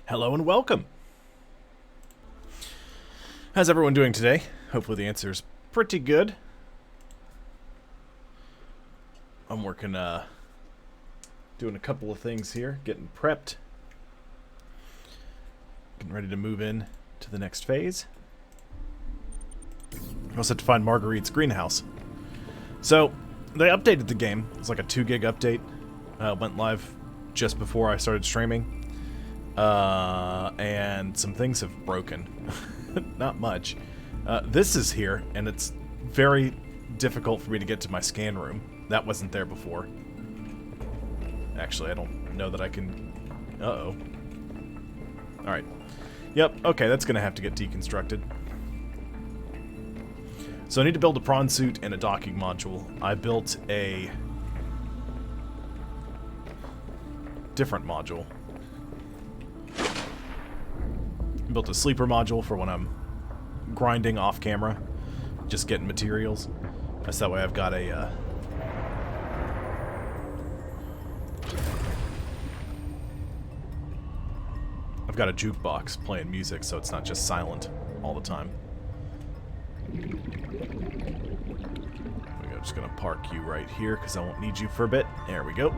Hello and welcome! How's everyone doing today? Hopefully the answer is pretty good. I'm working, doing a couple of things here, getting prepped. Getting ready to move in to the next phase. I also have to find Marguerite's greenhouse. So, they updated the game. It's like a 2 gig update. Went live just before I started streaming. And some things have broken. Not much. This is here, and it's very difficult for me to get to my scan room. That wasn't there before. Actually, I don't know that I can... Uh-oh. Alright. Yep, okay, that's gonna have to get deconstructed. So I need to build a prawn suit and a docking module. I built a... different module. Built a sleeper module for when I'm grinding off camera, just getting materials. That's that way I've got a I've got a jukebox playing music, so it's not just silent all the time. I'm just gonna park you right here because I won't need you for a bit. There we go.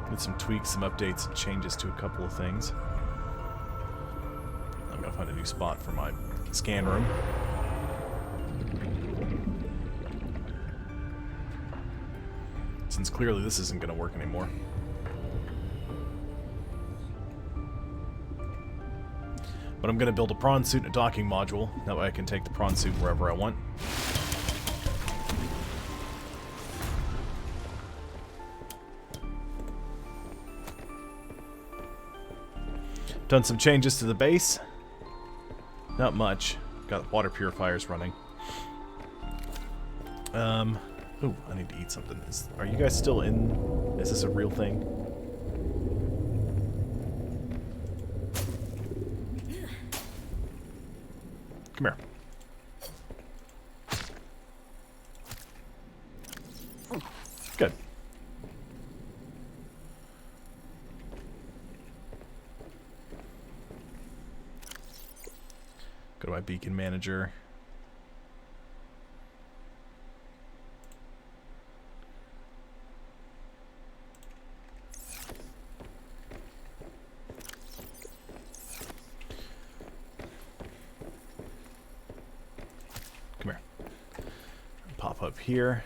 Need some tweaks, some updates, and changes to a couple of things. I'm gonna find a new spot for my scan room. Since clearly this isn't gonna work anymore. But I'm gonna build a prawn suit and a docking module. That way I can take the prawn suit wherever I want. Done some changes to the base. Not much. Got water purifiers running. Ooh, I need to eat something. Are you guys still in? Is this a real thing? Come here. Good. Go to my beacon manager. Come here. Pop up here.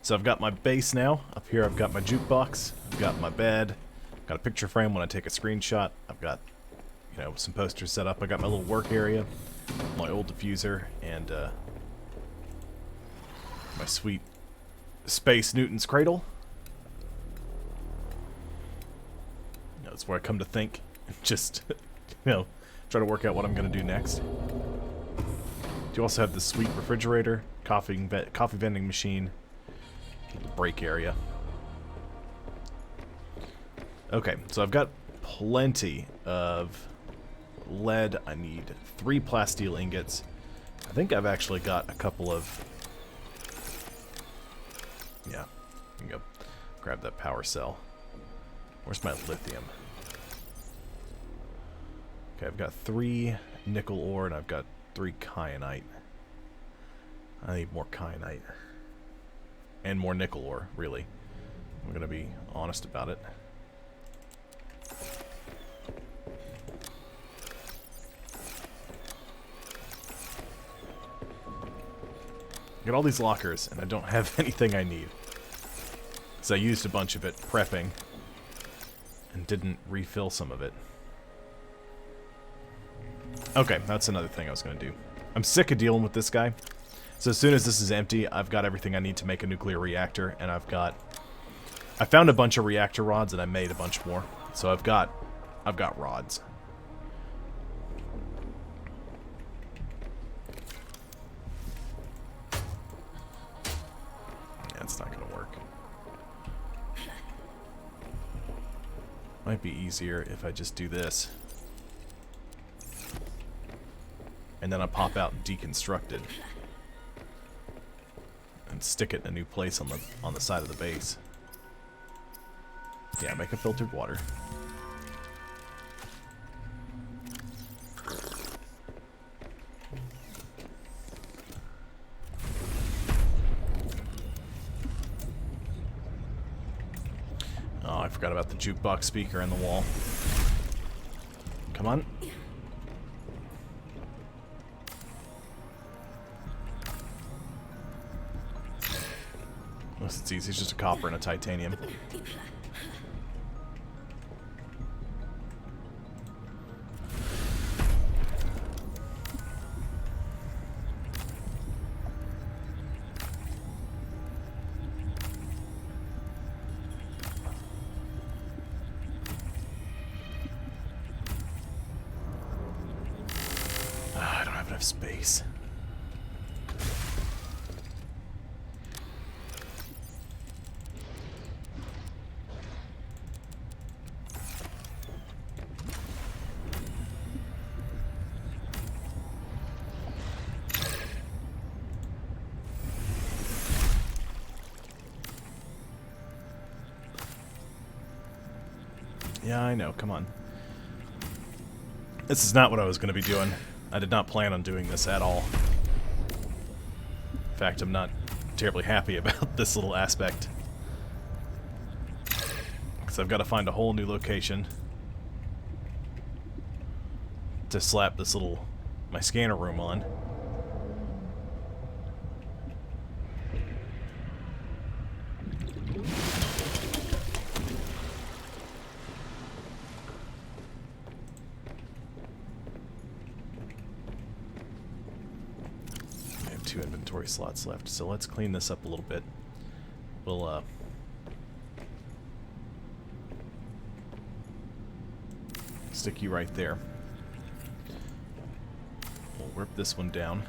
So I've got my base now. Up here I've got my jukebox. I've got my bed. Got a picture frame when I take a screenshot. I've got, you know, some posters set up. I got my little work area, my old diffuser, and my sweet Space Newton's cradle. That's where I come to think, just, you know, try to work out what I'm gonna do next. You also have this sweet refrigerator, coffee vending machine, break area. Okay, so I've got plenty of lead. I need 3 plasteel ingots. I think I've actually got a couple of... Yeah, there you go. Grab that power cell. Where's my lithium? Okay, I've got 3 nickel ore and I've got 3 kyanite. I need more kyanite. And more nickel ore, really. I'm gonna be honest about it. Got all these lockers, and I don't have anything I need. Because I used a bunch of it prepping, and didn't refill some of it. Okay, that's another thing I was going to do. I'm sick of dealing with this guy. So as soon as this is empty, I've got everything I need to make a nuclear reactor, and I found a bunch of reactor rods, and I made a bunch more. So I've got rods. That's not gonna work. Might be easier if I just do this. And then I pop out deconstructed. And stick it in a new place on the side of the base. Yeah, make a filtered water. Oh, I forgot about the jukebox speaker in the wall. Come on. It's easy, it's just a copper and a titanium. I don't have enough space. Yeah, I know, come on. This is not what I was going to be doing. I did not plan on doing this at all. In fact, I'm not terribly happy about this little aspect. Because I've got to find a whole new location to slap this little, my scanner room on. I have 2 inventory slots left, so let's clean this up a little bit. We'll stick you right there. We'll rip this one down.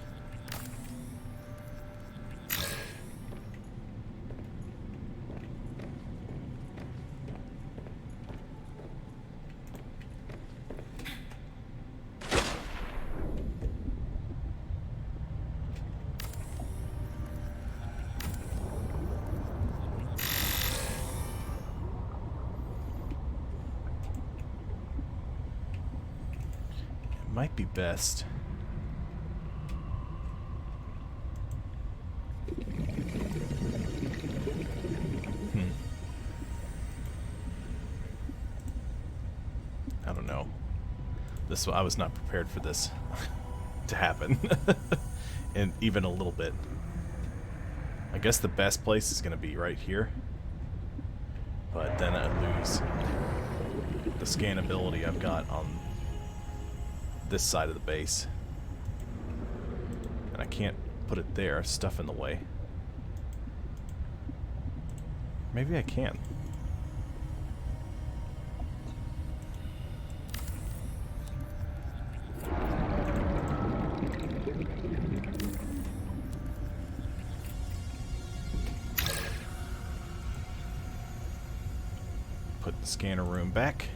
Might be best. I don't know. I was not prepared for this to happen. And even a little bit. I guess the best place is going to be right here. But then I lose the scannability I've got on this side of the base. And I can't put it there, stuff in the way. Maybe I can. Put the scanner room back.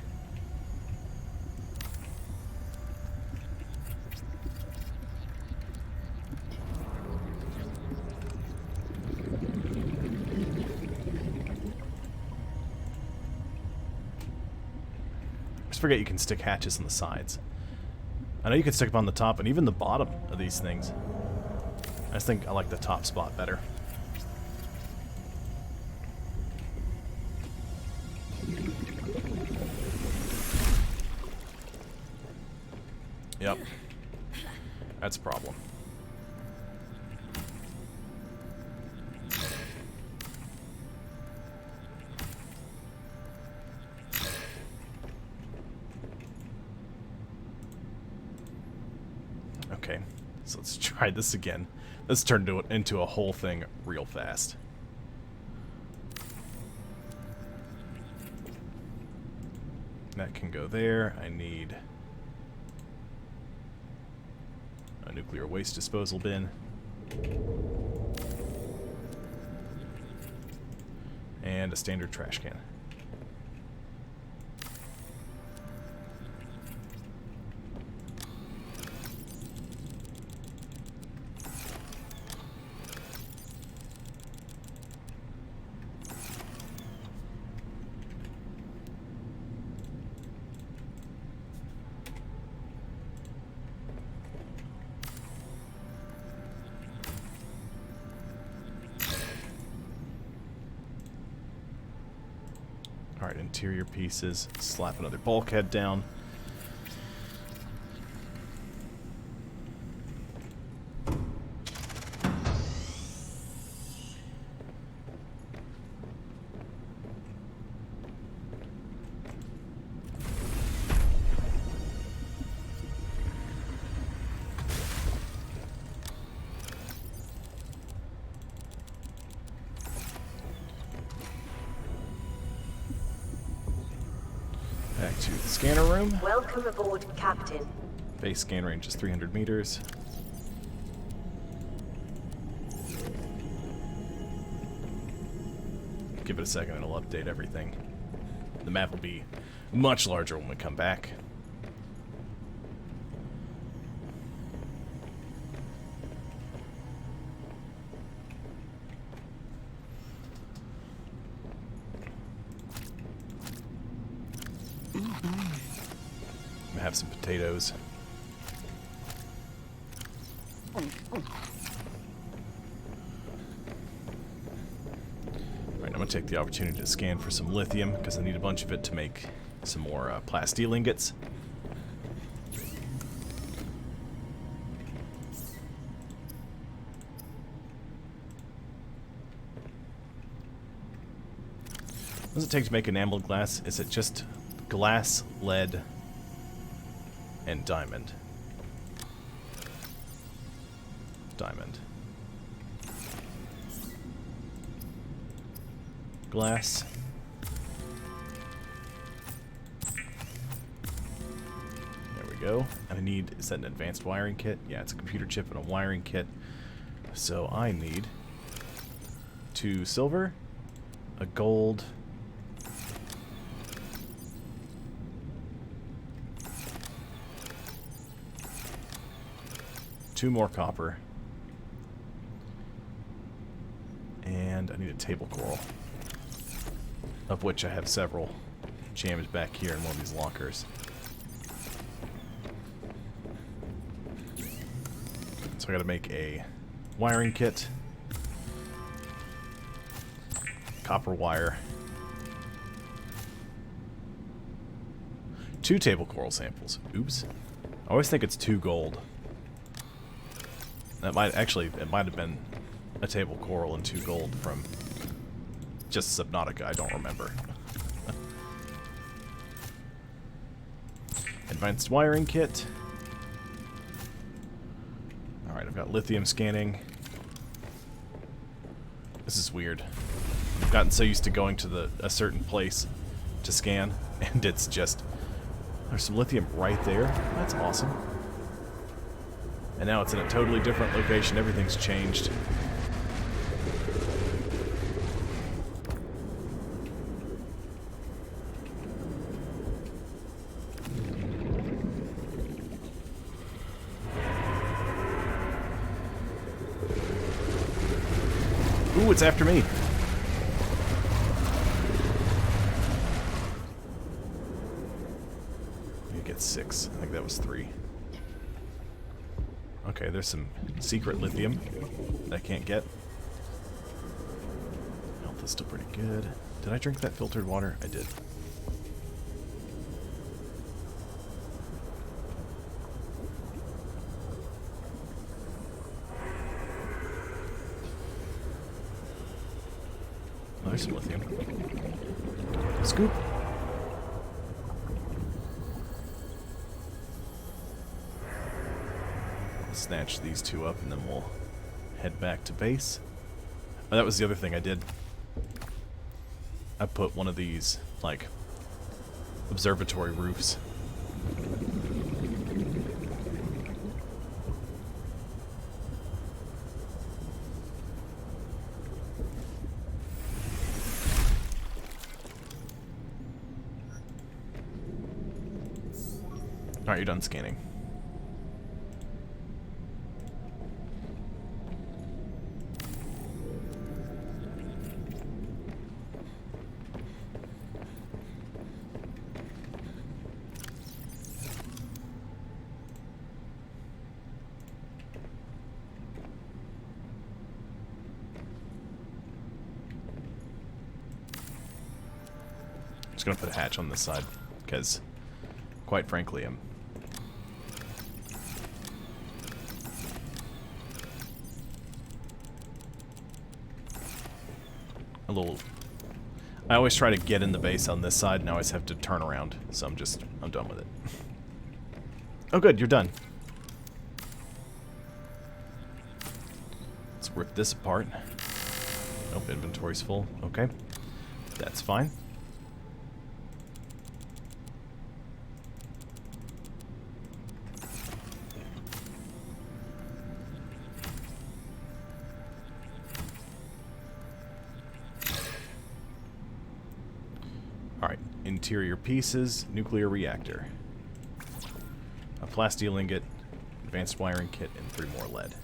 Forget you can stick hatches on the sides. I know you can stick them on the top and even the bottom of these things. I just think I like the top spot better. Yep. That's a problem. Okay, so let's try this again. Let's turn it into a whole thing real fast. That can go there. I need a nuclear waste disposal bin. And a standard trash can. Alright, interior pieces. Slap another bulkhead down. Back to the scanner room. Welcome aboard, Captain. Base scan range is 300 meters. Give it a second, it'll update everything. The map will be much larger when we come back. I'm gonna have some potatoes. Alright, I'm gonna take the opportunity to scan for some lithium because I need a bunch of it to make some more plasteel ingots. What does it take to make enameled glass? Is it just glass, lead, and diamond? Diamond. Glass. There we go. And I need, is that an advanced wiring kit? Yeah, it's a computer chip and a wiring kit. So I need 2 silver, a gold, two more copper, and I need a table coral, of which I have several jammed back here in one of these lockers. So I gotta make a wiring kit, copper wire, 2 table coral samples. Oops. I always think it's 2 gold. That might actually, it might have been a table coral and 2 gold from just Subnautica, I don't remember. Advanced wiring kit. Alright, I've got lithium scanning. This is weird. I've gotten so used to going to a certain place to scan, and it's just, there's some lithium right there. That's awesome. And now it's in a totally different location. Everything's changed. Ooh, it's after me. You get 6. I think that was 3. Okay, there's some secret lithium that I can't get. Health is still pretty good. Did I drink that filtered water? I did. Oh, there's some lithium. Scoop! Snatch these 2 up and then we'll head back to base. Oh, that was the other thing I did. I put one of these, like, observatory roofs. Alright, you're done scanning. going to put a hatch on this side, because, quite frankly, I'm... a little... I always try to get in the base on this side, and I always have to turn around, so I'm done with it. Oh good, you're done. Let's rip this apart. Nope, inventory's full. Okay. That's fine. Alright, interior pieces, nuclear reactor. A plasteel ingot, advanced wiring kit, and 3 more lead.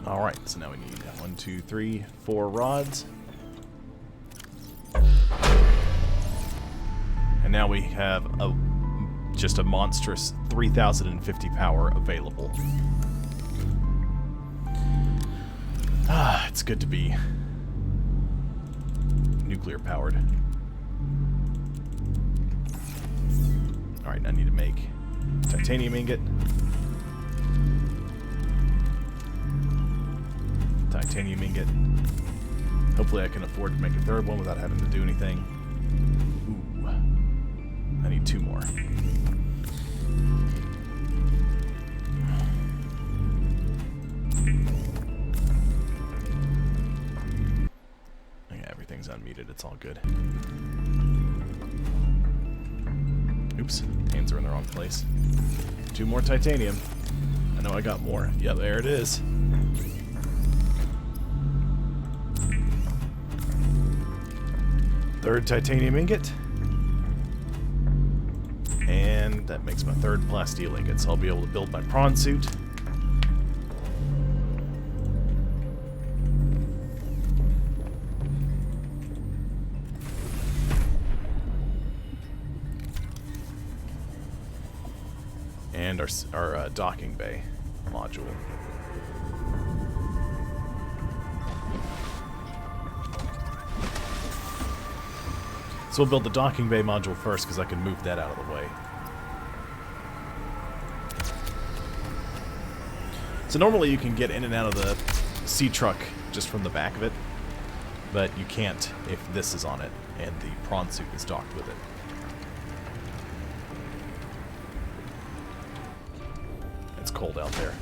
Alright, so now we need 1, 2, 3, 4 rods. And now we have just a monstrous 3050 power available. Ah, it's good to be nuclear powered. Alright, I need to make titanium ingot. Titanium ingot. Hopefully I can afford to make a 3rd one without having to do anything. Ooh. I need 2 more. Yeah, everything's unmuted. It's all good. Oops. Hands are in the wrong place. 2 more titanium. I know I got more. Yeah, there it is. Third titanium ingot. And that makes my 3rd plasteel ingot, so I'll be able to build my prawn suit. And our docking bay module. So we'll build the docking bay module first, because I can move that out of the way. So normally you can get in and out of the sea truck just from the back of it, but you can't if this is on it and the prawn suit is docked with it. It's cold out there.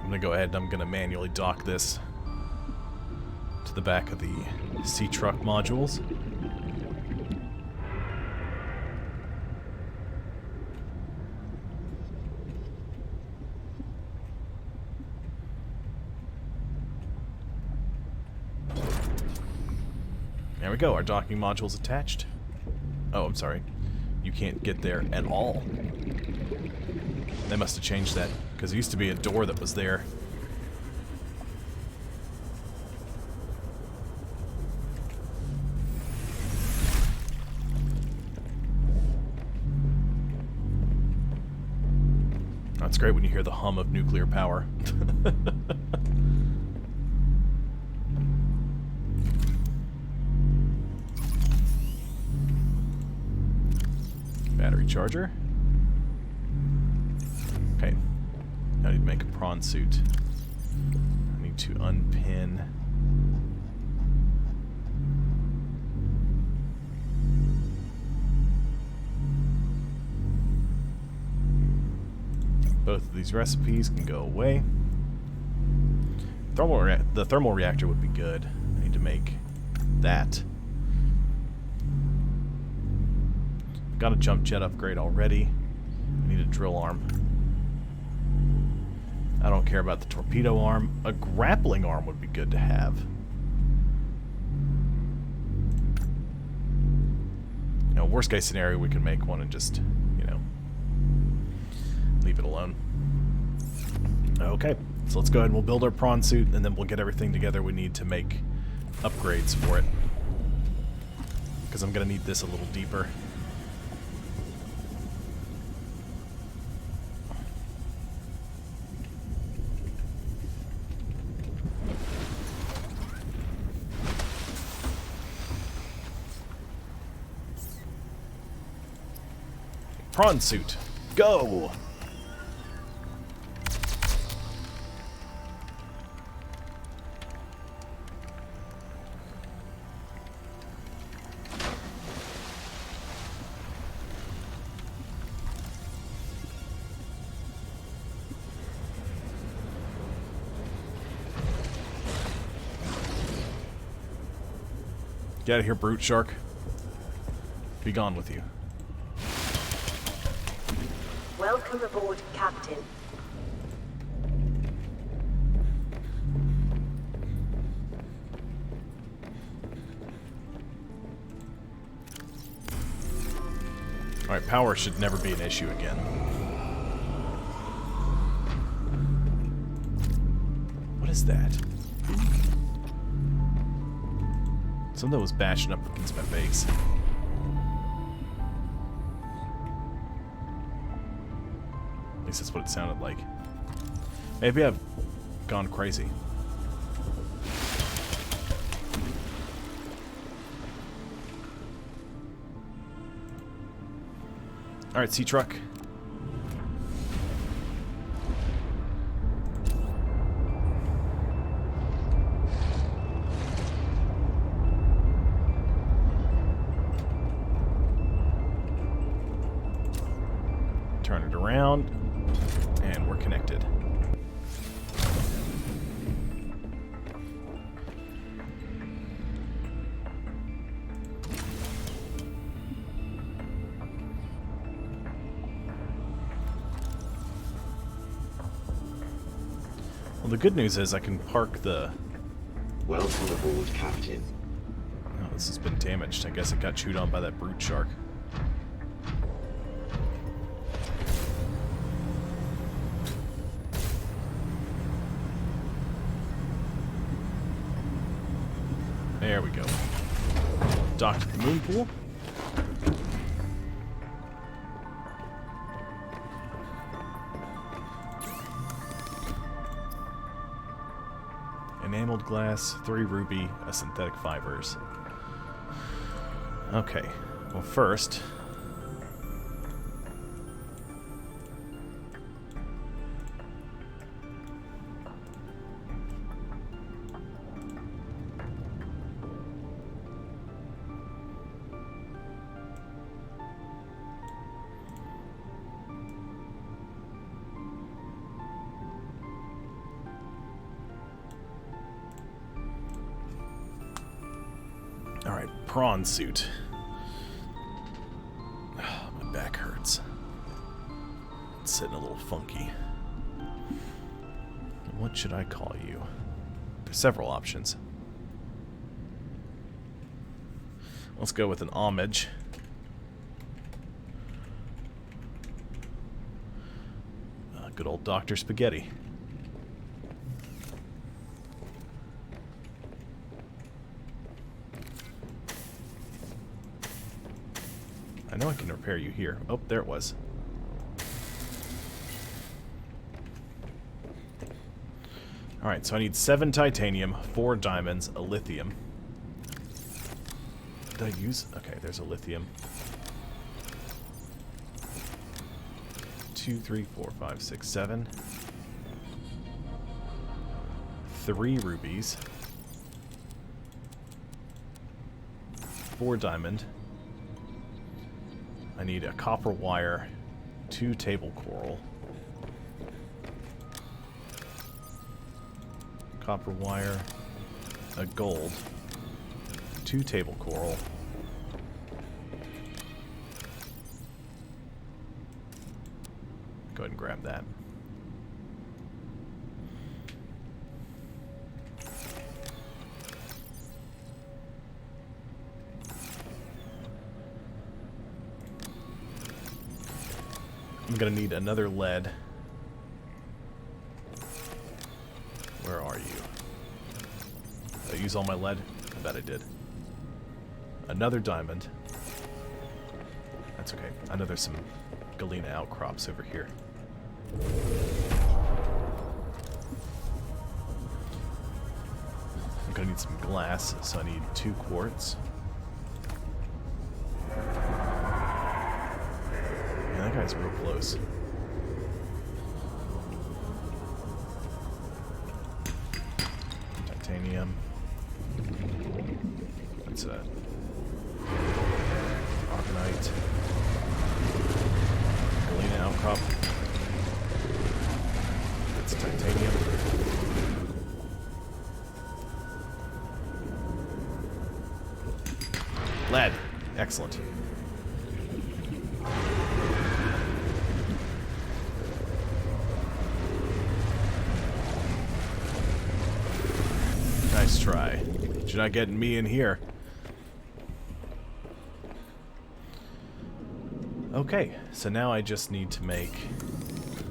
I'm going to go ahead and I'm going to manually dock this to the back of the sea truck modules. There we go, our docking module's attached. Oh, I'm sorry. You can't get there at all. They must have changed that, because there used to be a door that was there. That's great when you hear the hum of nuclear power. Battery charger. Okay. Now I need to make a prawn suit. I need to unpin. Both of these recipes can go away. The thermal reactor would be good. I need to make that. Got a jump jet upgrade already. I need a drill arm. I don't care about the torpedo arm. A grappling arm would be good to have. know, worst case scenario, we can make one and just, you know, leave it alone. Okay, so let's go ahead and we'll build our prawn suit, and then we'll get everything together we need to make upgrades for it. Because I'm going to need this a little deeper. Prawn suit, go! Get out of here, brute shark. Be gone with you. Welcome aboard, Captain. Alright, power should never be an issue again. What is that? Something was bashing up against my base. At least that's what it sounded like. Maybe I've gone crazy. Alright, sea truck. Turn it around, and we're connected. Well, the good news is I can park the... Welcome aboard, Captain. Oh, this has been damaged. I guess it got chewed on by that brute shark. There we go. Docked at the moon pool. Enameled glass, 3 ruby, a synthetic fibers. Okay, well first... Alright, prawn suit. My back hurts. It's sitting a little funky. What should I call you? There's several options. Let's go with an homage. Good old Dr. Spaghetti. I know I can repair you here. Oh, there it was. Alright, so I need 7 titanium, 4 diamonds, a lithium. Did I use? Okay, there's a lithium. 2, 3, 4, 5, 6, 7. 3 rubies. 4 diamond. I need a copper wire, 2 table coral. Copper wire, a gold, 2 table coral. Go ahead and grab that. I'm gonna need another lead. Where are you? Did I use all my lead? I bet I did. Another diamond. That's okay. I know there's some galena outcrops over here. I'm gonna need some glass, so I need 2 quartz. Man, that guy's real close. Titanium. What's that? Arcanite. Galena outcrop. That's titanium. Lead. Excellent. Nice try. But you're not getting me in here. Okay, so now I just need to make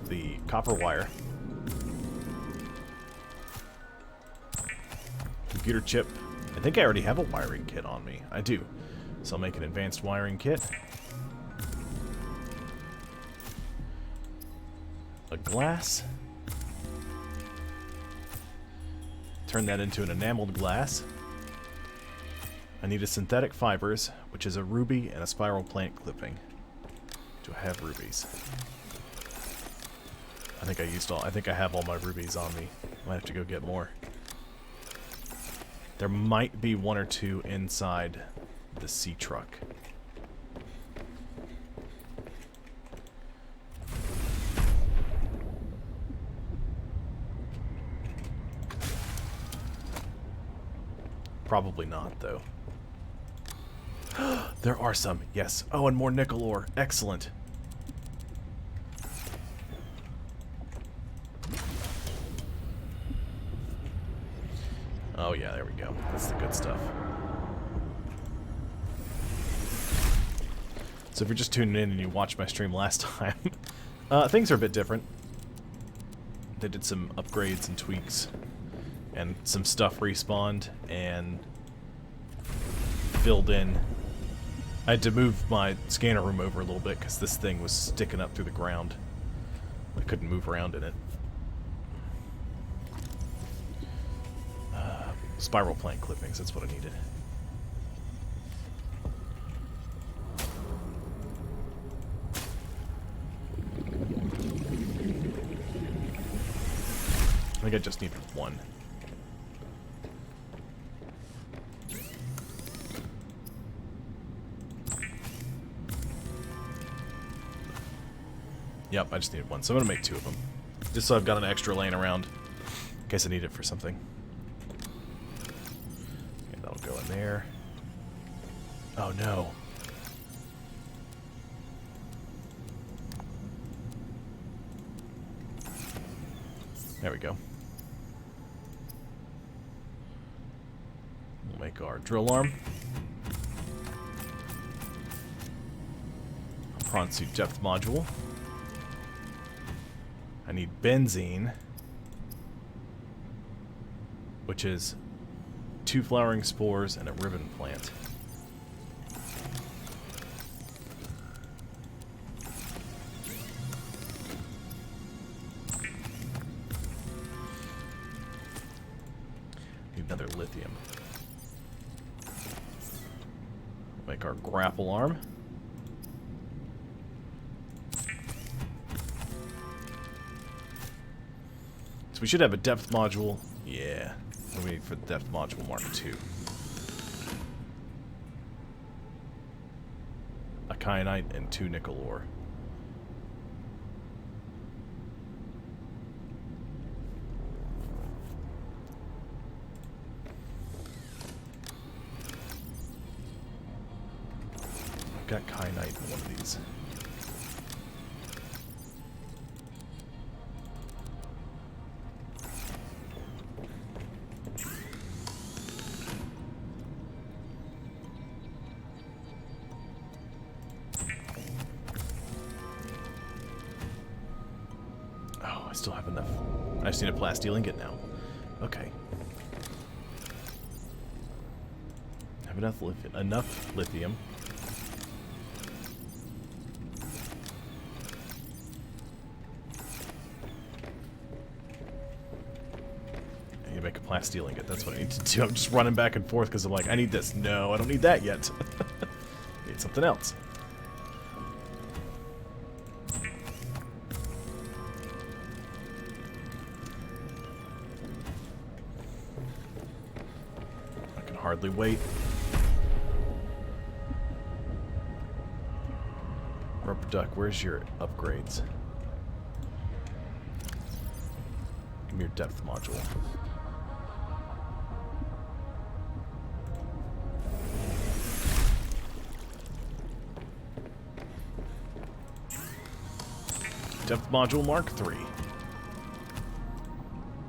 the copper wire. Computer chip. I think I already have a wiring kit on me. I do. So I'll make an advanced wiring kit. A glass. Turn that into an enameled glass. I need a synthetic fibers, which is a ruby and a spiral plant clipping. Do I have rubies? I think I used all. I think I have all my rubies on me. Might have to go get more. There might be 1 or 2 inside the sea truck. Probably not, though. There are some, yes. Oh, and more nickel ore. Excellent. Oh, yeah, there we go. That's the good stuff. So if you're just tuning in and you watched my stream last time, things are a bit different. They did some upgrades and tweaks, and some stuff respawned and filled in. I had to move my scanner room over a little bit because this thing was sticking up through the ground. I couldn't move around in it. Spiral plant clippings, that's what I needed. I think I just needed 1. Yep, I just needed 1, so I'm gonna make 2 of them. Just so I've got an extra laying around in case I need it for something. Okay, that'll go in there. Oh no. There we go. We'll make our drill arm. A prawn suit depth module. I need benzene, which is 2 flowering spores and a ribbon plant. Need another lithium. Make our grapple arm. So we should have a depth module. Yeah. What do we need for the depth module Mark II? A kyanite and 2 nickel ore. I've got kyanite in one of these. I just need a plasteel ingot now. Okay. Have enough lithium. I need to make a plasteel ingot. That's what I need to do. I'm just running back and forth because I'm like, I need this. No, I don't need that yet. I need something else. Hardly wait. Rubber duck, where's your upgrades? Give me your depth module. Depth module Mark III.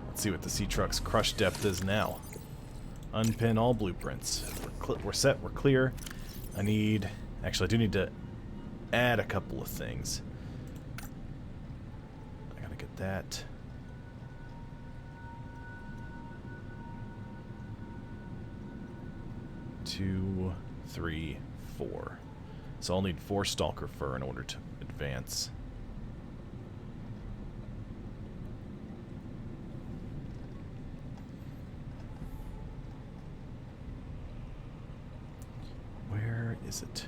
Let's see what the sea truck's crush depth is now. Unpin all blueprints. We're set, we're clear. I need... Actually, I do need to add a couple of things. I gotta get that. Two, three, four. So I'll need 4 stalker fur in order to advance. Is it?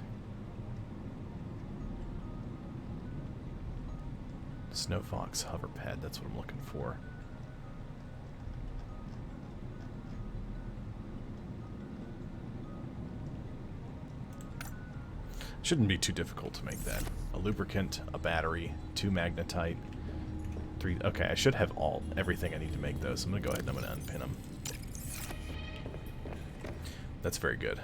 Snow Fox hover pad, that's what I'm looking for. Shouldn't be too difficult to make that. A lubricant, a battery, 2 magnetite, 3... Okay, I should have everything I need to make those. I'm gonna go ahead and I'm gonna unpin them. That's very good.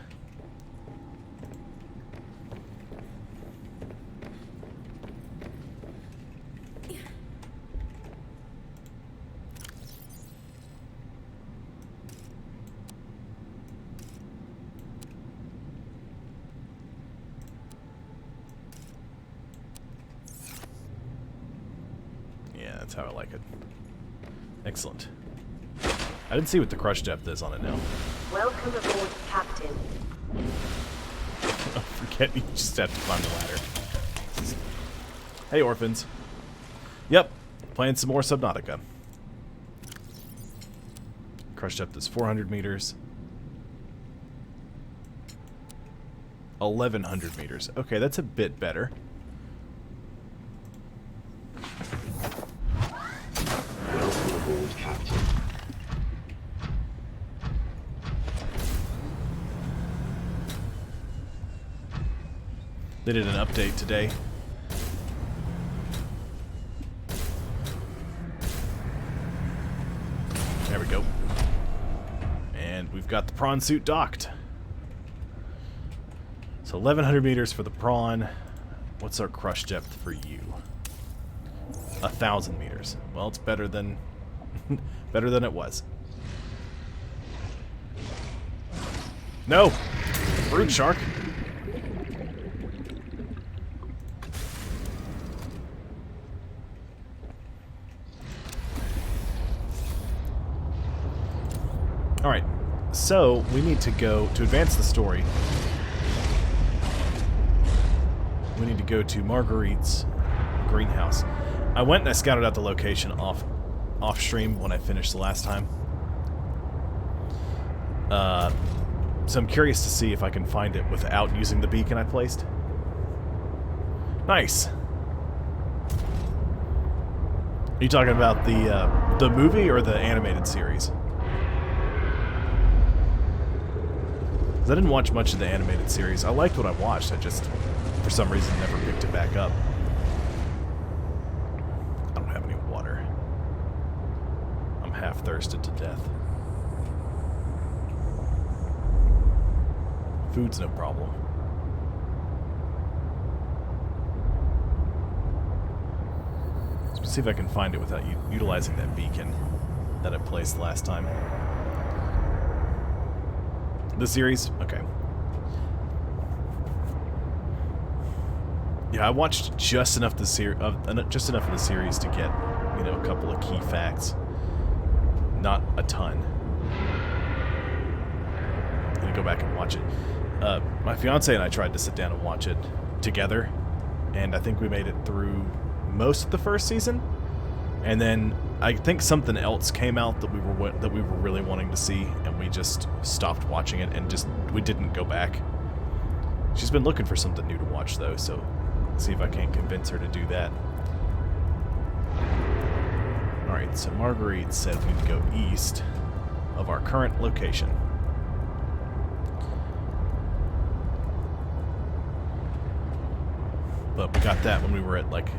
That's how I like it. Excellent. I didn't see what the crush depth is on it now. Welcome aboard, Captain. Oh, forget you just have to climb the ladder. Hey, orphans. Yep, playing some more Subnautica. Crush depth is 400 meters. 1,100 meters. Okay, that's a bit better. Captain. They did an update today. There we go. And we've got the prawn suit docked. So 1,100 meters for the prawn. What's our crush depth for you? 1,000 meters. Well, it's better than better than it was. No! Brood shark! Alright, so we need to go, to advance the story, we need to go to Marguerite's greenhouse. I went and I scouted out the location off stream when I finished the last time. So I'm curious to see if I can find it without using the beacon I placed. Nice. Are you talking about the movie or the animated series? 'Cause I didn't watch much of the animated series. I liked what I watched. I just, for some reason, never picked it back up. I don't have any water. I'm half thirsted to death. Food's no problem. Let's see if I can find it without utilizing that beacon that I placed last time. The series? Okay. Yeah, I watched just enough of the series to get, you know, a couple of key facts. not a ton. I'm gonna go back and watch it. My fiance and I tried to sit down and watch it together, and I think we made it through most of the first season. And then I think something else came out that we were really wanting to see, and we just stopped watching it and we didn't go back. She's been looking for something new to watch though, so let's see if I can convince her to do that. Alright, so Marguerite said we need to go east of our current location. But we got that when we were at, like,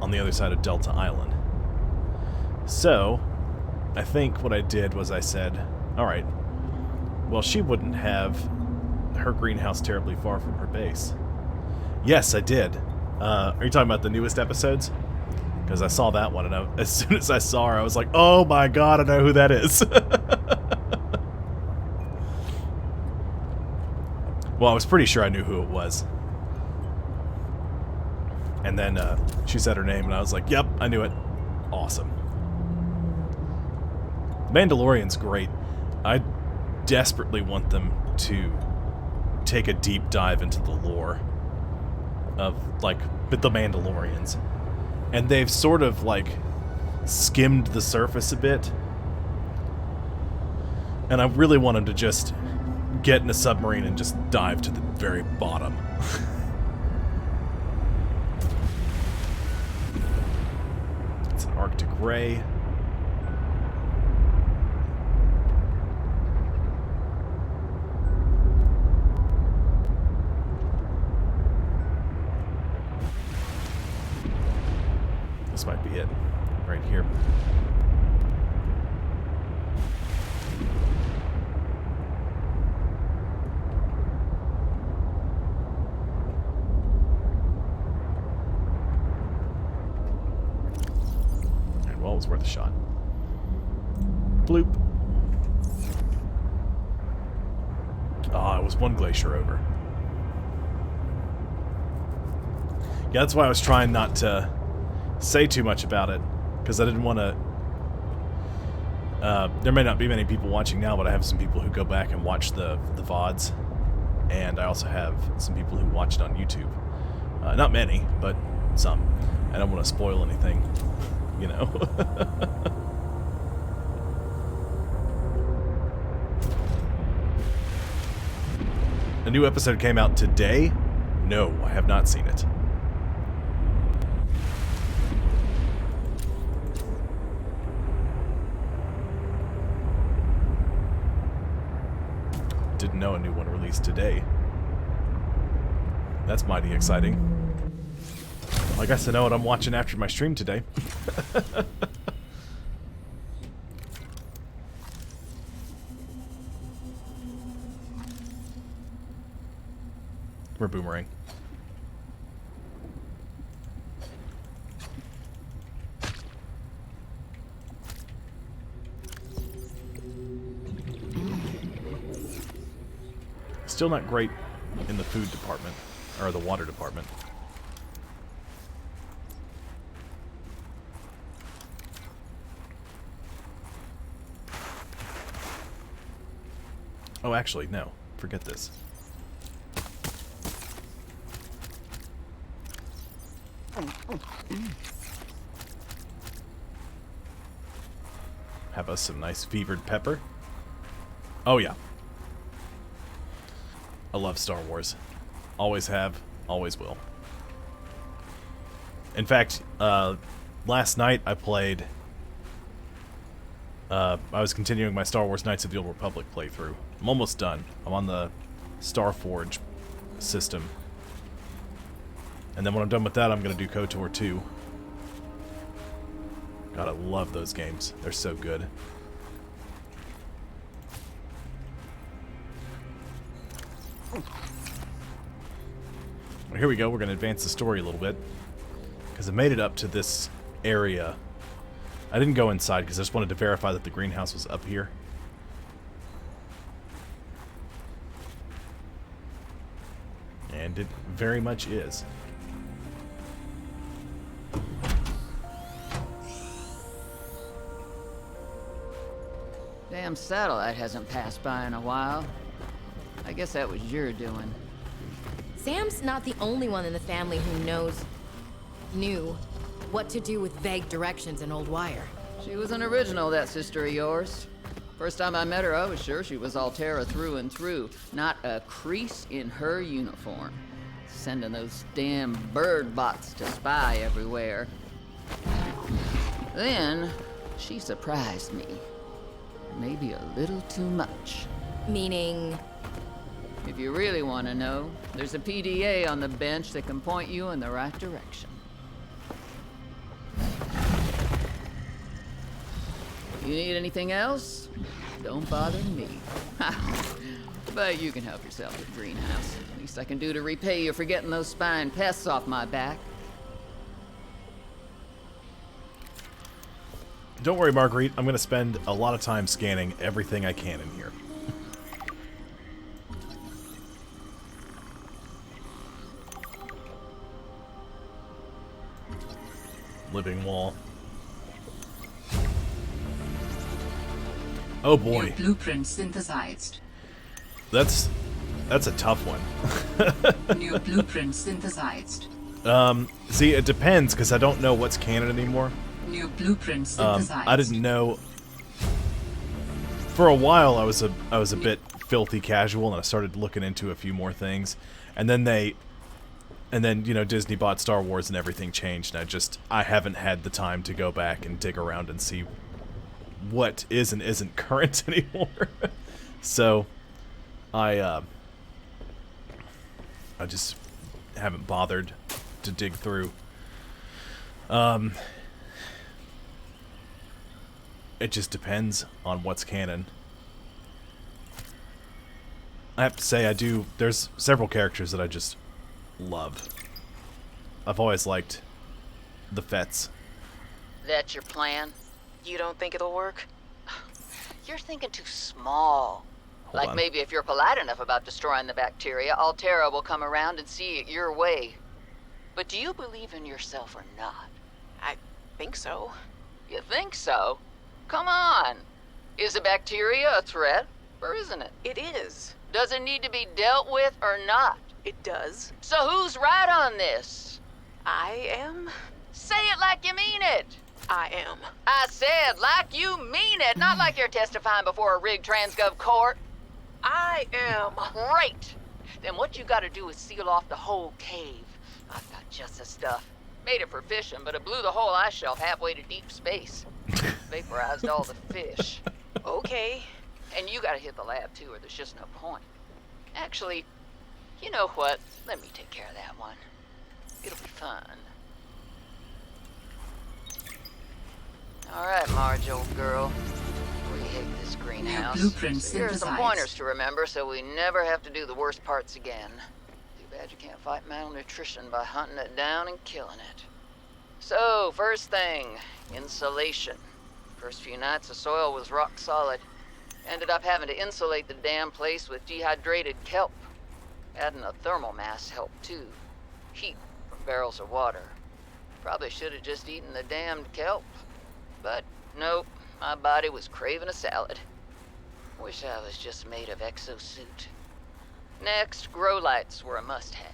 on the other side of Delta Island. So, I think what I did was I said, alright, well, she wouldn't have her greenhouse terribly far from her base. Yes, I did. Are you talking about the newest episodes? Because I saw that one, and as soon as I saw her, I was like, oh my god, I know who that is. Well, I was pretty sure I knew who it was. And then she said her name, and I was like, yep, I knew it. Awesome. Mandalorian's great. I desperately want them to take a deep dive into the lore of, like, the Mandalorians. And they've sort of, like, skimmed the surface a bit. And I really want them to just get in a submarine and just dive to the very bottom. It's an Arctic Ray. This might be it. Right here. And well, it was worth a shot. Bloop. Ah, it was one glacier over. Yeah, that's why I was trying not to say too much about it, because I didn't want to... there may not be many people watching now, but I have some people who go back and watch the VODs, and I also have some people who watch it on YouTube. Not many, but some. I don't want to spoil anything, you know. A new episode came out today? No, I have not seen it. Didn't know a new one released today. That's mighty exciting. Well, I guess I know what I'm watching after my stream today. We're boomerang. Still not great in the food department, or the water department. Oh, actually, no. Forget this. Have us some nice fevered pepper. Oh, yeah. I love Star Wars. Always have, always will. In fact, last night I played... I was continuing my Star Wars Knights of the Old Republic playthrough. I'm almost done. I'm on the Starforge system. And then when I'm done with that, I'm going to do KOTOR 2. God, I love those games. They're so good. Well, here we go. We're going to advance the story a little bit. Because I made it up to this area. I didn't go inside because I just wanted to verify that the greenhouse was up here. And it very much is. damn satellite hasn't passed by in a while. I guess that was your doing. Sam's not the only one in the family who knew what to do with vague directions in Old Wire. She was an original, that sister of yours. First time I met her, I was sure she was Altera through and through. Not a crease in her uniform. Sending those damn bird bots to spy everywhere. Then, she surprised me. Maybe a little too much. Meaning? If you really want to know, there's a PDA on the bench that can point you in the right direction. You need anything else? Don't bother me. But you can help yourself with greenhouse. Least I can do to repay you for getting those spine pests off my back. Don't worry, Marguerite. I'm going to spend a lot of time scanning everything I can in here. Living wall. Oh boy. New blueprint synthesized. That's a tough one. New blueprint synthesized. See, it depends because I don't know what's canon anymore. New blueprint synthesized. I didn't know. For a while, I was a bit filthy casual, and I started looking into a few more things, and then you know, Disney bought Star Wars, and everything changed. And I haven't had the time to go back and dig around and see what is and isn't current anymore. So, I just haven't bothered to dig through. It just depends on what's canon. I have to say, there's several characters that I just love. I've always liked the Fets. That's your plan? You don't think it'll work? You're thinking too small. Hold Like on. maybe if you're polite enough about destroying the bacteria, Altera will come around and see it your way. But do you believe in yourself or not? I think so. You think so? Come on. Is the bacteria a threat, or isn't it? It is. Does it need to be dealt with or not? It does. So who's right on this? I am. Say it like you mean it. I am. I said like you mean it, not like you're testifying before a rigged transgov court. I am. Great. Then what you gotta do is seal off the whole cave. I've got just the stuff. Made it for fishing, but it blew the whole ice shelf halfway to deep space. Vaporized all the fish. Okay. And you gotta hit the lab too, or there's just no point. Actually, you know what? Let me take care of that one. It'll be fun. Alright, Marge, old girl. We hate this greenhouse. blueprint So here are some synthesized. pointers to remember so we never have to do the worst parts again. Too bad you can't fight malnutrition by hunting it down and killing it. So, first thing, insulation. First few nights the soil was rock solid. Ended up having to insulate the damn place with dehydrated kelp. Adding a thermal mass helped too. Heat from barrels of water. Probably should have just eaten the damned kelp. But nope, my body was craving a salad. Wish I was just made of exosuit. Next, grow lights were a must-have.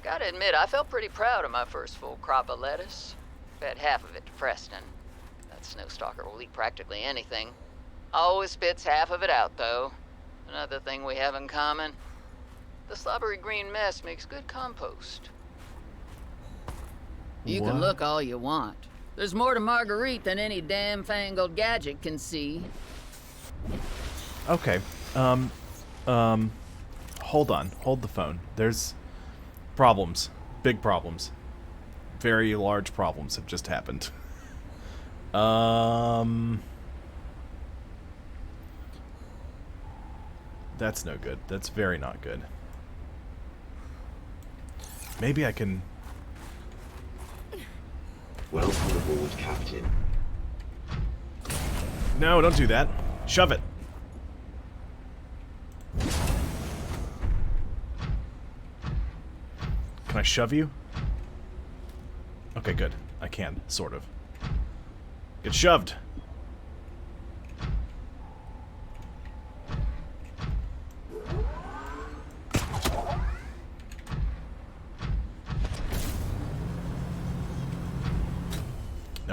Gotta admit, I felt pretty proud of my first full crop of lettuce. Fed half of it to Preston. That snow stalker will eat practically anything. Always spits half of it out, though. Another thing we have in common. The slobbery green mess makes good compost. You can What? look all you want. There's more to Marguerite than any damn fangled gadget can see. Okay. Hold on. Hold the phone. There's problems. Big problems. Very large problems have just happened. That's no good. That's very not good. Maybe I can... Welcome aboard, Captain. No, don't do that. Shove it. Can I shove you? Okay, good. I can, sort of. Get shoved.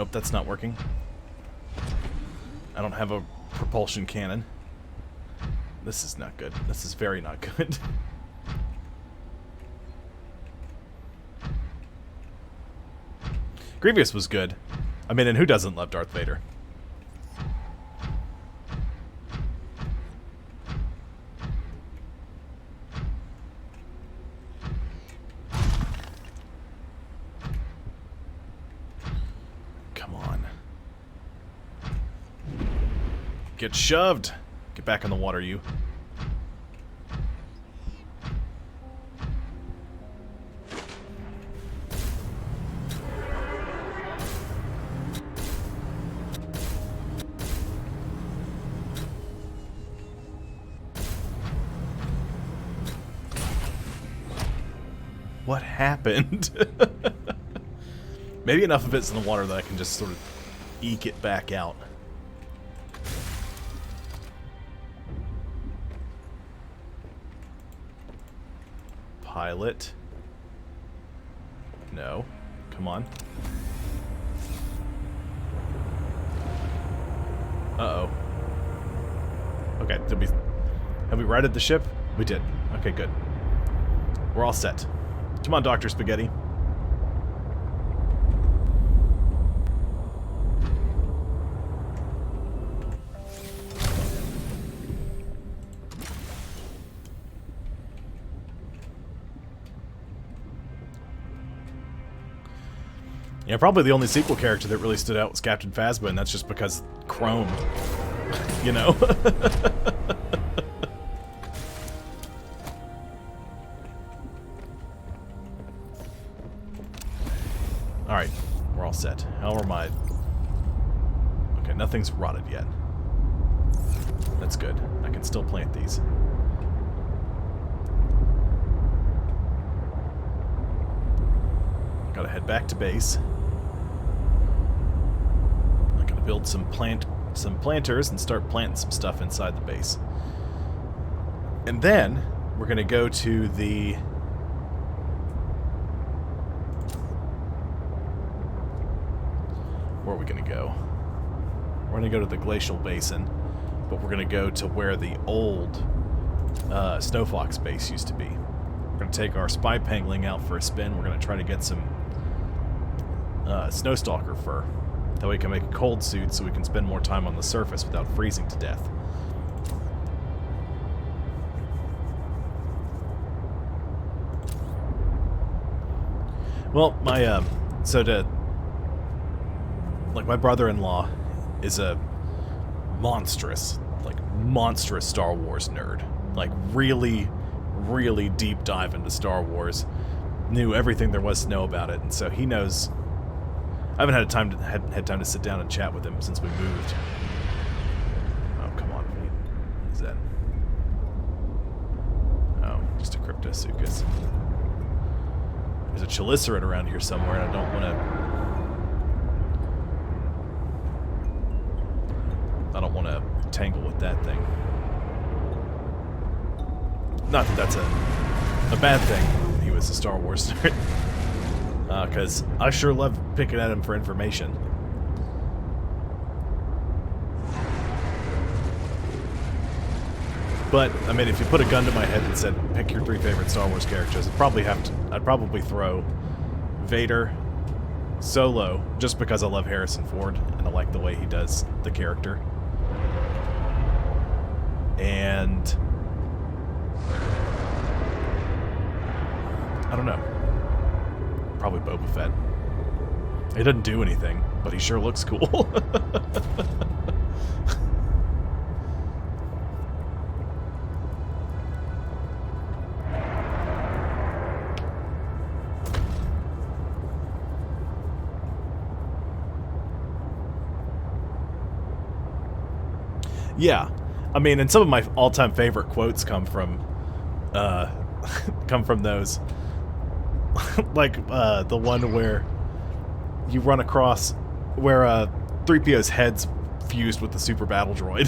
Nope, that's not working. I don't have a propulsion cannon. This is not good. This is very not good. Grievous was good. I mean, and who doesn't love Darth Vader? Come on. Get shoved! Get back in the water, you. What happened? Maybe enough of it's in the water that I can just sort of eke it back out. Pilot. No. Come on. Uh-oh. Okay, have we righted the ship? We did. Okay, good. We're all set. Come on, Dr. Spaghetti. Yeah, probably the only sequel character that really stood out was Captain Phasma, and that's just because Chrome. You know? Alright, we're all set. How are my... Okay, nothing's rotted yet. That's good. I can still plant these. Gotta head back to base. I'm gonna build some planters and start planting some stuff inside the base. And then we're gonna go to the... Where are we gonna go? We're gonna go to the glacial basin, but we're gonna go to where the old Snow Fox base used to be. We're gonna take our spy pangling out for a spin. We're gonna try to get some Snowstalker fur. That way we can make a cold suit so we can spend more time on the surface without freezing to death. Well, my my brother-in-law is a monstrous Star Wars nerd. Like really, really deep dive into Star Wars. Knew everything there was to know about it, and so he knows. I haven't had time to sit down and chat with him since we moved. Oh, come on, Pete. What is that? Oh, just a Cryptosuchus. There's a Chalicerate around here somewhere, and I don't want to tangle with that thing. Not that that's a bad thing. He was a Star Wars nerd. Because I sure love picking at him for information. But, I mean, if you put a gun to my head and said, pick your 3 favorite Star Wars characters, I'd probably throw Vader, Solo, just because I love Harrison Ford, and I like the way he does the character. And... I don't know. Probably Boba Fett. He doesn't do anything, but he sure looks cool. Yeah. I mean, and some of my all-time favorite quotes come from those. Like, the one where you run across where 3PO's head's fused with the super battle droid.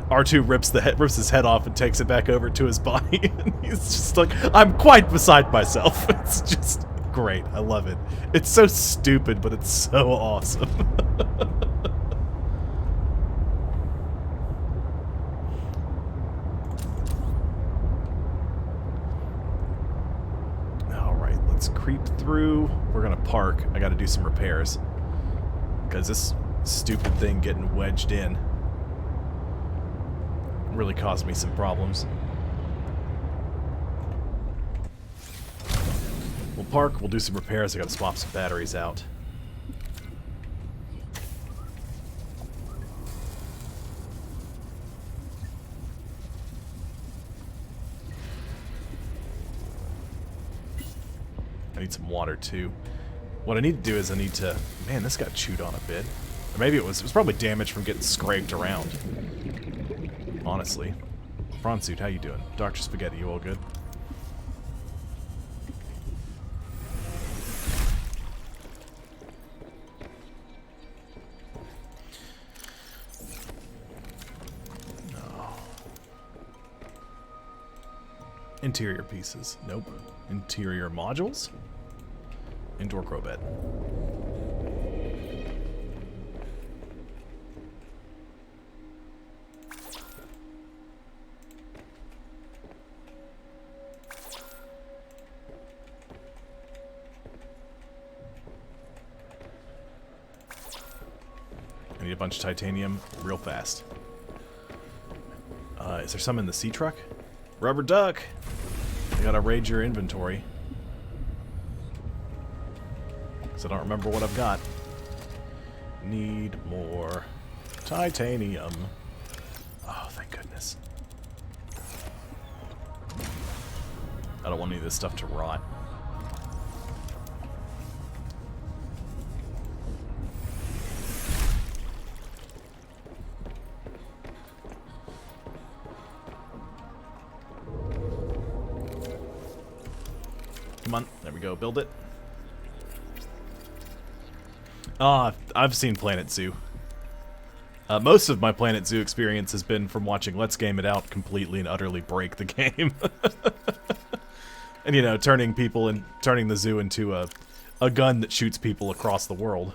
R2 rips his head off and takes it back over to his body. And he's just like, I'm quite beside myself. It's just great. I love it. It's so stupid, but it's so awesome. Alright, let's creep through. We're gonna park. I gotta do some repairs. Because this stupid thing getting wedged in really caused me some problems. We'll park, we'll do some repairs. I gotta swap some batteries out. I need some water too. What I need to do is I need to... Man, this got chewed on a bit. Or maybe it was probably damage from getting scraped around. Honestly. Prawn Suit, how you doing? Dr. Spaghetti, you all good? Interior pieces. Nope. Interior modules? Indoor grow bed. I need a bunch of titanium real fast. Is there some in the sea truck? Rubber duck! I gotta raid your inventory. Because I don't remember what I've got. Need more titanium. Oh, thank goodness. I don't want any of this stuff to rot. Come on, there we go, build it. Ah, I've seen Planet Zoo. Most of my Planet Zoo experience has been from watching Let's Game It Out completely and utterly break the game. And, you know, turning the zoo into a gun that shoots people across the world.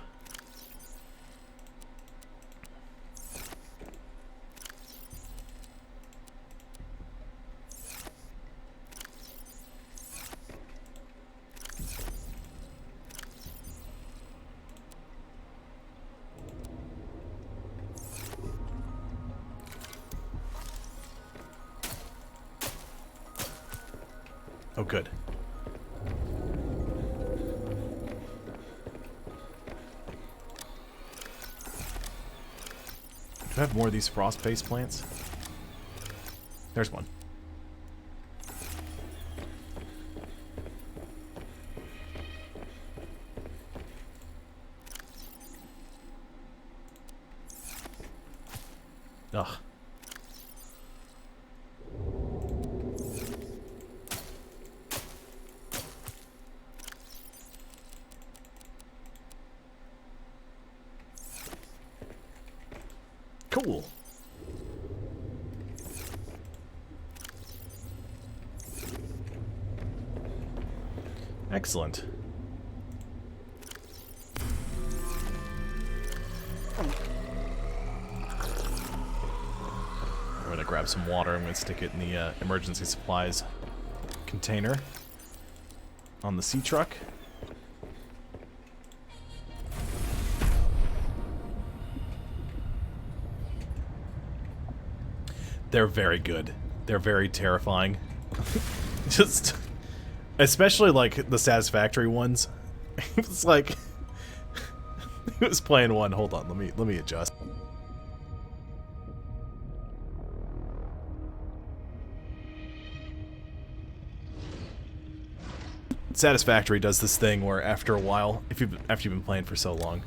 Oh, good. Do I have more of these frost-based plants? There's one. Ugh. Cool. Excellent. I'm gonna grab some water. I'm gonna stick it in the emergency supplies container on the sea truck. They're very good. They're very terrifying. Just, especially like the satisfactory ones. It was like, he was playing one. Hold on, let me adjust. Satisfactory does this thing where after a while, after you've been playing for so long,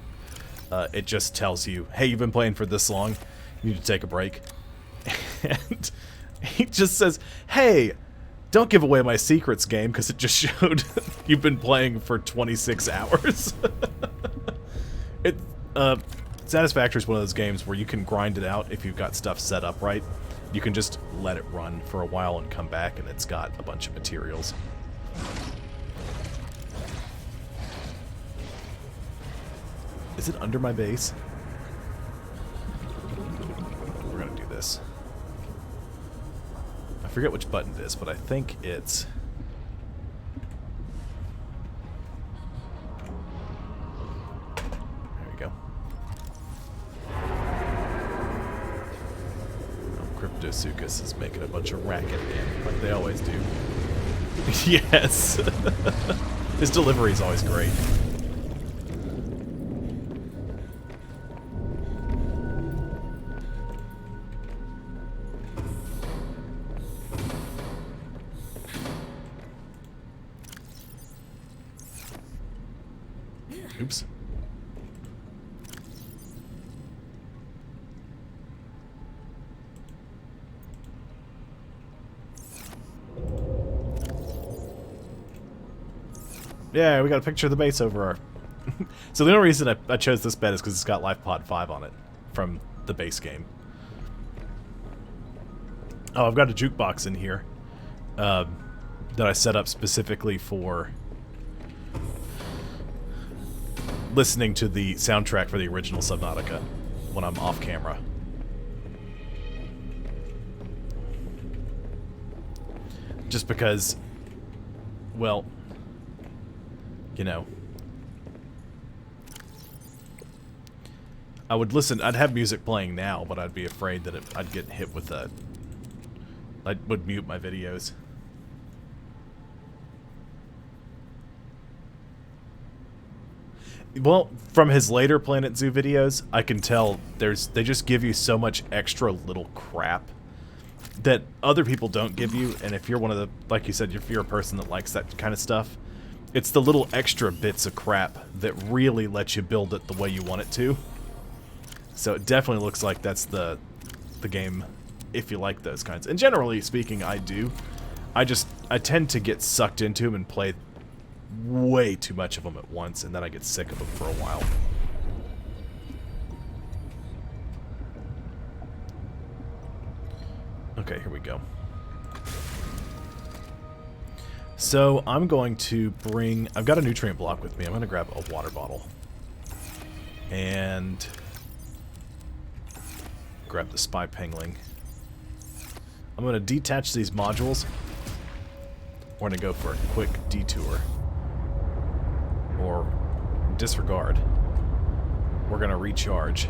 it just tells you, hey, you've been playing for this long, you need to take a break. And he just says, hey, don't give away my secrets, game, because it just showed you've been playing for 26 hours. Satisfactory is one of those games where you can grind it out if you've got stuff set up right. You can just let it run for a while and come back, and it's got a bunch of materials. Is it under my base? We're gonna do this. I forget which button it is, but I think it's... There we go. Oh, Cryptosuchus is making a bunch of racket again, like they always do. Yes! His delivery is always great. Oops. Yeah, we got a picture of the base over our... So the only reason I chose this bed is because it's got Life Pod 5 on it from the base game. Oh, I've got a jukebox in here that I set up specifically for listening to the soundtrack for the original Subnautica when I'm off camera. Just because, well, you know, I would listen, I'd have music playing now, but I'd be afraid that I'd get hit with a, I would mute my videos. Well, from his later Planet Zoo videos, I can tell they just give you so much extra little crap that other people don't give you, and if you're one of the, like you said, if you're a person that likes that kind of stuff, it's the little extra bits of crap that really let you build it the way you want it to. So it definitely looks like that's the game if you like those kinds. And generally speaking, I do. I tend to get sucked into them and play way too much of them at once, and then I get sick of them for a while. Okay, here we go. So I'm going to bring... I've got a nutrient block with me. I'm going to grab a water bottle. And grab the spy pangling. I'm going to detach these modules. We're going to go for a quick detour. Or disregard. We're going to recharge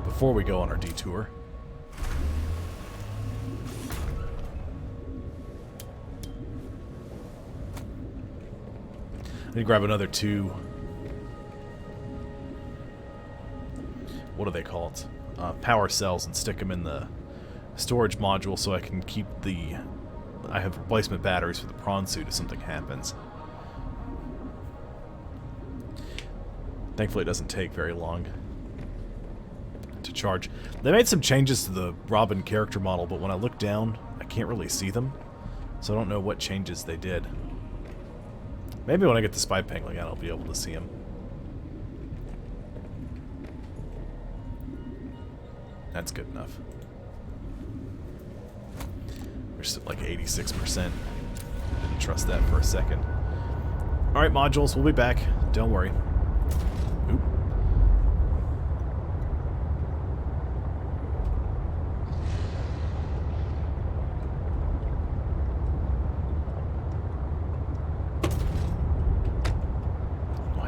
before we go on our detour. I need to grab another two. What do they call it? Power cells, and stick them in the storage module so I can keep the... I have replacement batteries for the prawn suit if something happens. Thankfully it doesn't take very long to charge. They made some changes to the Robin character model, but when I look down, I can't really see them. So I don't know what changes they did. Maybe when I get the spy pangling out, I'll be able to see him. That's good enough. We're still like 86%. Didn't trust that for a second. Alright, modules, we'll be back. Don't worry. Oop.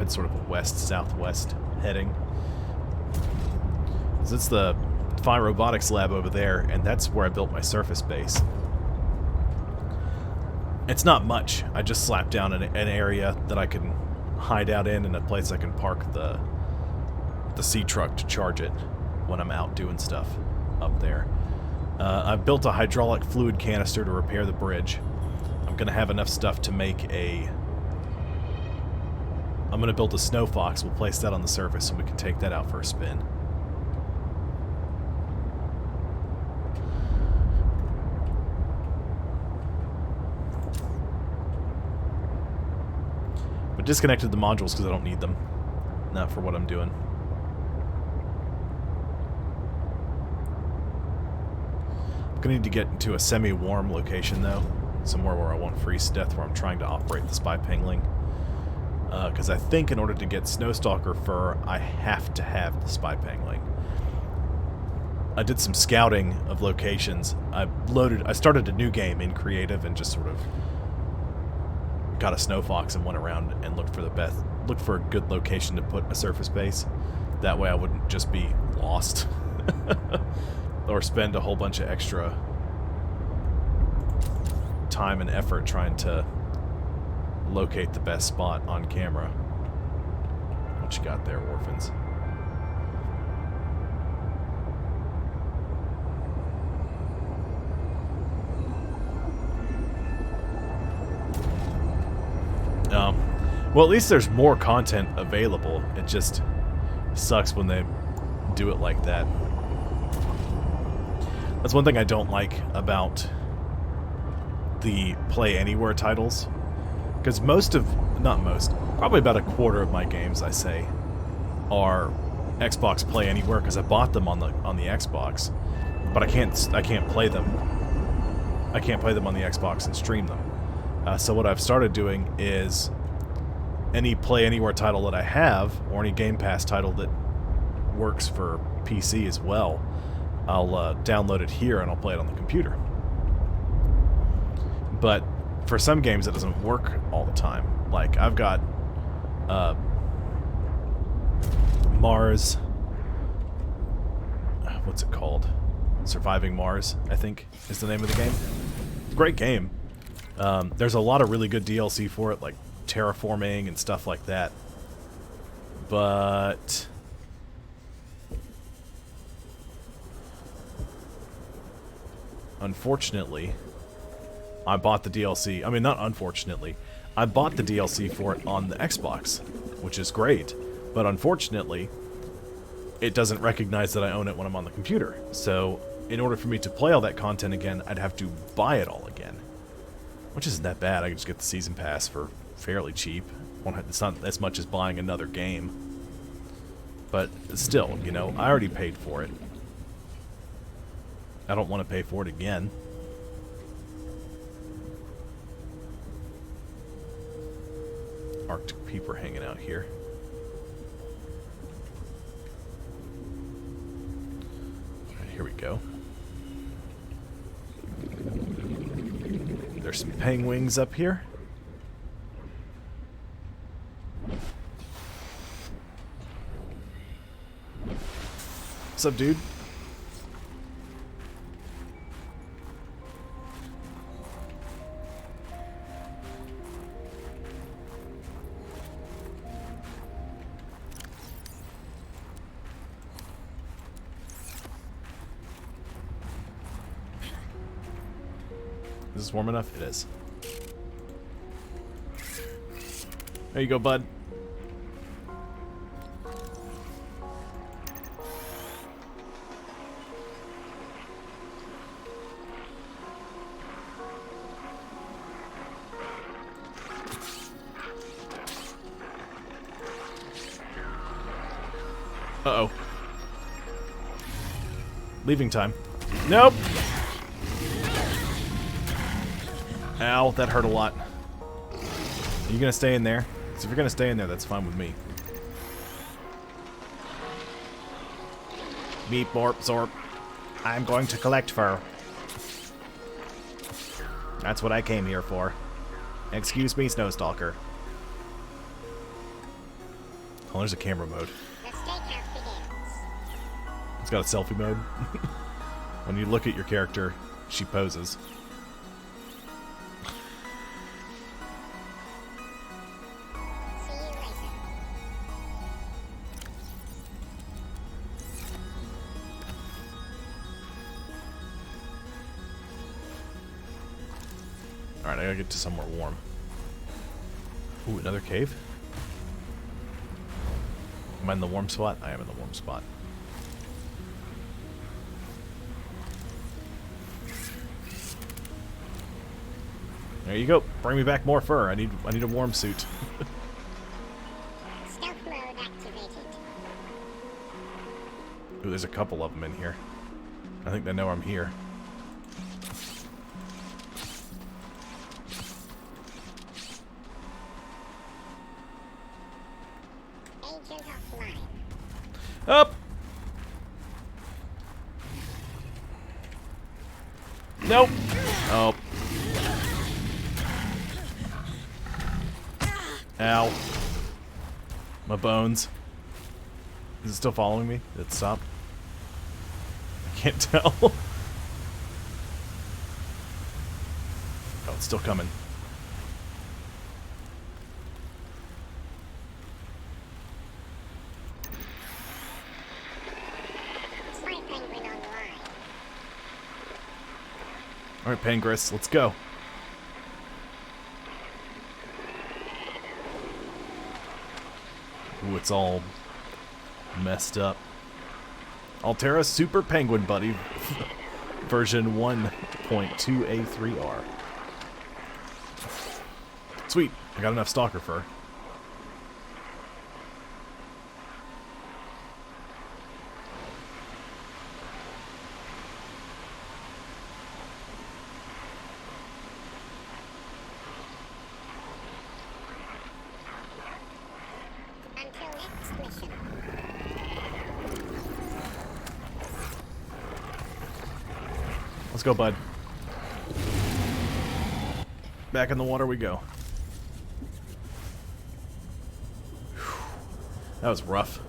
It's sort of a west-southwest heading. So it's the Phi Robotics lab over there, and that's where I built my surface base. It's not much. I just slapped down an area that I can hide out in, and a place I can park the sea truck to charge it when I'm out doing stuff up there. I've built a hydraulic fluid canister to repair the bridge. I'm going to have enough stuff to make a... I'm going to build a snow fox. We'll place that on the surface and we can take that out for a spin. But disconnected the modules because I don't need them. Not for what I'm doing. I'm going to need to get into a semi-warm location though. Somewhere where I won't freeze to death, where I'm trying to operate the spy pangling. Because I think in order to get Snowstalker fur, I have to have the Spy Pangling. I did some scouting of locations. I started a new game in creative and just sort of got a Snow Fox and went around and looked for a good location to put a surface base. That way I wouldn't just be lost or spend a whole bunch of extra time and effort trying to locate the best spot on camera. What you got there, orphans? Well, at least there's more content available. It just sucks when they do it like that. That's one thing I don't like about the Play Anywhere titles. Because probably about a quarter of my games, I say, are Xbox Play Anywhere because I bought them on the Xbox, but I can't play them. I can't play them on the Xbox and stream them. So what I've started doing is any Play Anywhere title that I have, or any Game Pass title that works for PC as well, I'll download it here and I'll play it on the computer. But for some games it doesn't work all the time. Like I've got Mars, what's it called? Surviving Mars, I think is the name of the game. Great game. There's a lot of really good DLC for it, like terraforming and stuff like that. But unfortunately, I bought the DLC. I mean, not unfortunately. I bought the DLC for it on the Xbox, which is great. But unfortunately, it doesn't recognize that I own it when I'm on the computer. So, in order for me to play all that content again, I'd have to buy it all again. Which isn't that bad. I can just get the Season Pass for fairly cheap. It's not as much as buying another game. But still, you know, I already paid for it. I don't want to pay for it again. Arctic peeper hanging out here. Alright, here we go. There's some penguins up here. What's up, dude? Is this warm enough? It is. There you go, bud. Uh-oh. Leaving time. Nope! Ow, that hurt a lot. Are you gonna stay in there? So if you're gonna stay in there, that's fine with me. Beep, borp, zorp. I'm going to collect fur. That's what I came here for. Excuse me, Snowstalker. Oh, there's a camera mode. It's got a selfie mode. When you look at your character, she poses. Alright, I gotta get to somewhere warm. Ooh, another cave? Am I in the warm spot? I am in the warm spot. There you go. Bring me back more fur. I need a warm suit. Stealth mode activated. Ooh, there's a couple of them in here. I think they know I'm here. Ow. My bones. Is it still following me? Did it stop? I can't tell. Oh, it's still coming. Alright, Pangris, let's go. Ooh, it's all messed up. Altera Super Penguin Buddy version 1.2A3R. Sweet, I got enough stalker fur. Until next mission. Let's go, bud. Back in the water we go. Whew. That was rough.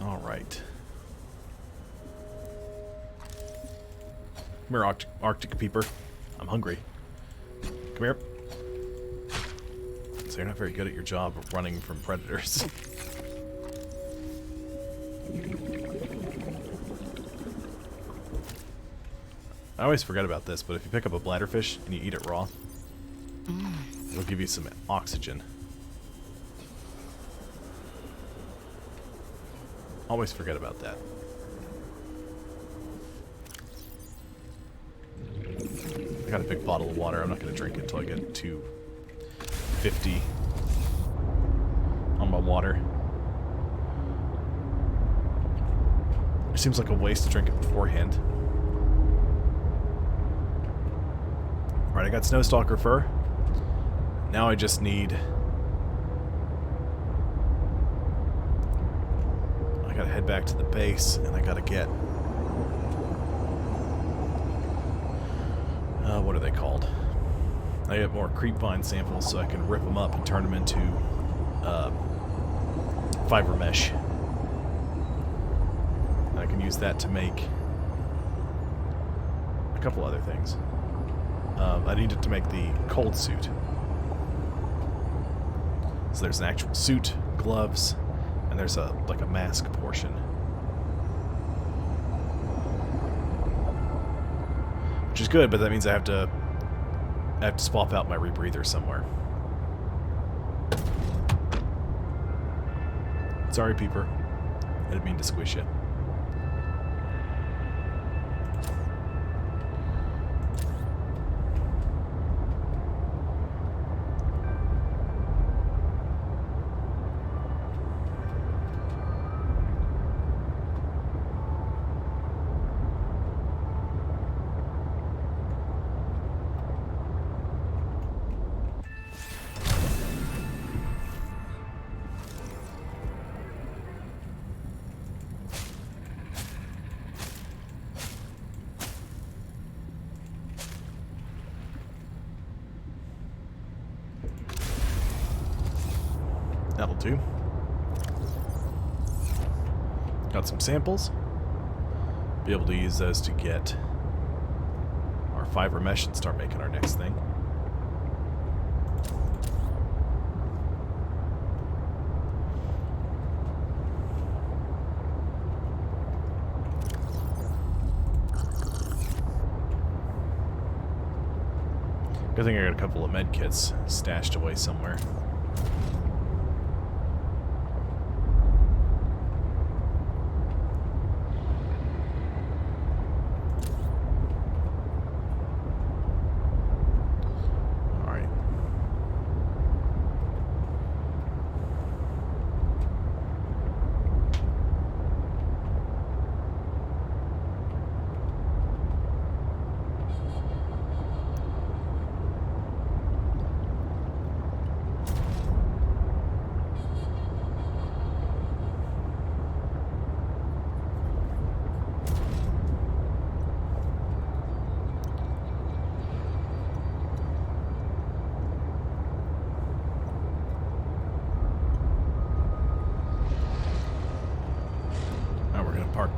All right. Come here, Arctic Peeper. I'm hungry. Come here. So you're not very good at your job of running from predators. I always forget about this, but if you pick up a bladderfish and you eat it raw, it'll give you some oxygen. Always forget about that. I got a big bottle of water. I'm not going to drink it until I get to 50 on my water. It seems like a waste to drink it beforehand. Alright, I got Snowstalker fur. Now I just need... I gotta head back to the base, and I gotta get... what are they called? I get more creepvine samples so I can rip them up and turn them into fiber mesh. And I can use that to make a couple other things. I need it to make the cold suit. So there's an actual suit, gloves, and there's a like a mask portion. Which is good, but that means I have to swap out my rebreather somewhere. Sorry, Peeper. I didn't mean to squish you. That'll do. Got some samples. Be able to use those to get our fiber mesh and start making our next thing. Good thing I got a couple of med kits stashed away somewhere.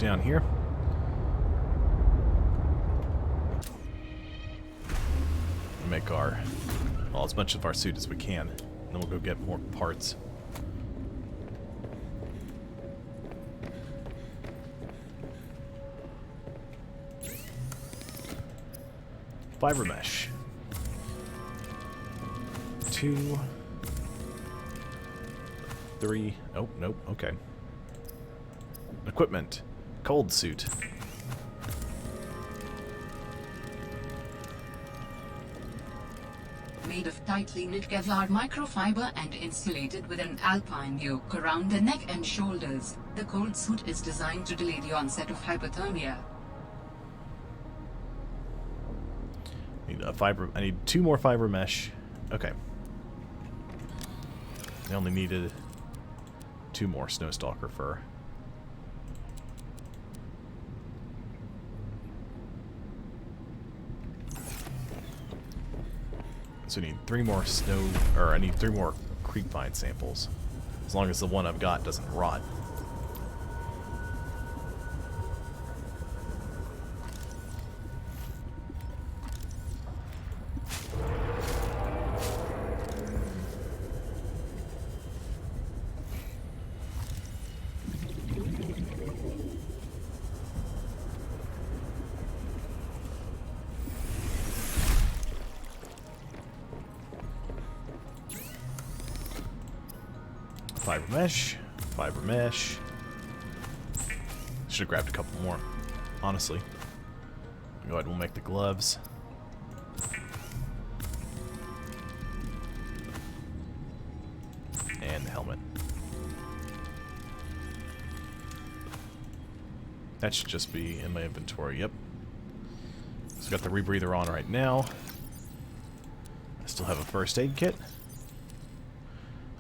down here. Make our, well, as much of our suit as we can. Then we'll go get more parts. Fiber mesh. 2, 3. Oh, nope. Okay. Equipment. Cold suit. Made of tightly knit Kevlar microfiber and insulated with an alpine yoke around the neck and shoulders, the cold suit is designed to delay the onset of hypothermia. Need a fiber. I need 2 more fiber mesh. Okay. I only needed 2 more snowstalker fur. So I need 3 more snow, or I need 3 more creep vine samples. As long as the one I've got doesn't rot. Fiber mesh, fiber mesh. Should have grabbed a couple more, honestly. Go ahead, we'll make the gloves. And the helmet. That should just be in my inventory, yep. So got the rebreather on right now. I still have a first aid kit.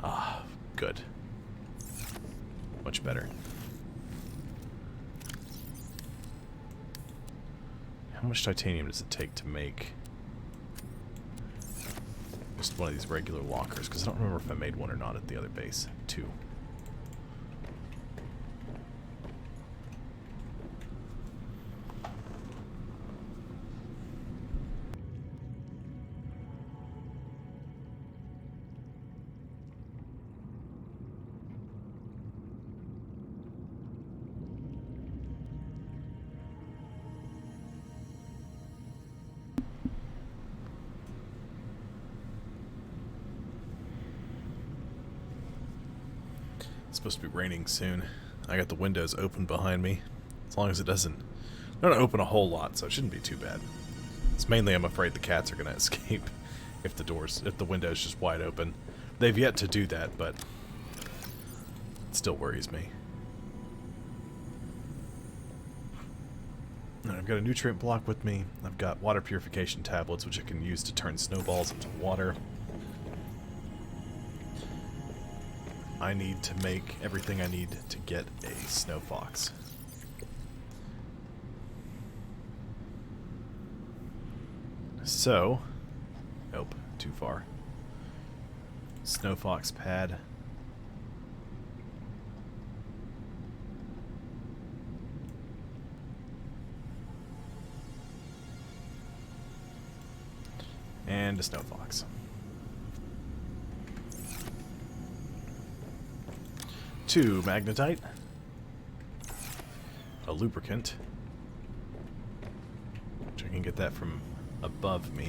Ah, good. Much better. How much titanium does it take to make just one of these regular lockers? Because I don't remember if I made one or not at the other base. 2. It's supposed to be raining soon. I got the windows open behind me. As long as it doesn't... They're not open a whole lot, so it shouldn't be too bad. It's mainly I'm afraid the cats are going to escape if the window's just wide open. They've yet to do that, but it still worries me. And I've got a nutrient block with me. I've got water purification tablets, which I can use to turn snowballs into water. I need to make everything I need to get a snow fox. So, nope, too far. Snow fox pad. And a snow fox. 2 magnetite, a lubricant, which I can get that from above me,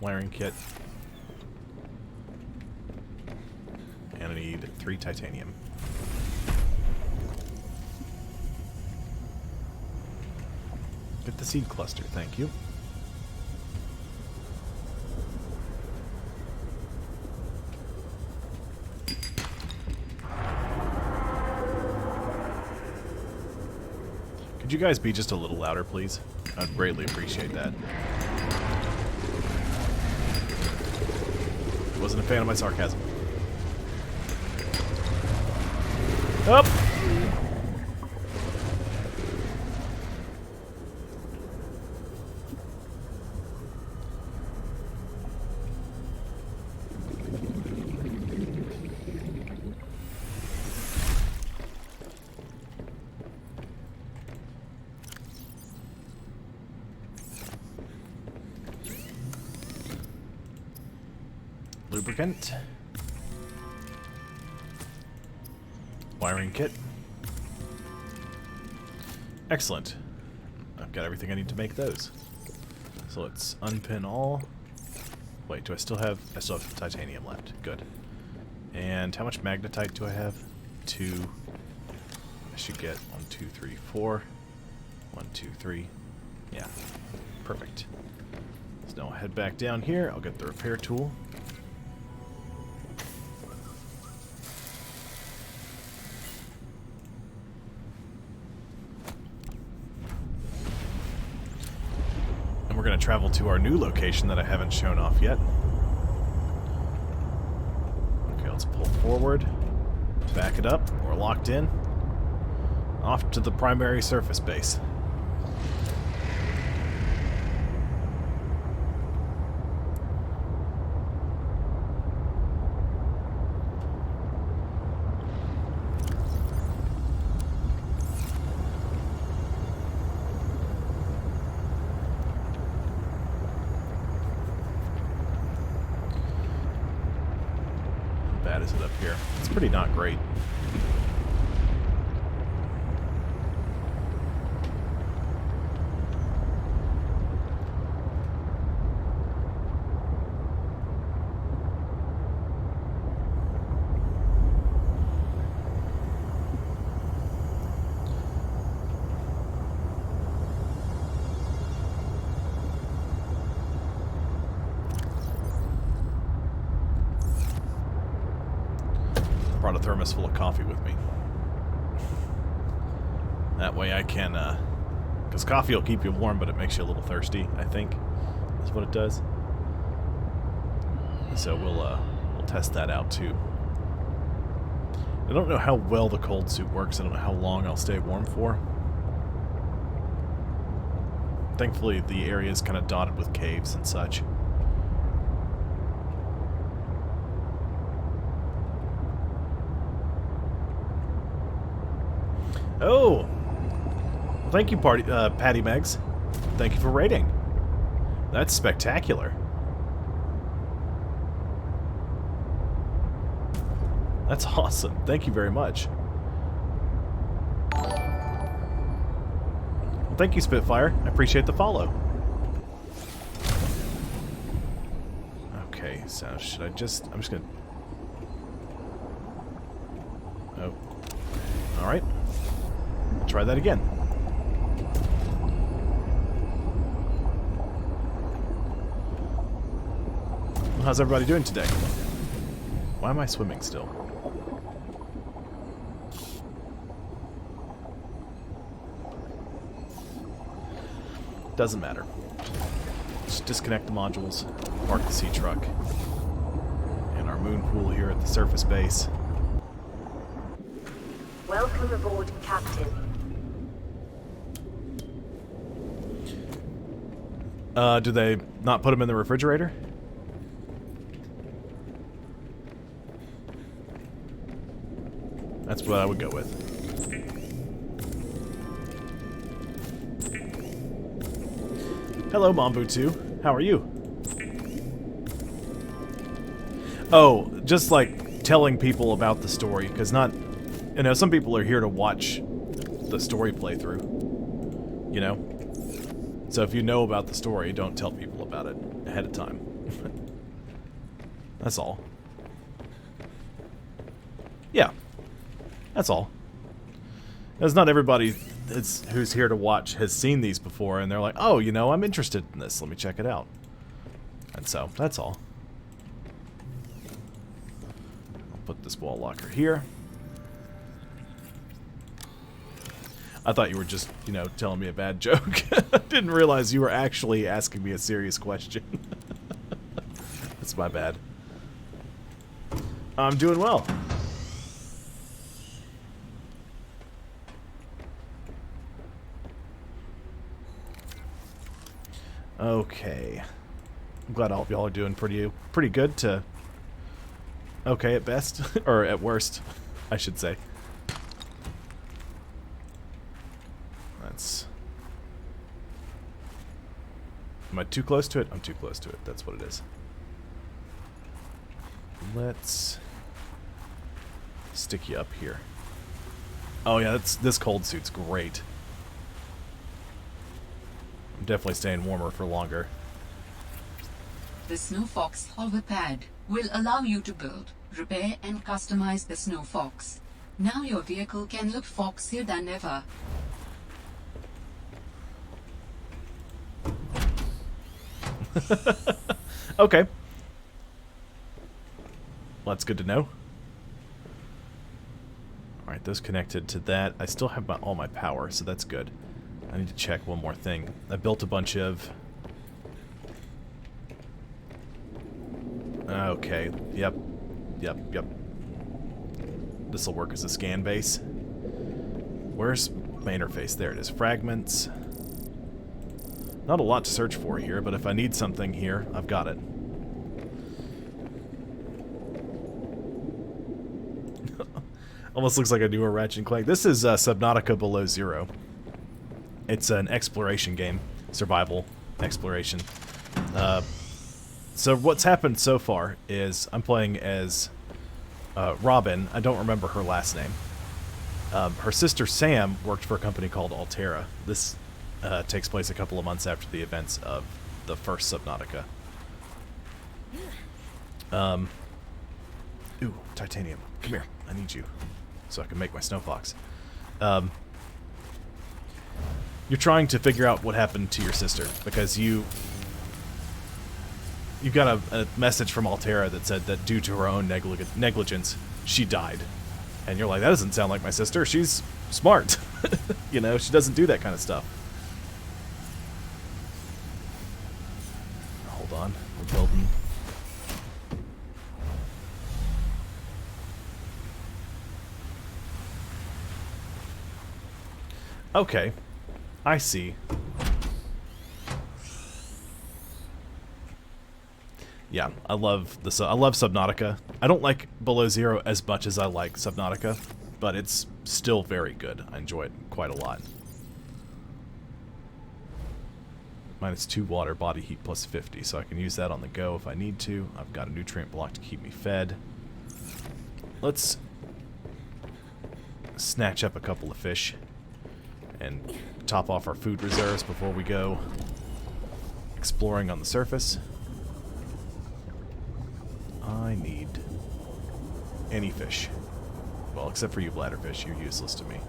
wiring kit, and I need 3 titanium. Get the seed cluster, thank you. Could you guys be just a little louder, please? I'd greatly appreciate that. Wasn't a fan of my sarcasm. Up! lubricant. Wiring kit. Excellent. I've got everything I need to make those. So let's unpin all. Wait, do I still have... I still have titanium left. Good. And how much magnetite do I have? 2. I should get 1, 2, 3, 4. 1, 2, 3. Yeah. Perfect. So now I'll head back down here. I'll get the repair tool. We're going to travel to our new location that I haven't shown off yet. Okay, let's pull forward. Back it up. We're locked in. Off to the primary surface base. Bad is it up here? It's pretty not great. Brought a thermos full of coffee with me. That way I can, because coffee will keep you warm, but it makes you a little thirsty, I think. That's what it does. So we'll test that out too. I don't know how well the cold suit works. I don't know how long I'll stay warm for. Thankfully, the area is kind of dotted with caves and such. Oh! Well, thank you, Patty Megs. Thank you for rating. That's spectacular. That's awesome. Thank you very much. Well, thank you, Spitfire. I appreciate the follow. Okay, so should I just... I'm just gonna... Oh. Alright. Try that again. Well, how's everybody doing today? Why am I swimming still? Doesn't matter. Just disconnect the modules, park the sea truck, and our moon pool here at the surface base. Welcome aboard, Captain. Do they not put them in the refrigerator? That's what I would go with. Hello, Mambu2. How are you? Oh, just like telling people about the story, because not... You know, some people are here to watch the story playthrough. You know? So if you know about the story, don't tell people about it ahead of time. That's all. Yeah. That's all. Because not everybody who's here to watch has seen these before, and they're like, oh, you know, I'm interested in this. Let me check it out. And so, that's all. I'll put this wall locker here. I thought you were just, you know, telling me a bad joke. I didn't realize you were actually asking me a serious question. That's my bad. I'm doing well. Okay. I'm glad all of y'all are doing pretty good to okay at best. Or at worst, I should say. Am I too close to it? I'm too close to it. That's what it is. Let's stick you up here. Oh yeah, this cold suit's great. I'm definitely staying warmer for longer. The SnowFox hover pad will allow you to build, repair, and customize the SnowFox. Now your vehicle can look foxier than ever. Okay. Well, that's good to know. Alright, those connected to that. I still have all my power, so that's good. I need to check one more thing. I built a bunch of... Okay, yep. This'll work as a scan base. Where's my interface? There it is. Fragments. Not a lot to search for here, but if I need something here, I've got it. Almost looks like a newer Ratchet & Clank. This is Subnautica Below Zero. It's an exploration game. Survival exploration. So what's happened so far is I'm playing as Robin. I don't remember her last name. Her sister Sam worked for a company called Altera. This takes place a couple of months after the events of the first Subnautica. Ooh, titanium. Come here. I need you so I can make my SnowFox. You're trying to figure out what happened to your sister because you got a message from Altera that said that due to her own negligence, she died. And you're like, that doesn't sound like my sister. She's smart. You know, she doesn't do that kind of stuff. Hold on. We're building. Okay. I see. Yeah, I love Subnautica. I don't like Below Zero as much as I like Subnautica, but it's still very good. I enjoy it quite a lot. -2 water, body heat plus 50, so I can use that on the go if I need to. I've got a nutrient block to keep me fed. Let's snatch up a couple of fish and top off our food reserves before we go exploring on the surface. I need any fish. Well, except for you bladderfish. You're useless to me.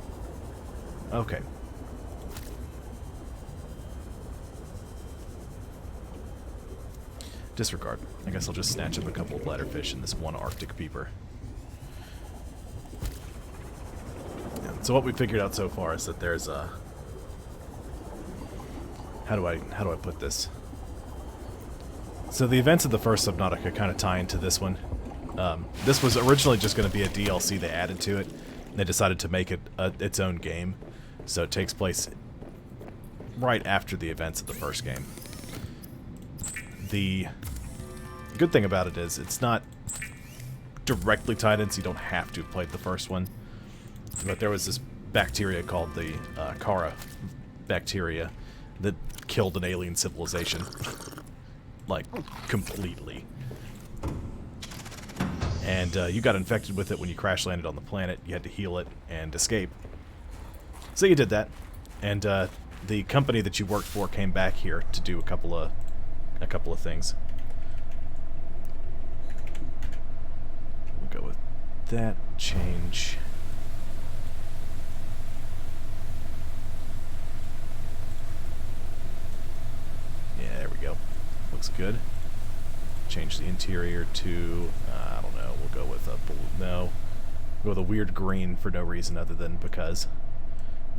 Okay. Disregard. I guess I'll just snatch up a couple of bladderfish and this one Arctic peeper. Yeah, so what we figured out so far is that there's a... How do I put this? So the events of the first Subnautica kind of tie into this one. This was originally just going to be a DLC they added to it. And they decided to make it its own game. So it takes place right after the events of the first game. The good thing about it is it's not directly tied in, so you don't have to have played the first one. But there was this bacteria called the Kara bacteria that killed an alien civilization. Like, completely. And you got infected with it when you crash landed on the planet. You had to heal it and escape. So you did that. And the company that you worked for came back here to do a couple of things. We'll go with that. Change. Yeah, there we go. Looks good. Change the interior to, I don't know, we'll go with a blue, no. Go with a weird green for no reason other than because.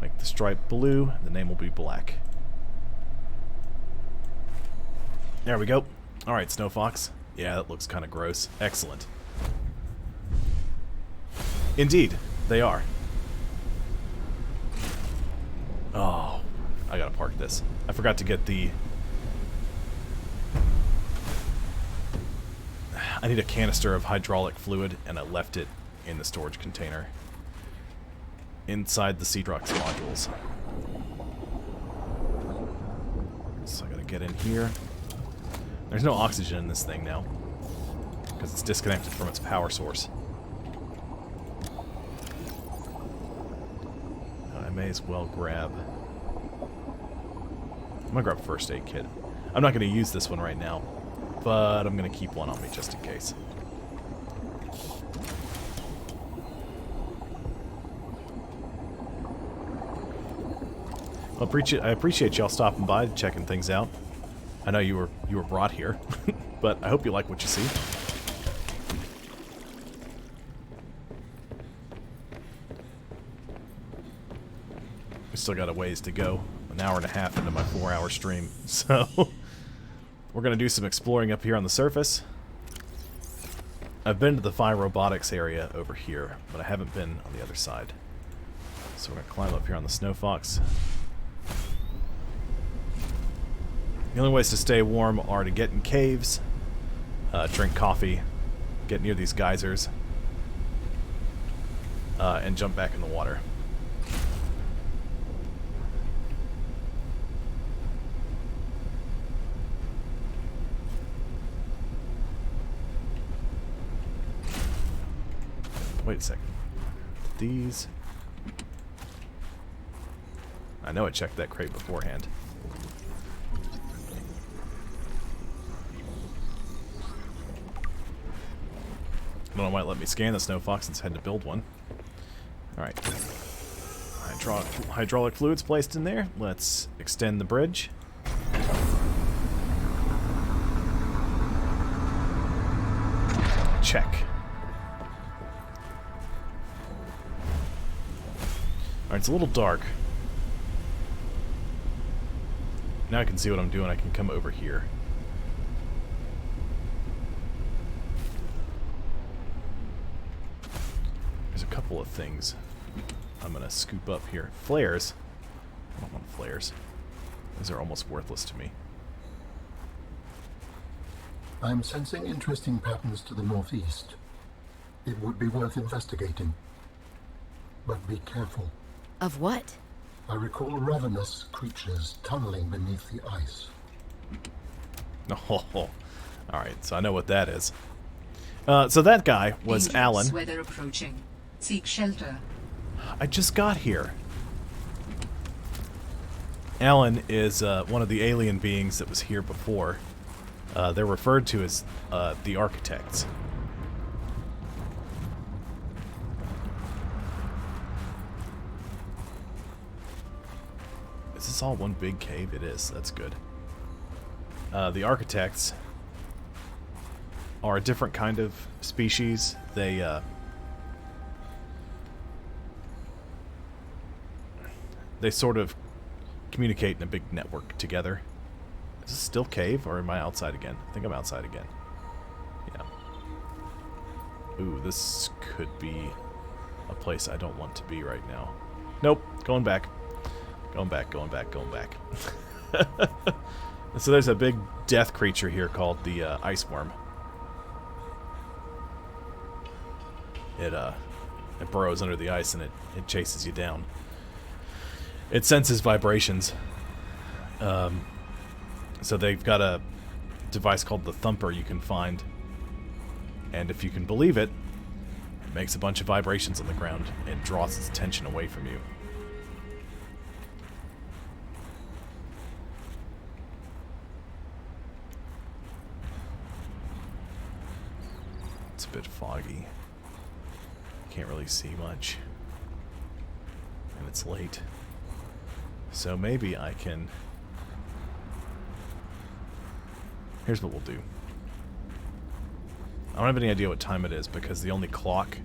Make the stripe blue, the name will be black. There we go. Alright, SnowFox. Yeah, that looks kind of gross. Excellent. Indeed, they are. Oh, I gotta park this. I forgot to get the... I need a canister of hydraulic fluid, and I left it in the storage container inside the Seedrox modules. So I gotta get in here. There's no oxygen in this thing now. because it's disconnected from its power source. I may as well grab... I'm gonna grab a first aid kit. I'm not gonna use this one right now, but I'm gonna keep one on me just in case. Well, I appreciate y'all stopping by, checking things out. I know you were brought here, but I hope you like what you see. We still got a ways to go. An hour and a half into my 4-hour stream, so we're gonna do some exploring up here on the surface. I've been to the Phi Robotics area over here, but I haven't been on the other side. So we're gonna climb up here on the Snow Fox. The only ways to stay warm are to get in caves, drink coffee, get near these geysers, and jump back in the water. Wait a second. These... I know I checked that crate beforehand. I don't know why it let me scan the Snow Fox since I had to build one. Alright. Hydraulic fluids placed in there. Let's extend the bridge. Check. Alright, it's a little dark. Now I can see what I'm doing. I can come over here. There's a couple of things I'm gonna scoop up here. Flares. I don't want flares. Those are almost worthless to me. I'm sensing interesting patterns to the northeast. It would be worth investigating. But be careful. Of what? I recall ravenous creatures tunneling beneath the ice. Oh, alright, so I know what that is. So that guy was Dangerous Alan. weather approaching. Seek shelter. I just got here. Alan is one of the alien beings that was here before. They're referred to as the Architects. Is this all one big cave? It is. That's good. The Architects are a different kind of species. They sort of communicate in a big network together. Is this still cave, or am I outside again? I think I'm outside again. Yeah. Ooh, this could be a place I don't want to be right now. Nope, going back. Going back, going back, going back. So there's a big death creature here called the ice worm. It burrows under the ice and it chases you down. It senses vibrations. So they've got a device called the Thumper you can find. And if you can believe it, it makes a bunch of vibrations on the ground and draws its attention away from you. It's a bit foggy. Can't really see much. And it's late. So maybe I can... Here's what we'll do. I don't have any idea what time it is because the only clock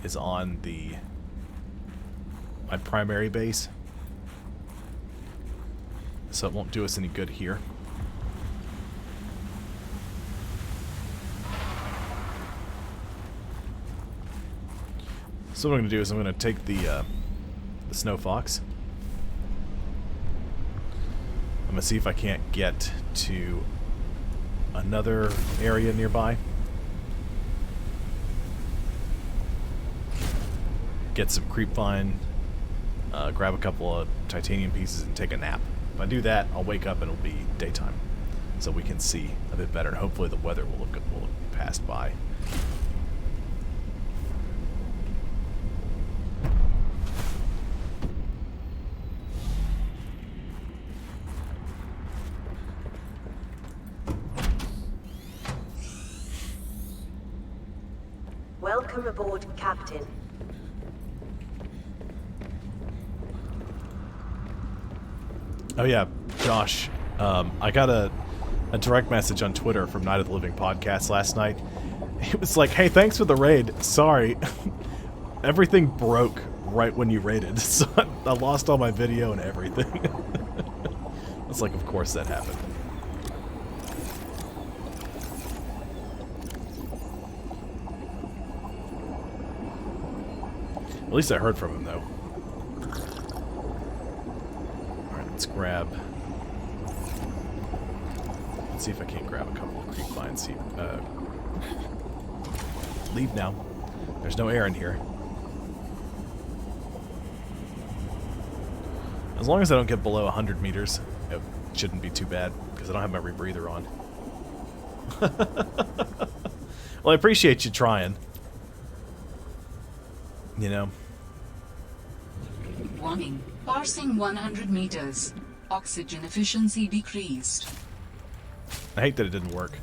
is on my primary base. So it won't do us any good here. So what I'm going to do is I'm going to take the Snow Fox. I'm going to see if I can't get to another area nearby. Get some creep vine, grab a couple of titanium pieces and take a nap. If I do that, I'll wake up and it'll be daytime. So we can see a bit better and hopefully the weather will have passed by. Welcome aboard, Captain. Oh yeah, Josh. I got a direct message on Twitter from Night of the Living Podcast last night. It was like, hey, thanks for the raid. Sorry. Everything broke right when you raided, so I lost all my video and everything. It's like, of course that happened. At least I heard from him, though. Alright, let's grab... Let's see if I can't grab a couple of creep vines. See, leave now. There's no air in here. As long as I don't get below 100 meters, it shouldn't be too bad, because I don't have my rebreather on. Well, I appreciate you trying. You know. Warning. Parsing 100 meters. Oxygen efficiency decreased. I hate that it didn't work.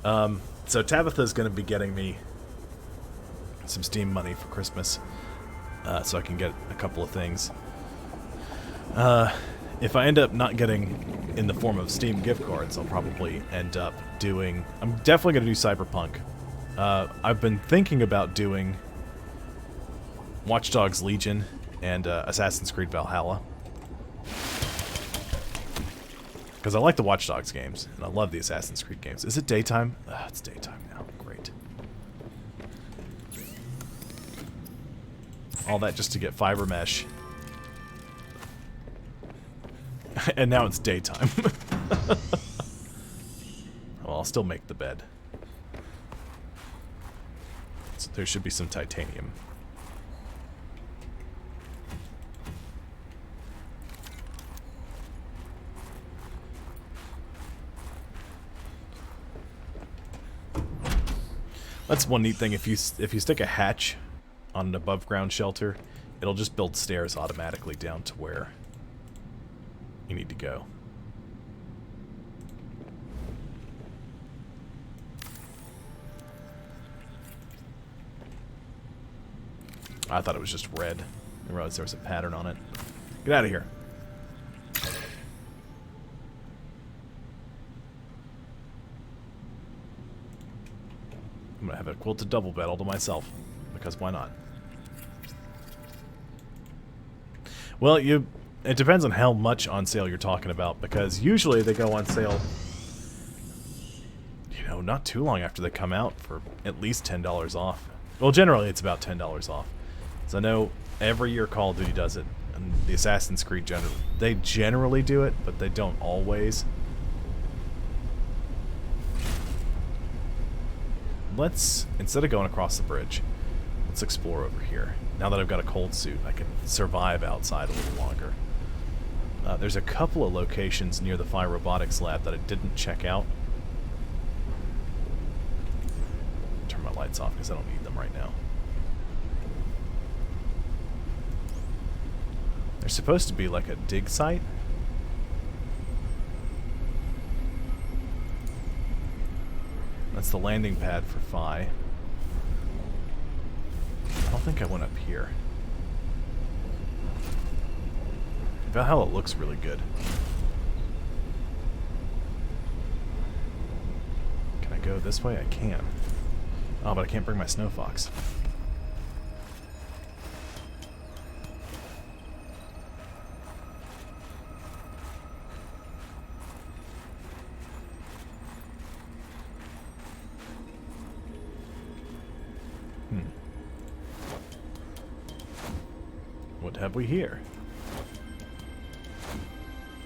So Tabitha's going to be getting me some Steam money for Christmas, so I can get a couple of things. If I end up not getting in the form of Steam gift cards, I'll probably end up doing... I'm definitely going to do Cyberpunk. I've been thinking about doing Watch Dogs Legion and Assassin's Creed Valhalla. Because I like the Watch Dogs games, and I love the Assassin's Creed games. Is it daytime? It's daytime now. Great. All that just to get fiber mesh. And now it's daytime. Well, I'll still make the bed. So there should be some titanium. That's one neat thing. If you stick a hatch on an above ground shelter, it'll just build stairs automatically down to where you need to go. I thought it was just red. I realized there was a pattern on it. Get out of here. I'm gonna have a quilted double bed all to myself, because why not? Well, it depends on how much on sale you're talking about, because usually they go on sale, you know, not too long after they come out for at least $10 off. Well, generally it's about $10 off. So I know every year Call of Duty does it, and the Assassin's Creed they generally do it, but they don't always. Let's, instead of going across the bridge, let's explore over here. Now that I've got a cold suit, I can survive outside a little longer. There's a couple of locations near the Phi Robotics lab that I didn't check out. Turn my lights off because I don't need them right now. There's supposed to be like a dig site. That's the landing pad for Phi. I don't think I went up here. Valhalla looks really good. Can I go this way? I can. Oh, but I can't bring my snow fox. What have we here?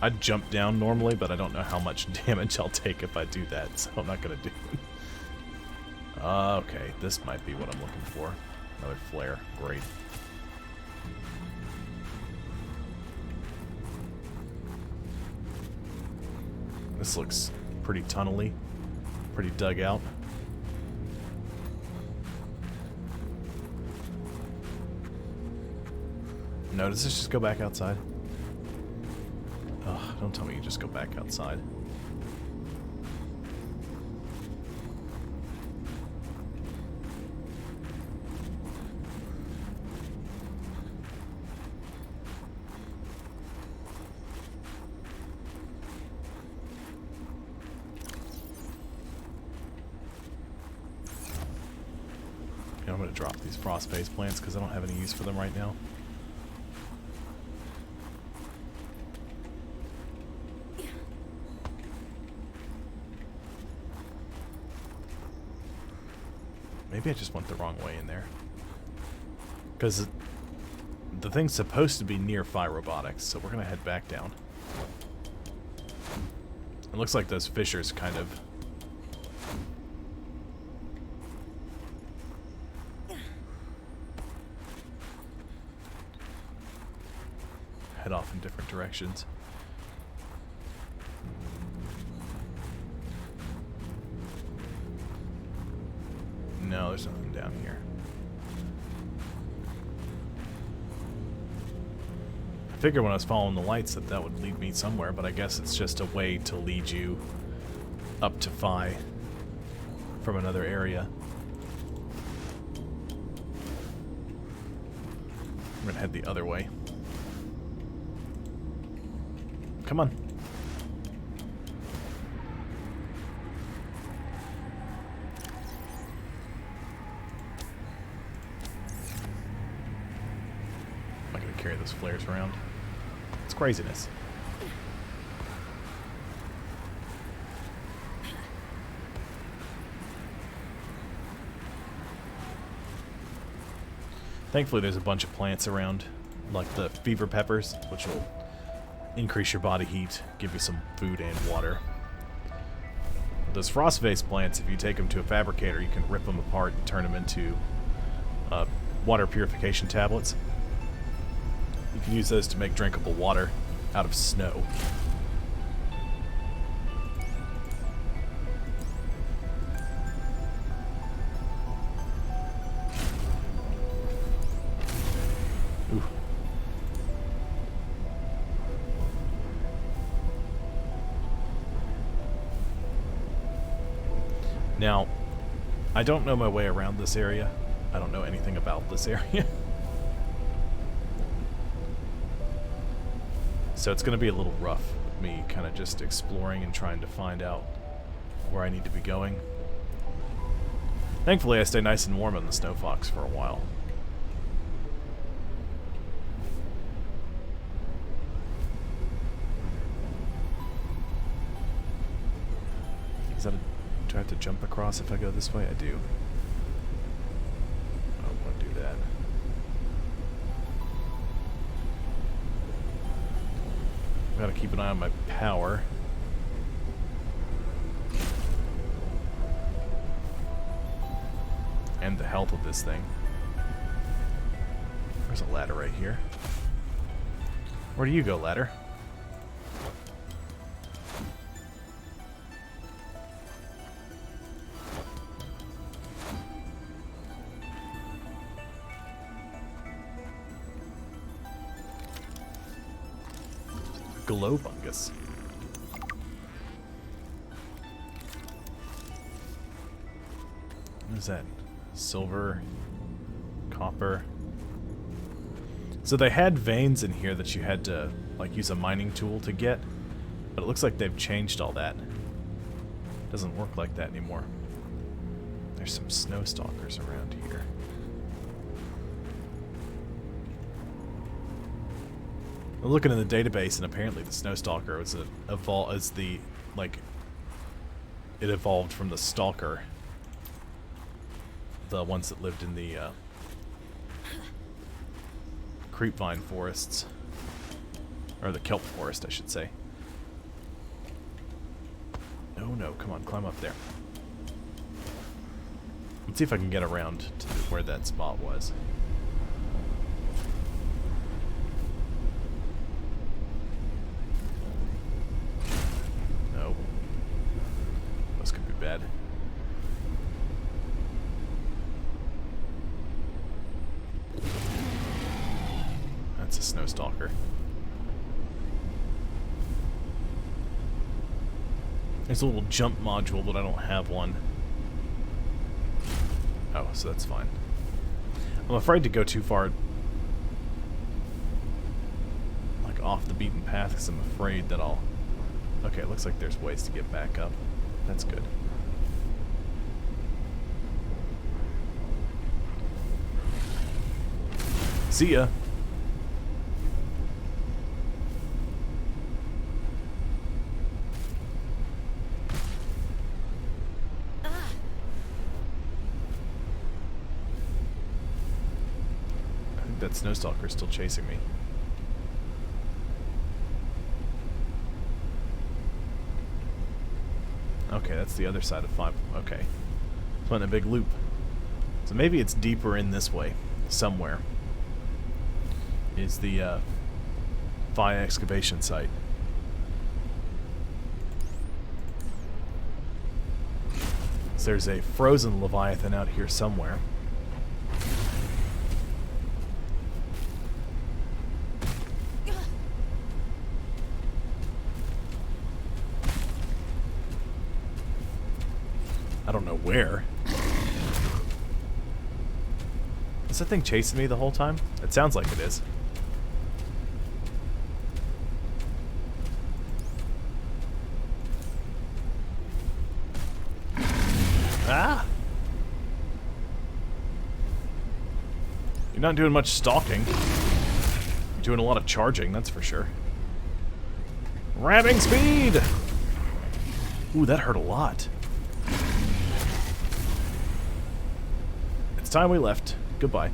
I'd jump down normally, but I don't know how much damage I'll take if I do that, so I'm not gonna do it. Okay, this might be what I'm looking for. Another flare. Great. This looks pretty tunnely. Pretty dug out. No, does this just go back outside? Ugh, don't tell me you just go back outside. Yeah, I'm going to drop these frost-based plants because I don't have any use for them right now. Maybe I just went the wrong way in there. Because the thing's supposed to be near Phi Robotics, so we're going to head back down. It looks like those fissures kind of... head off in different directions. No, there's nothing down here. I figured when I was following the lights that would lead me somewhere, but I guess it's just a way to lead you up to Phi from another area. I'm gonna head the other way. Come on. I'm not gonna carry those flares around. It's craziness. Thankfully there's a bunch of plants around, like the fever peppers, which will increase your body heat, give you some food and water. Those frost-based plants, if you take them to a fabricator, you can rip them apart and turn them into water purification tablets. You can use those to make drinkable water out of snow. Ooh. Now, I don't know my way around this area. I don't know anything about this area. So it's going to be a little rough with me kind of just exploring and trying to find out where I need to be going. Thankfully, I stay nice and warm on the Snow Fox for a while. Is that a... do I have to jump across if I go this way? I do. I don't want to do that. I've got to keep an eye on my power. And the health of this thing. There's a ladder right here. Where do you go, ladder? Glow fungus. What is that? Silver, copper. So they had veins in here that you had to like use a mining tool to get, but it looks like they've changed all that. Doesn't work like that anymore. There's some snow stalkers around here. I'm looking in the database, and apparently the Snow Stalker was it evolved from the Stalker, the ones that lived in the creepvine forests, or the kelp forest, I should say. Oh no! Come on, climb up there. Let's see if I can get around to where that spot was. This could be bad. snow stalker. There's a little jump module, but I don't have one. Oh, so that's fine. I'm afraid to go too far, like, off the beaten path, because I'm afraid that I'll... Okay, it looks like there's ways to get back up. That's good. See ya! I think that snowstalker is still chasing me. Okay, that's the other side of 5. Okay. It's in a big loop. So maybe it's deeper in this way, somewhere. Is the Phi excavation site. So there's a frozen Leviathan out here somewhere. I don't know where. Is that thing chasing me the whole time? It sounds like it is. Ah! You're not doing much stalking. You're doing a lot of charging, that's for sure. Ramming speed! Ooh, that hurt a lot. It's time we left. Goodbye.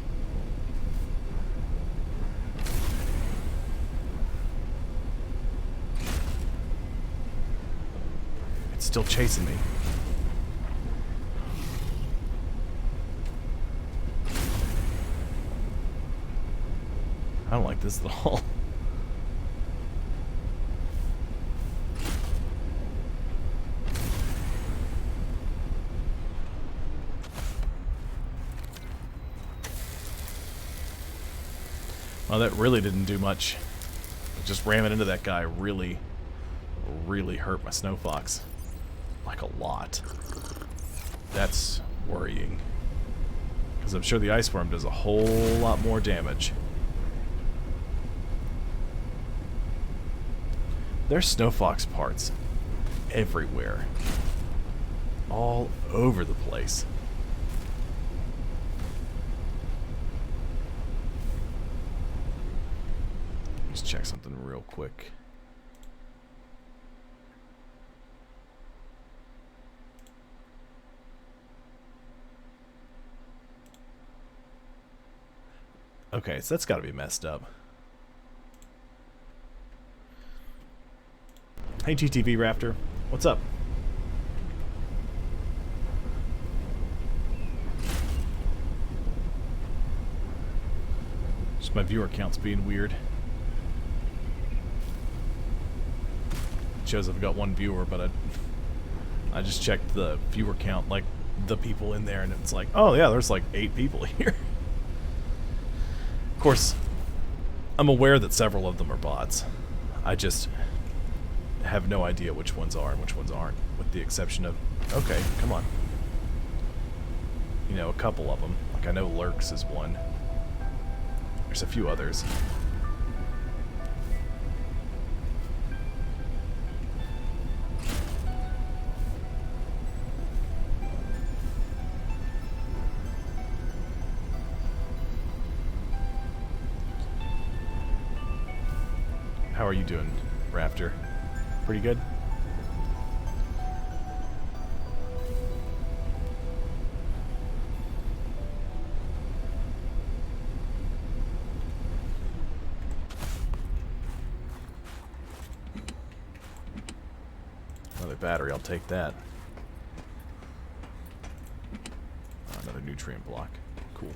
It's still chasing me. I don't like this at all. Well, that really didn't do much. Just ramming into that guy really hurt my snow fox. Like a lot. That's worrying. Because I'm sure the ice worm does a whole lot more damage. There's snow fox parts everywhere. All over the place. Let's check something real quick. Okay, so that's gotta be messed up. Hey GTV Raptor, what's up? Just my viewer count's being weird. It shows I've got one viewer, but I just checked the viewer count, like the people in there, and it's like, oh yeah, there's like 8 people here. Of course, I'm aware that several of them are bots. I just have no idea which ones are and which ones aren't, with the exception of, okay, come on. You know, a couple of them. Like, I know Lurks is one. There's a few others. How are you doing, Raptor? Pretty good? Another battery, I'll take that. Another nutrient block. Cool.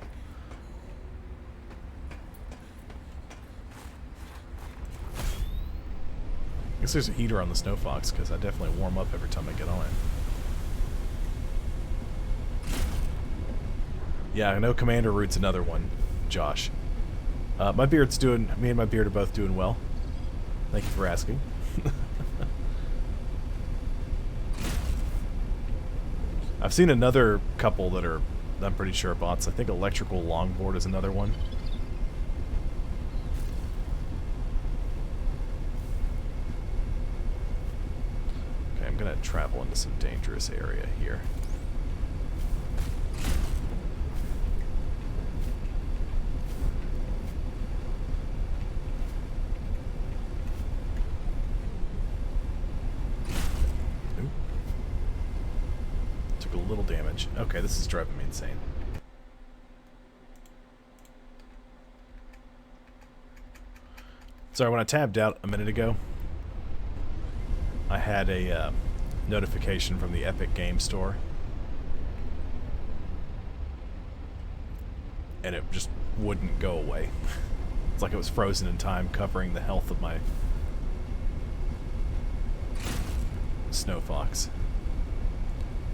I guess there's a heater on the Snow Fox, because I definitely warm up every time I get on it. Yeah, I know Commander Root's another one, Josh. My beard's doing... Me and my beard are both doing well. Thank you for asking. I've seen another couple that are, I'm pretty sure, bots. I think Electrical Longboard is another one. Okay, I'm gonna travel into some dangerous area here. Little damage. Okay, this is driving me insane. Sorry, when I tabbed out a minute ago, I had a notification from the Epic Game Store. And it just wouldn't go away. It's like it was frozen in time, covering the health of my Snow Fox.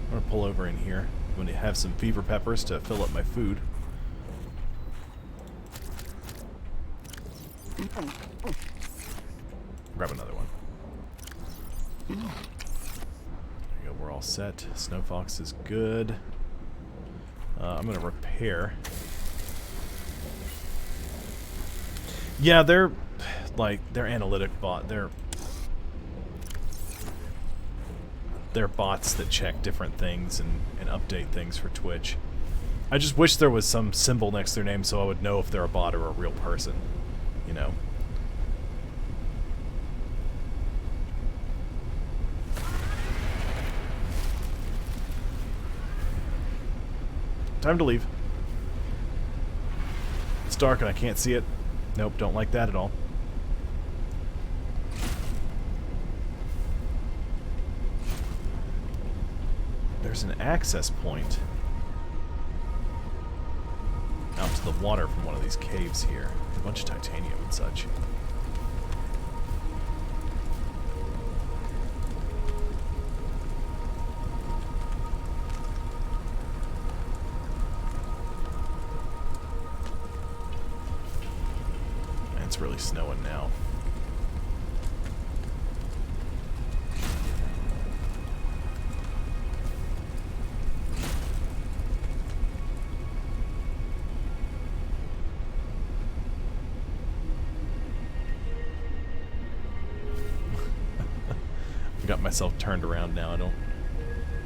I'm gonna pull over in here. I'm gonna have some fever peppers to fill up my food. Grab another one. There you go, we're all set. Snow Fox is good. I'm gonna repair. Yeah, they're analytic bot. They're bots that check different things and update things for Twitch. I just wish there was some symbol next to their name so I would know if they're a bot or a real person, you know. Time to leave. It's dark and I can't see it. Nope, don't like that at all. There's an access point out to the water from one of these caves here. A bunch of titanium and such. And it's really snowing now. Got myself turned around now. I don't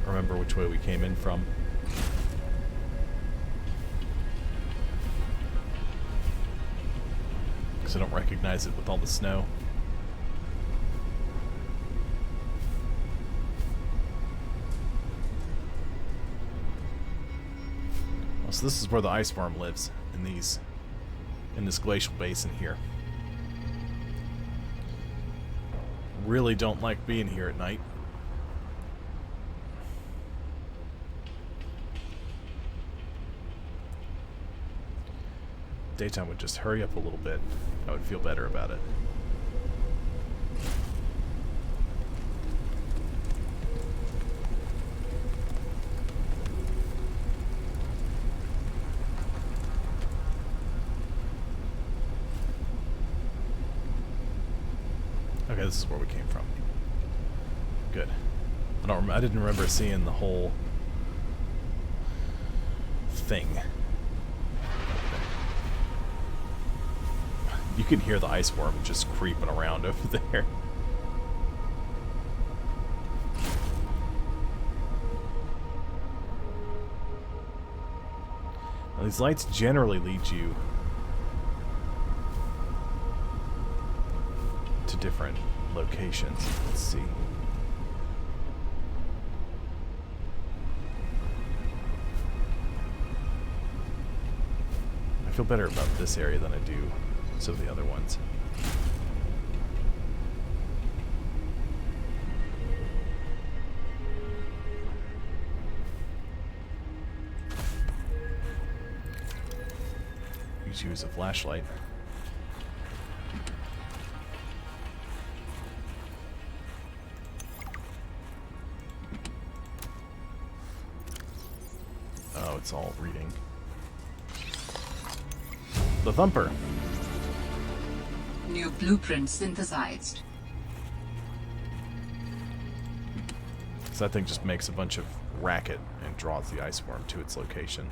remember which way we came in from. Because I don't recognize it with all the snow. Oh, so this is where the ice worm lives, in this glacial basin here. Really don't like being here at night. Daytime would just hurry up a little bit. I would feel better about it. Okay, this is where we came from. Good. I didn't remember seeing the whole thing. You can hear the ice worm just creeping around over there. Now, these lights generally lead you to different locations. Let's see. I feel better about this area than I do some of the other ones. You could use a flashlight. Oh, it's all reading. The Thumper. New blueprint synthesized. So that thing just makes a bunch of racket and draws the ice worm to its location,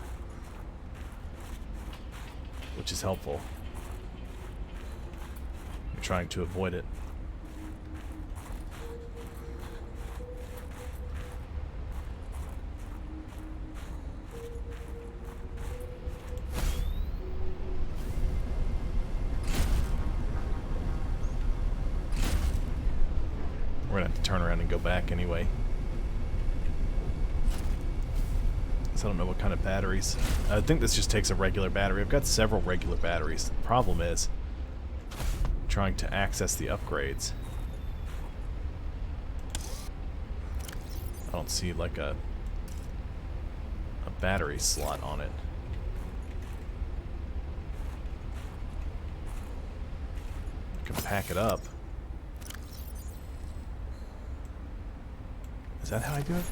which is helpful. I'm trying to avoid it. We're gonna have to turn around and go back anyway. So I don't know what kind of batteries. I think this just takes a regular battery. I've got several regular batteries. The problem is trying to access the upgrades. I don't see like a battery slot on it. I can pack it up. Is that how I do it?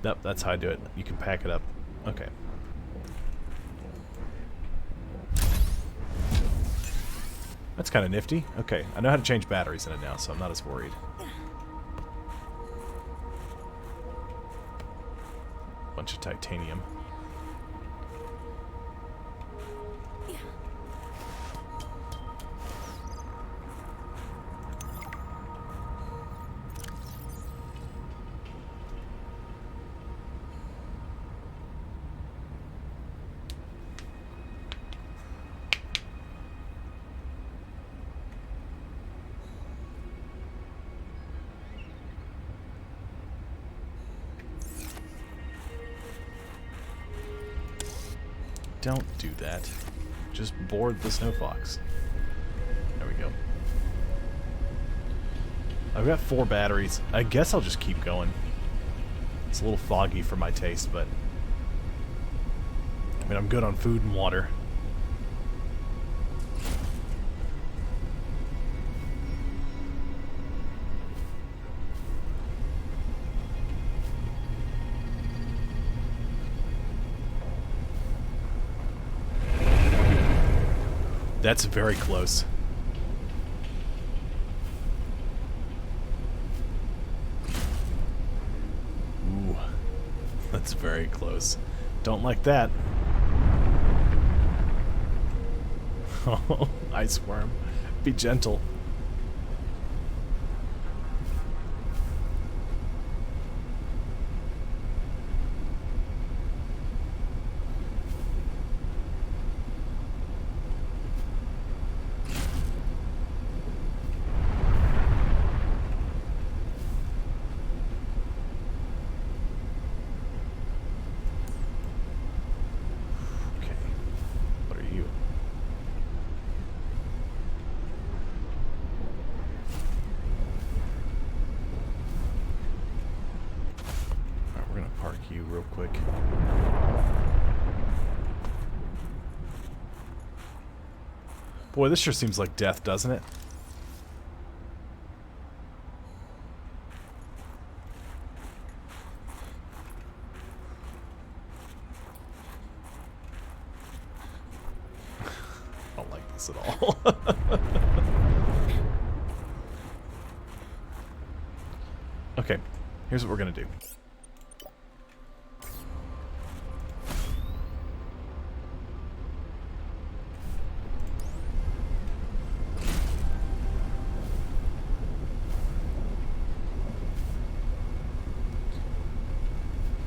Nope, that's how I do it. You can pack it up. Okay. That's kind of nifty. Okay, I know how to change batteries in it now, so I'm not as worried. Bunch of titanium. Don't do that. Just board the snow fox. There we go. I've got 4 batteries. I guess I'll just keep going. It's a little foggy for my taste, but I mean, I'm good on food and water. That's very close. Ooh, that's very close. Don't like that. Oh, ice worm. Be gentle. You real quick. Boy, this sure seems like death, doesn't it? I don't like this at all. Okay, here's what we're gonna do.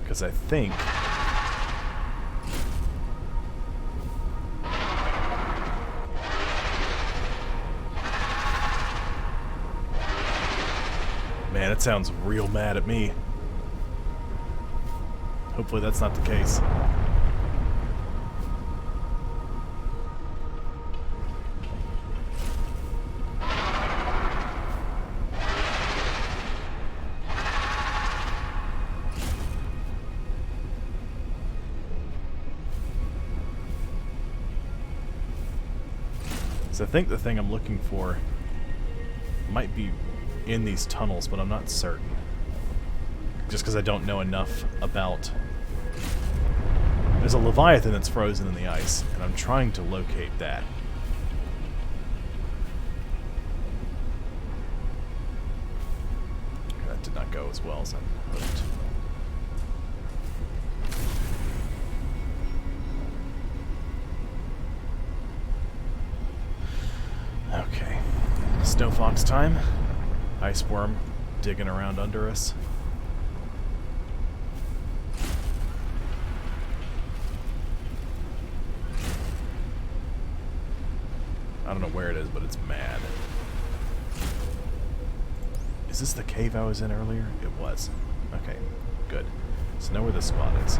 Because I think man, it sounds real mad at me. Hopefully that's not the case. So I think the thing I'm looking for might be in these tunnels, but I'm not certain. Just because I don't know enough about... There's a Leviathan that's frozen in the ice, and I'm trying to locate that. did not go as well as I hoped. Okay. Snow fox time. Ice worm digging around under us. I don't know where it is, but it's mad. Is this the cave I was in earlier? It was. Okay, good. So know where this spot is.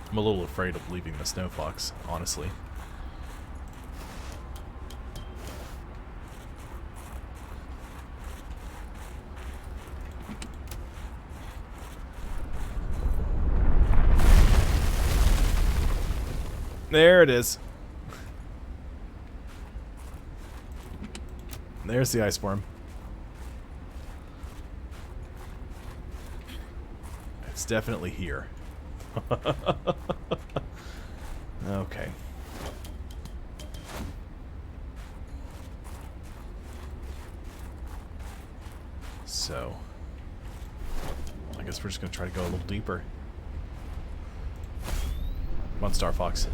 I'm a little afraid of leaving the snow fox, honestly. There it is. There's the ice worm. It's definitely here. Okay. So, I guess we're just gonna try to go a little deeper. Come on, Star Fox.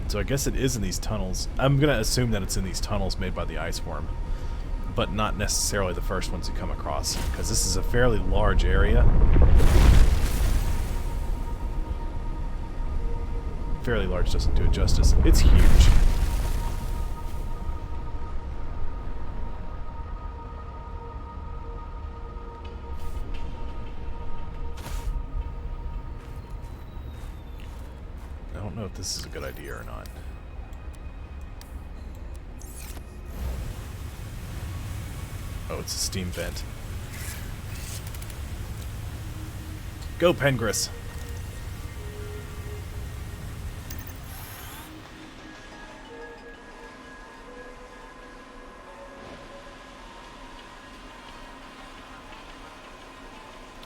So I guess it is in these tunnels. I'm gonna assume that it's in these tunnels made by the ice worm, but not necessarily the first ones you come across, because this is a fairly large area. Fairly large doesn't do it justice. It's huge. I don't know if this is a good idea or not. Oh, it's a steam vent. Go, Pengris!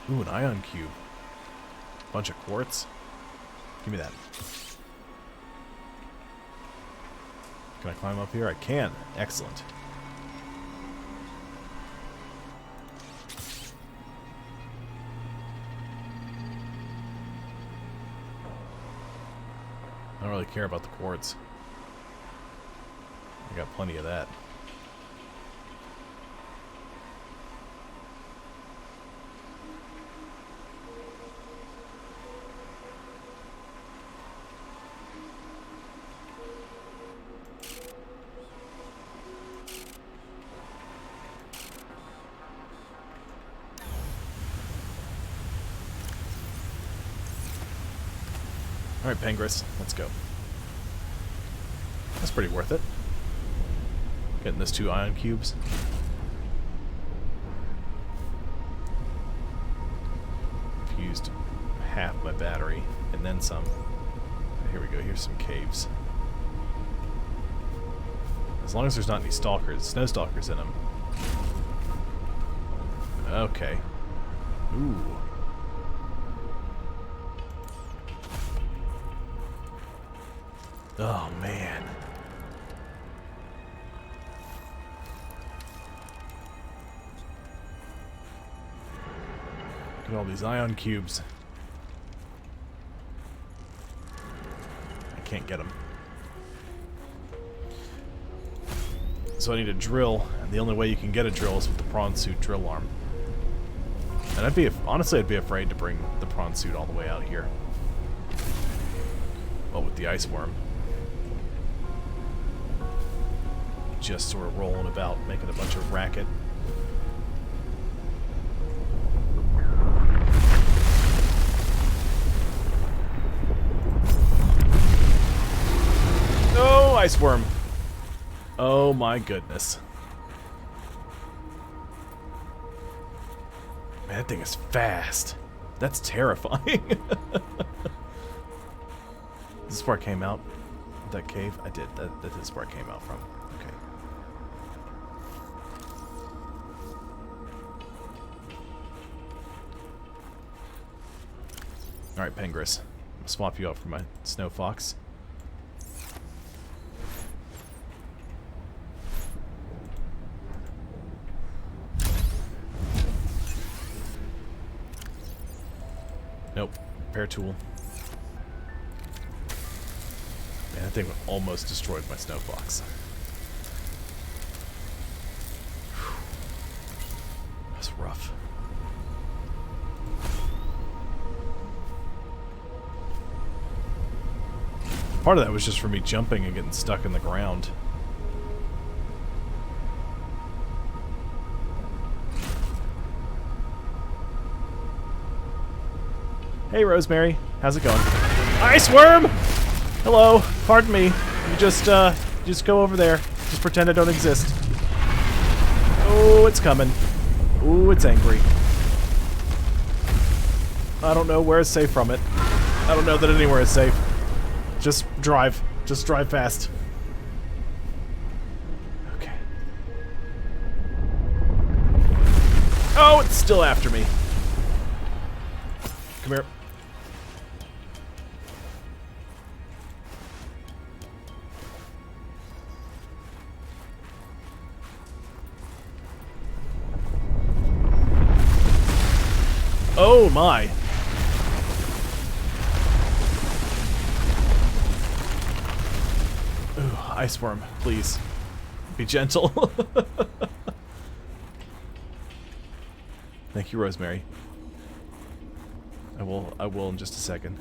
Ooh, an ion cube. Bunch of quartz. Give me that. Can I climb up here? I can. Excellent. I don't really care about the quartz. I got plenty of that. Alright, Pengris, let's go. That's pretty worth it. Getting those 2 ion cubes. I've used half my battery, and then some. Here we go, here's some caves. As long as there's not any stalkers, snow stalkers in them. Okay. Ooh. Oh, man. Look at all these ion cubes. I can't get them. So I need a drill, and the only way you can get a drill is with the prawn suit drill arm. And honestly, I'd be afraid to bring the prawn suit all the way out here. Well, with the ice worm. Just sort of rolling about, making a bunch of racket. No, ice worm. Oh my goodness. Man, that thing is fast. That's terrifying. This is where I came out. That cave? I did. That is where I came out from. Okay. Alright, Pengris. I'll swap you out for my snow fox. Nope. Repair tool. Man, that thing almost destroyed my snow fox. That's rough. Part of that was just for me jumping and getting stuck in the ground. Hey, Rosemary. How's it going? Ice worm! Hello. Pardon me. You just go over there. Just pretend I don't exist. Oh, it's coming. Ooh, it's angry. I don't know where is safe from it. I don't know that anywhere is safe. Just drive. Just drive fast. Okay. Oh, it's still after me. Come here. Oh my. Ooh, ice worm, please. Be gentle. Thank you, Rosemary. I will in just a second.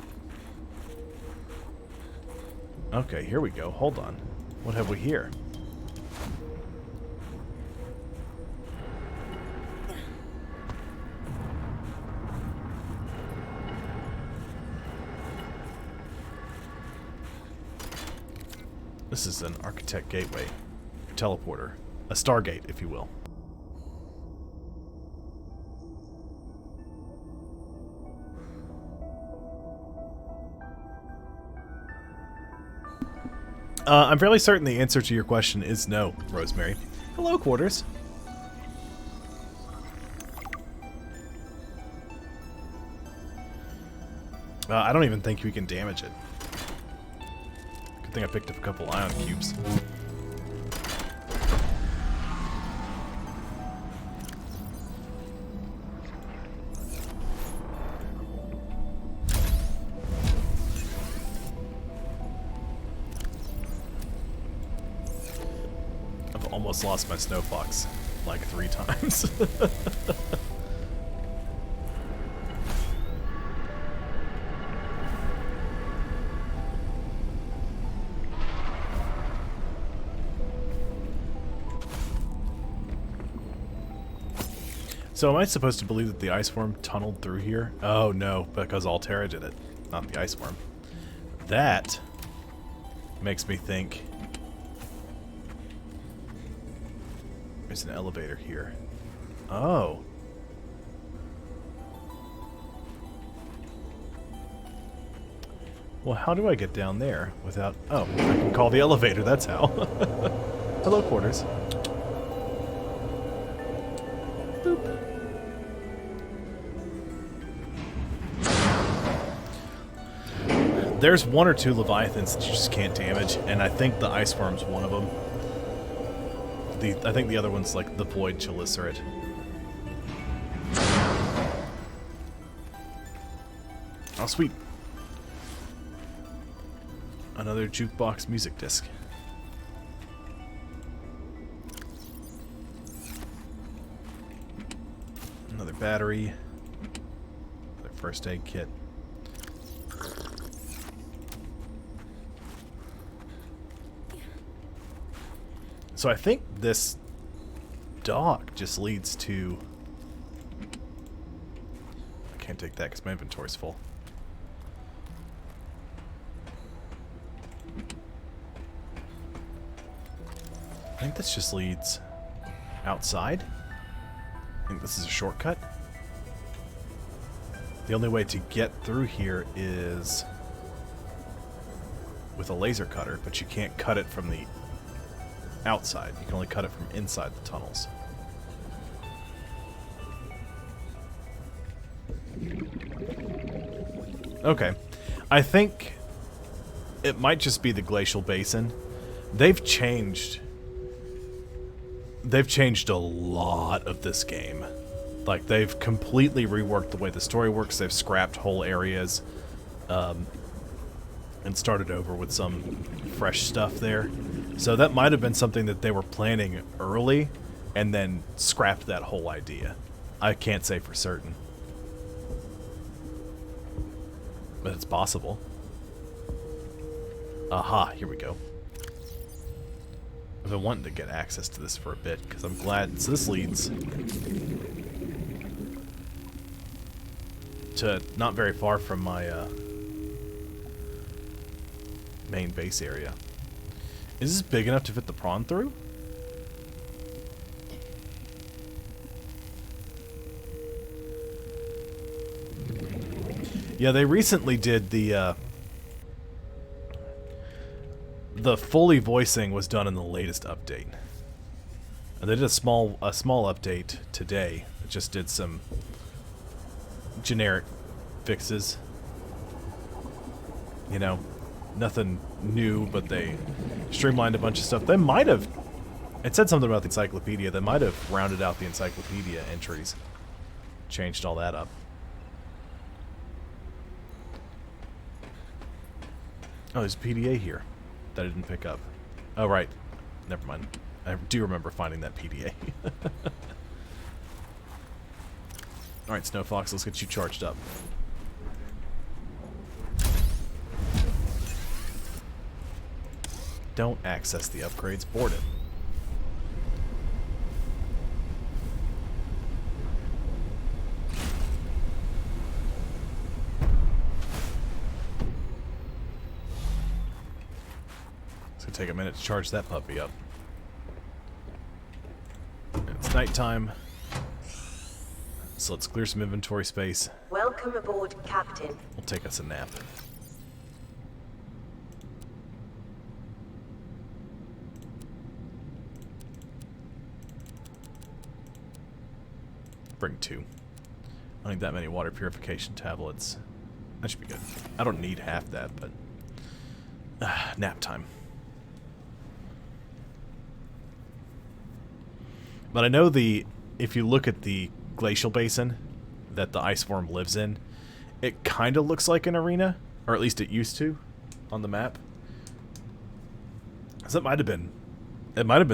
Okay, here we go. Hold on. What have we here? This is an architect gateway. Teleporter. A Stargate, if you will. I'm fairly certain the answer to your question is no, Rosemary. Hello, Quarters. I don't even think we can damage it. Good thing I picked up a couple ion cubes. Almost lost my snow fox like 3 times. So am I supposed to believe that the ice worm tunneled through here? Oh no, because Altera did it, not the ice worm. That makes me think there's an elevator here. Oh. Well, how do I get down there without... Oh, I can call the elevator, that's how. Hello, Quarters. Boop. There's 1 or 2 Leviathans that you just can't damage, and I think the ice worm's one of them. I think the other one's like the Void Chelicerate. Oh, sweet. Another jukebox music disc. Another battery. Another first aid kit. So I think this dock just leads to... I can't take that because my inventory's full. think this just leads outside. I think this is a shortcut. The only way to get through here is with a laser cutter, but you can't cut it from the outside. You can only cut it from inside the tunnels. Okay. I think it might just be the glacial basin. They've changed a lot of this game. Like, they've completely reworked the way the story works. They've scrapped whole areas and started over with some fresh stuff there. So that might have been something that they were planning early and then scrapped that whole idea. I can't say for certain. But it's possible. Aha, here we go. I've been wanting to get access to this for a bit, because I'm glad... So this leads to not very far from my main base area. Is this big enough to fit the prawn through? Yeah, they recently did the Foley voicing was done in the latest update. And they did a small update today. It just did some generic fixes. You know, nothing new, but they streamlined a bunch of stuff. They might have... It said something about the encyclopedia. They might have rounded out the encyclopedia entries. Changed all that up. Oh, there's a PDA here that I didn't pick up. Oh, right. Never mind. I do remember finding that PDA. Alright, Snow Fox, let's get you charged up. Don't access the upgrades. Board it. It's gonna take a minute to charge that puppy up. And it's nighttime. So let's clear some inventory space. Welcome aboard, Captain. We'll take us a nap. Bring 2. I don't need that many water purification tablets. That should be good. I don't need half that, but... nap time. But I know if you look at the glacial basin that the ice form lives in, it kind of looks like an arena, or at least it used to on the map. So it might have been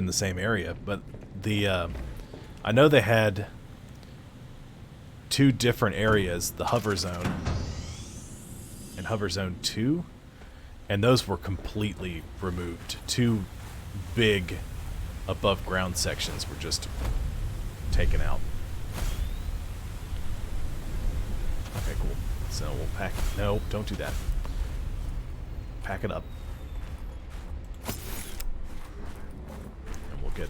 the same area, but I know they had 2 different areas, the hover zone and hover zone 2, and those were completely removed. 2 big above ground sections were just taken out. Okay, cool. So we'll pack... No, don't do that. Pack it up. And we'll get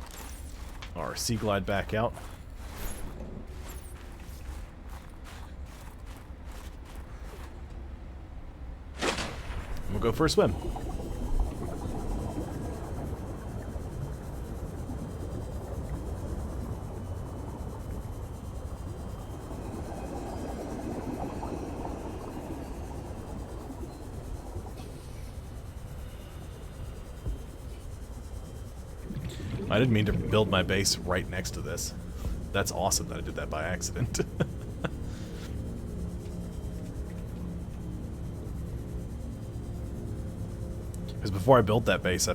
our Sea Glide back out. And we'll go for a swim. I didn't mean to build my base right next to this. That's awesome that I did that by accident. Because before I built that base, I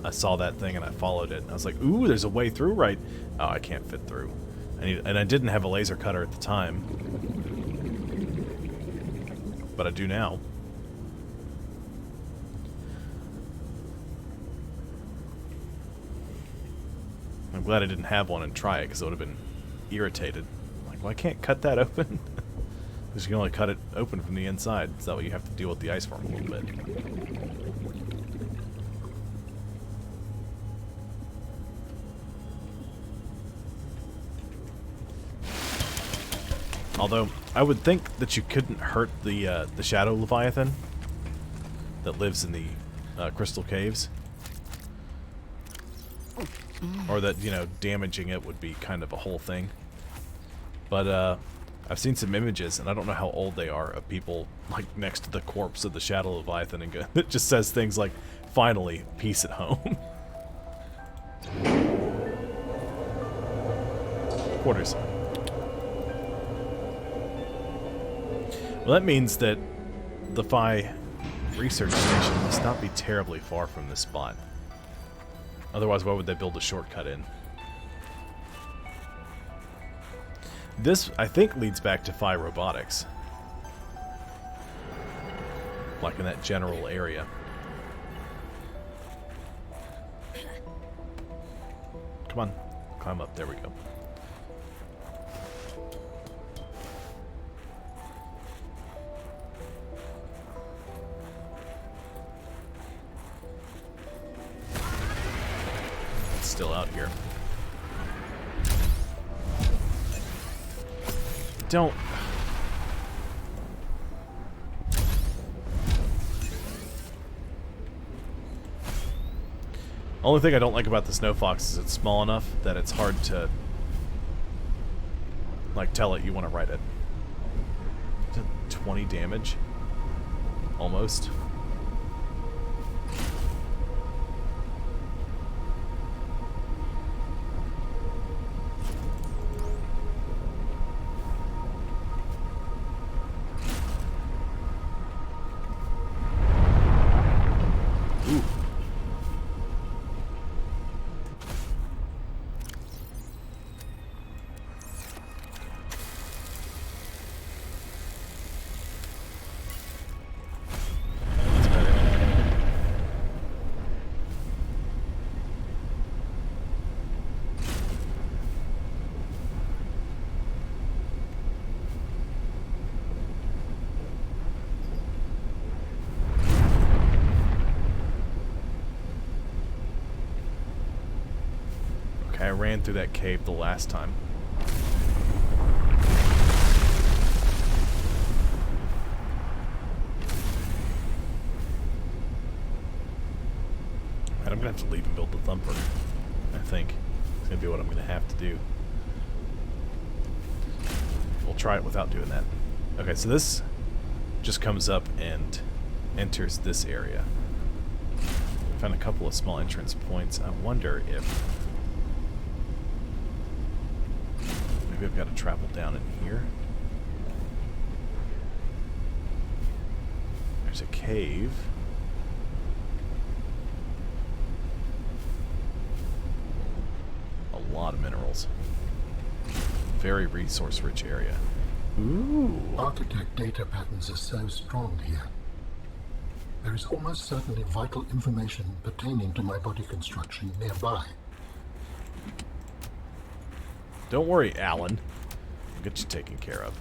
saw that thing and I followed it. And I was like, ooh, there's a way through, right? Oh, I can't fit through. And I didn't have a laser cutter at the time. But I do now. I'm glad I didn't have one and try it, because I would have been irritated. Like, well, I can't cut that open. Because you can only cut it open from the inside. So that way you have to deal with the ice form a little bit. Although, I would think that you couldn't hurt the Shadow Leviathan that lives in the Crystal Caves. Or that, you know, damaging it would be kind of a whole thing. But, I've seen some images, and I don't know how old they are, of people, like, next to the corpse of the Shadow Leviathan, and it just says things like, "Finally, peace at home." Quarters. Well, that means that the Phi research station must not be terribly far from this spot. Otherwise, why would they build a shortcut in? This, I think, leads back to Phi Robotics. Like in that general area. Come on. Climb up. There we go. It's still out here. Don't. Only thing I don't like about the Snow Fox is it's small enough that it's hard to, like, tell it you want to ride it. 20 damage? Almost. I ran through that cave the last time. And I'm gonna have to leave and build the Thumper. I think it's gonna be what I'm gonna have to do. We'll try it without doing that. Okay, so this just comes up and enters this area. Found a couple of small entrance points. I wonder if maybe I've got to travel down in here. There's a cave. A lot of minerals. Very resource-rich area. Ooh. Architect data patterns are so strong here. There is almost certainly vital information pertaining to my body construction nearby. Don't worry, Alan. I'll get you taken care of.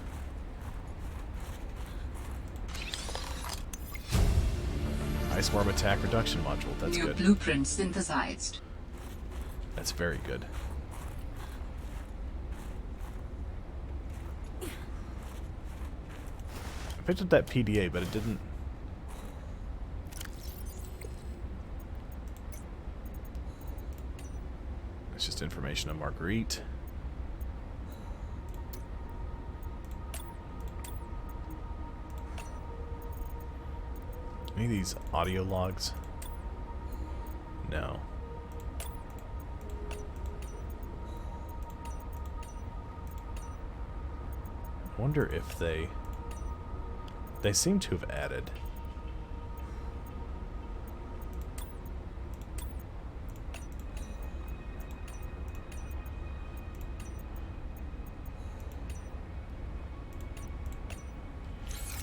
Iceworm attack reduction module. That's New good. blueprint synthesized. That's very good. I picked up that PDA, but it didn't. It's just information on Marguerite. Any of these audio logs? No. I wonder if they seem to have added.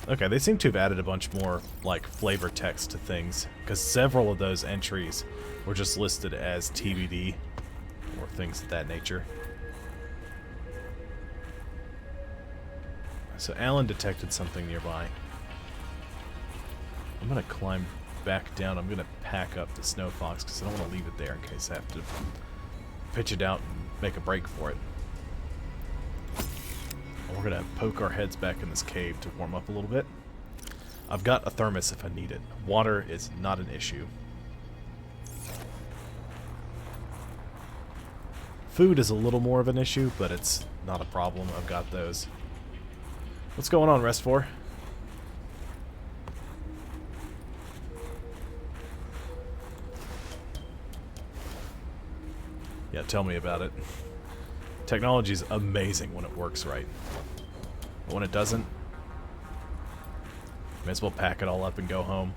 Okay, they seem to have added a bunch more, like, flavor text to things, because several of those entries were just listed as TBD, or things of that nature. So Alan detected something nearby. I'm going to climb back down. I'm going to pack up the Snow Fox, because I don't want to leave it there in case I have to pitch it out and make a break for it. I We're gonna poke our heads back in this cave to warm up a little bit. I've got a thermos if I need it. Water is not an issue. Food is a little more of an issue, but it's not a problem. I've got those. What's going on, Rest 4? Yeah, tell me about it. Technology's amazing when it works right. But when it doesn't, may as well pack it all up and go home.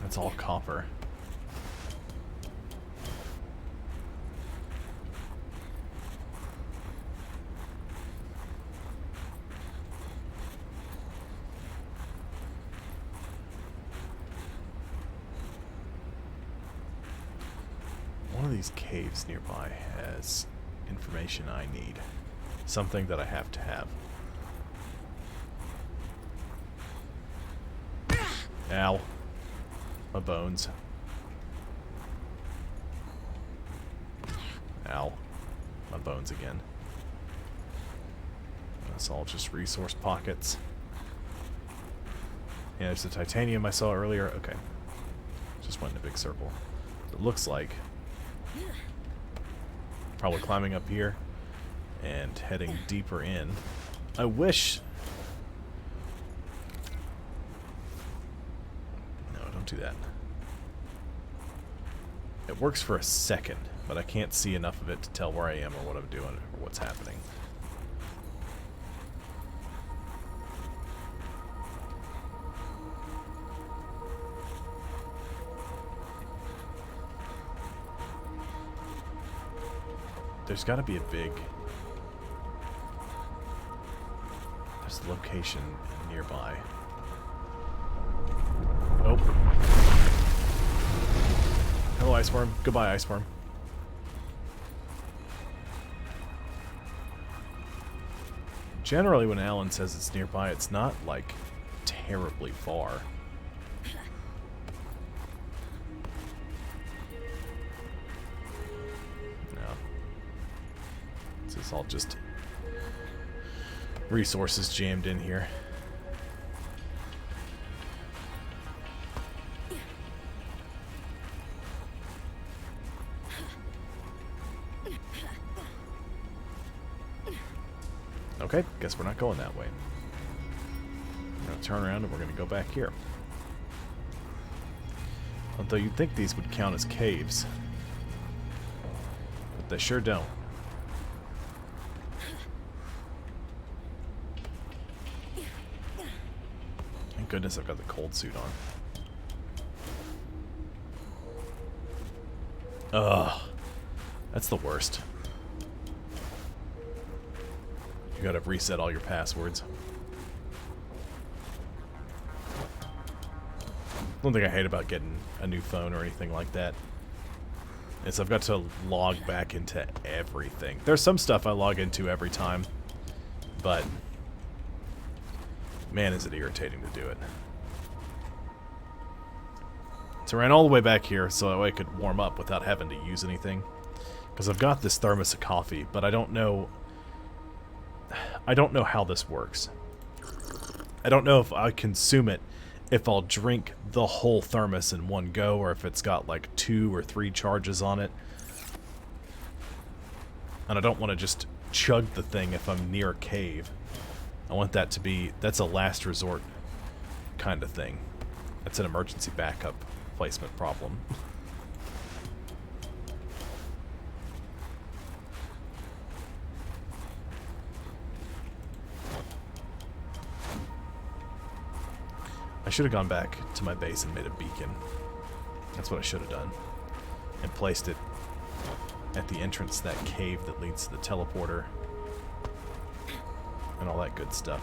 That's all copper. One of these caves nearby has information I need. Something that I have to have. Ow. My bones. Ow. My bones again. That's all just resource pockets. Yeah, there's the titanium I saw earlier. Okay. Just went in a big circle. It looks like probably climbing up here and heading deeper in. I wish... No, don't do that. It works for a second, but I can't see enough of it to tell where I am or what I'm doing or what's happening. There's got to be a big... There's a location nearby. Oh. Hello, Iceworm. Goodbye, Iceworm. Generally, when Alan says it's nearby, it's not, like, terribly far. It's all just resources jammed in here. Okay, guess we're not going that way. We're going to turn around and we're going to go back here. Although you'd think these would count as caves. But they sure don't. Thank goodness I've got the cold suit on. Ugh. That's the worst. You gotta reset all your passwords. One thing I hate about getting a new phone or anything like that is I've got to log back into everything. There's some stuff I log into every time, but man, is it irritating to do it. So I ran all the way back here so that way I could warm up without having to use anything. Because I've got this thermos of coffee, but I don't know how this works. I don't know if I consume it, if I'll drink the whole thermos in one go, or if it's got like 2 or 3 charges on it. And I don't want to just chug the thing if I'm near a cave. I want that to be, that's a last resort kind of thing. That's an emergency backup placement problem. I should have gone back to my base and made a beacon. That's what I should have done. And placed it at the entrance to that cave that leads to the teleporter. And all that good stuff.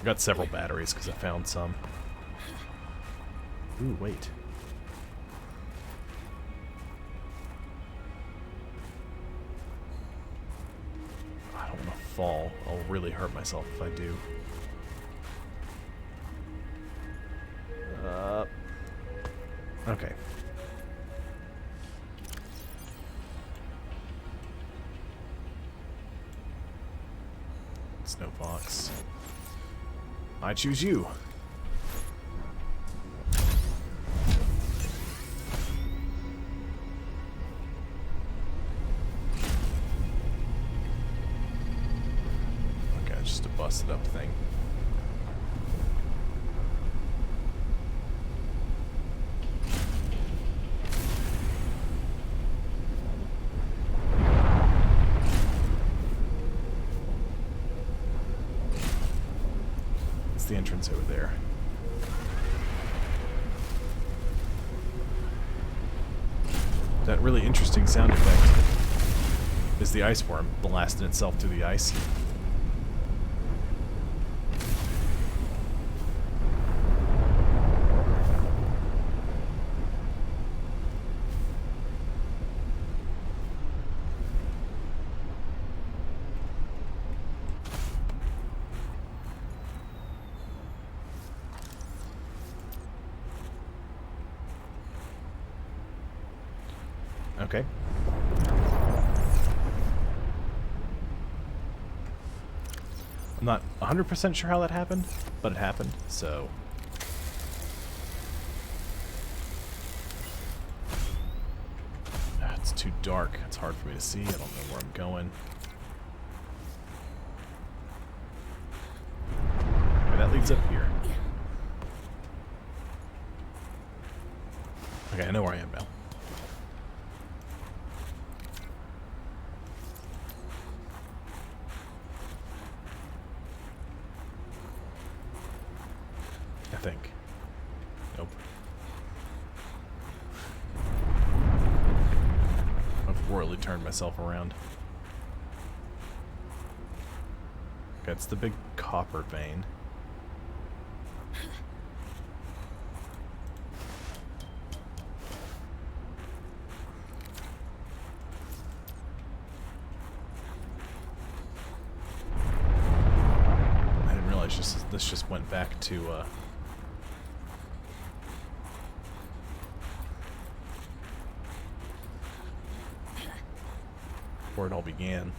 I got several batteries because I found some. Ooh, wait. I don't want to fall. I'll really hurt myself if I do. Okay. Snow Fox. I choose you. Okay, just a busted up thing. The entrance over there. That really interesting sound effect is the ice worm blasting itself through the ice. Okay. I'm not 100% sure how that happened, but it happened, so... It's too dark. It's hard for me to see. I don't know where I'm going. Okay, that leads up here. Okay, I know where I am now. I think. Nope. I've royally turned myself around. Okay, it's the big copper vein. I didn't realize this just went back to where it all began.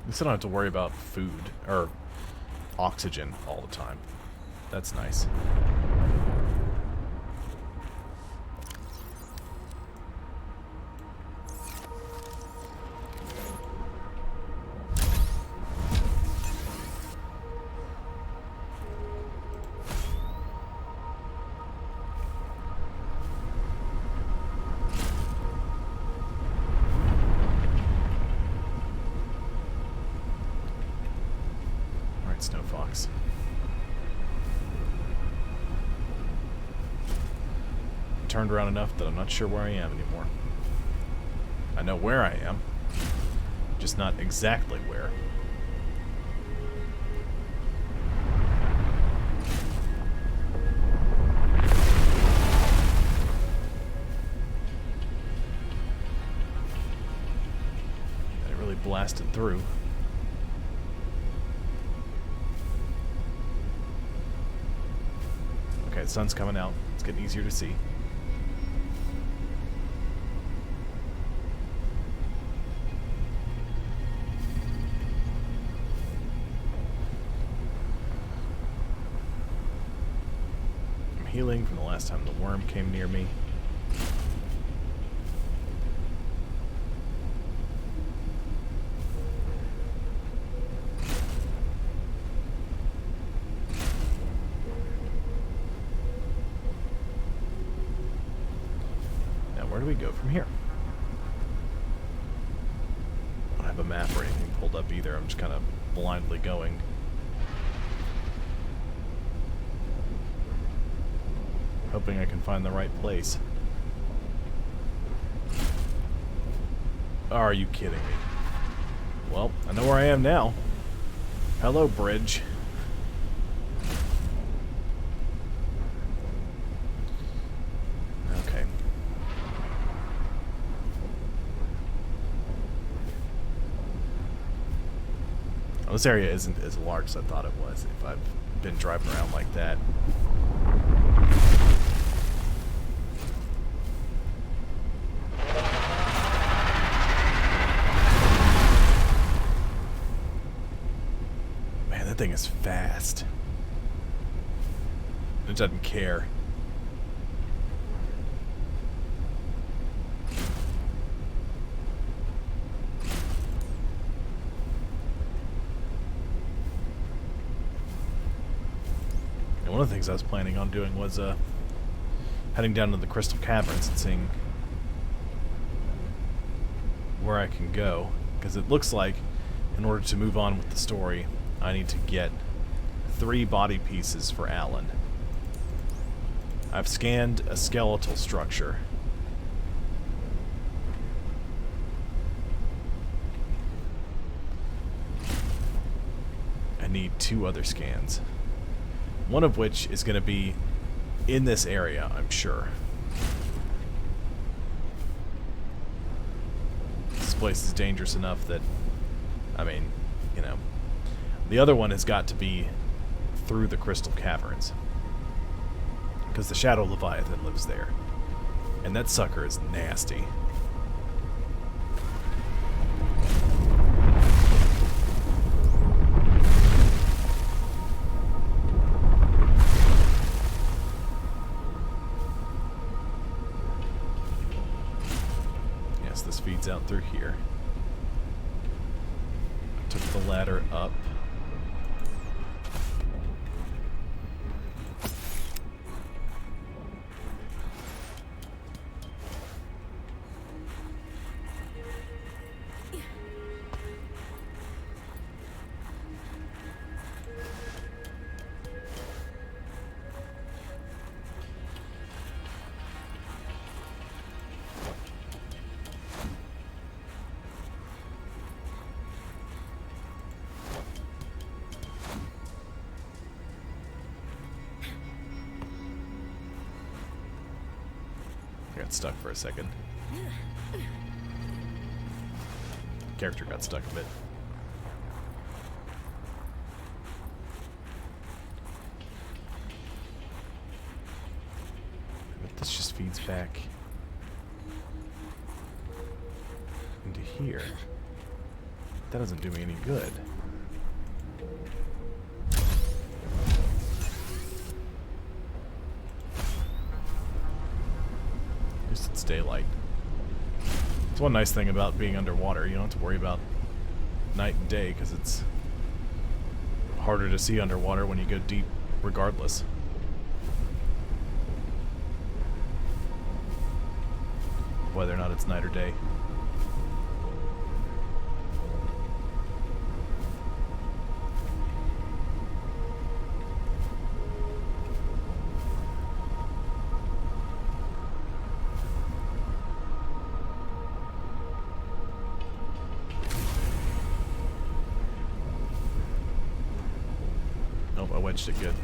At least I don't have to worry about food or oxygen all the time. That's nice. Snow Fox. Turned around enough that I'm not sure where I am anymore. I know where I am, just not exactly where. And it really blasted through. Okay, the sun's coming out. It's getting easier to see. I'm healing from the last time the worm came near me. Where do we go from here? I don't have a map or anything pulled up either. I'm just kind of blindly going. Hoping I can find the right place. Are you kidding me? Well, I know where I am now. Hello, bridge. Okay. Well, this area isn't as large as I thought it was if I've been driving around like that. Man, that thing is fast. It doesn't care. And one of the things I was planning on doing was heading down to the Crystal Caverns and seeing where I can go, because it looks like in order to move on with the story I need to get 3 body pieces for Alan. I've scanned a skeletal structure. I need 2 other scans. One of which is going to be in this area, I'm sure. This place is dangerous enough that, I mean, you know. The other one has got to be through the Crystal Caverns, because the Shadow Leviathan lives there. And that sucker is nasty. Yes, this feeds out through here. Took the ladder up. I got stuck for a second. Character got stuck a bit. But this just feeds back into here. That doesn't do me any good. It's daylight. It's one nice thing about being underwater. You don't have to worry about night and day, because it's harder to see underwater when you go deep regardless. Whether or not it's night or day. Nope, I wedged it good.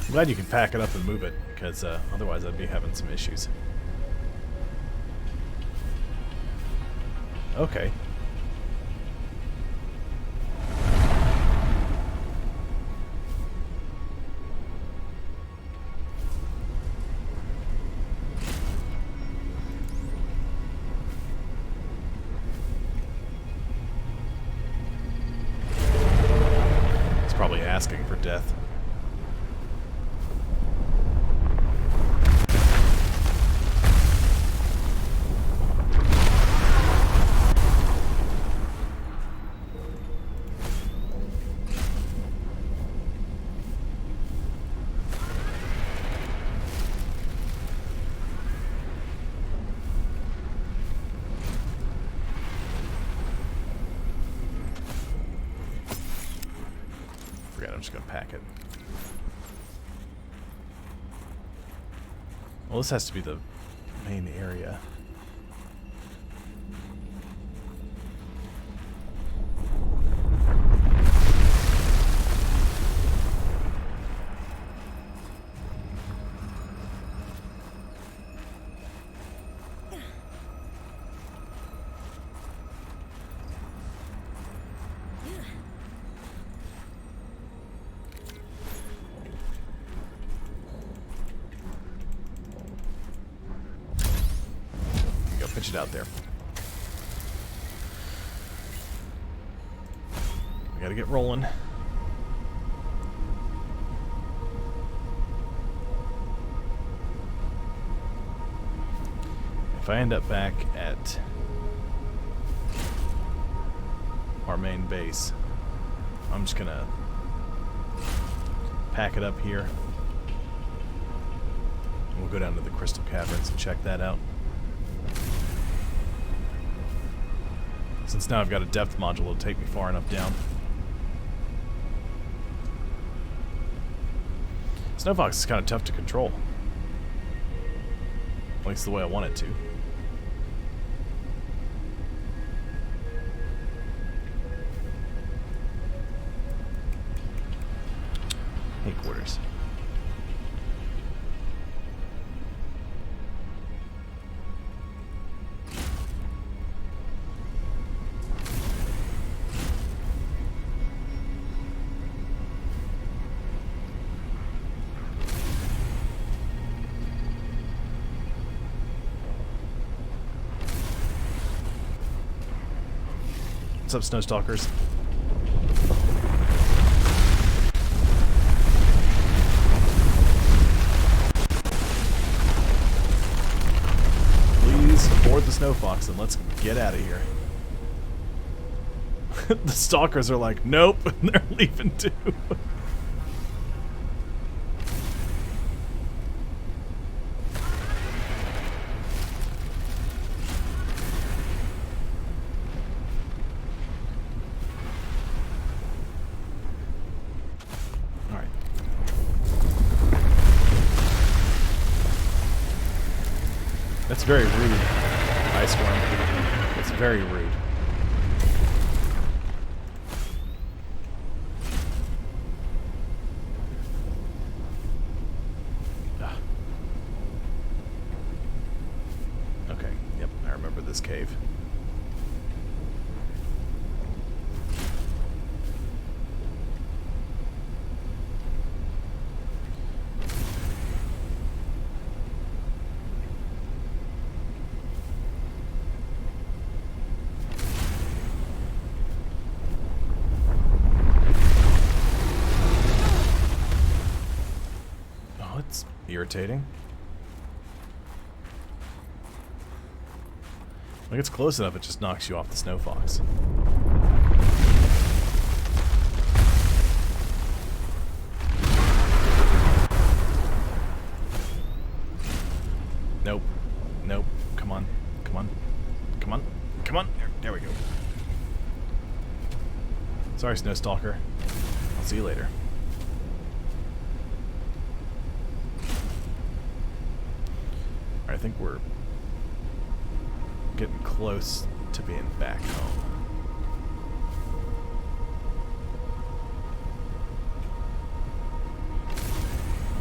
I'm glad you can pack it up and move it, because otherwise I'd be having some issues. Okay. It's probably asking for death. Forget, I'm just gonna pack it. Well, this has to be the main area. Pitch it out there. We gotta get rolling. If I end up back at our main base, I'm just gonna pack it up here. We'll go down to the Crystal Caverns and check that out. Since now I've got a depth module, it'll take me far enough down. Snowfox is kind of tough to control. At least the way I want it to. Hey, quarters. What's up, Snowstalkers? Please board the Snow Fox and let's get out of here. The Stalkers are like, nope, they're leaving too. That's very rude, Ice Worm. It's very rude. Ah. Okay, yep, I remember this cave. Irritating. When it gets close enough, it just knocks you off the Snow Fox. Nope. Nope. Come on. Come on. Come on. Come on. There we go. Sorry, Snowstalker. I'll see you later. I think we're getting close to being back home.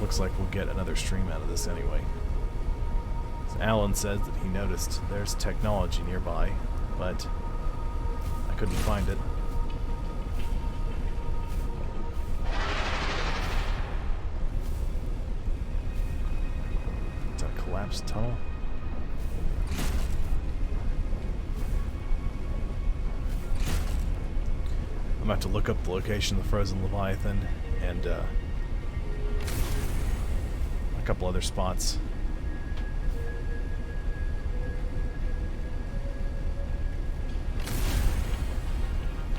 Looks like we'll get another stream out of this anyway. So Alan says that he noticed there's technology nearby, but I couldn't find it. Collapsed tunnel. I'm about to look up the location of the frozen Leviathan and a couple other spots.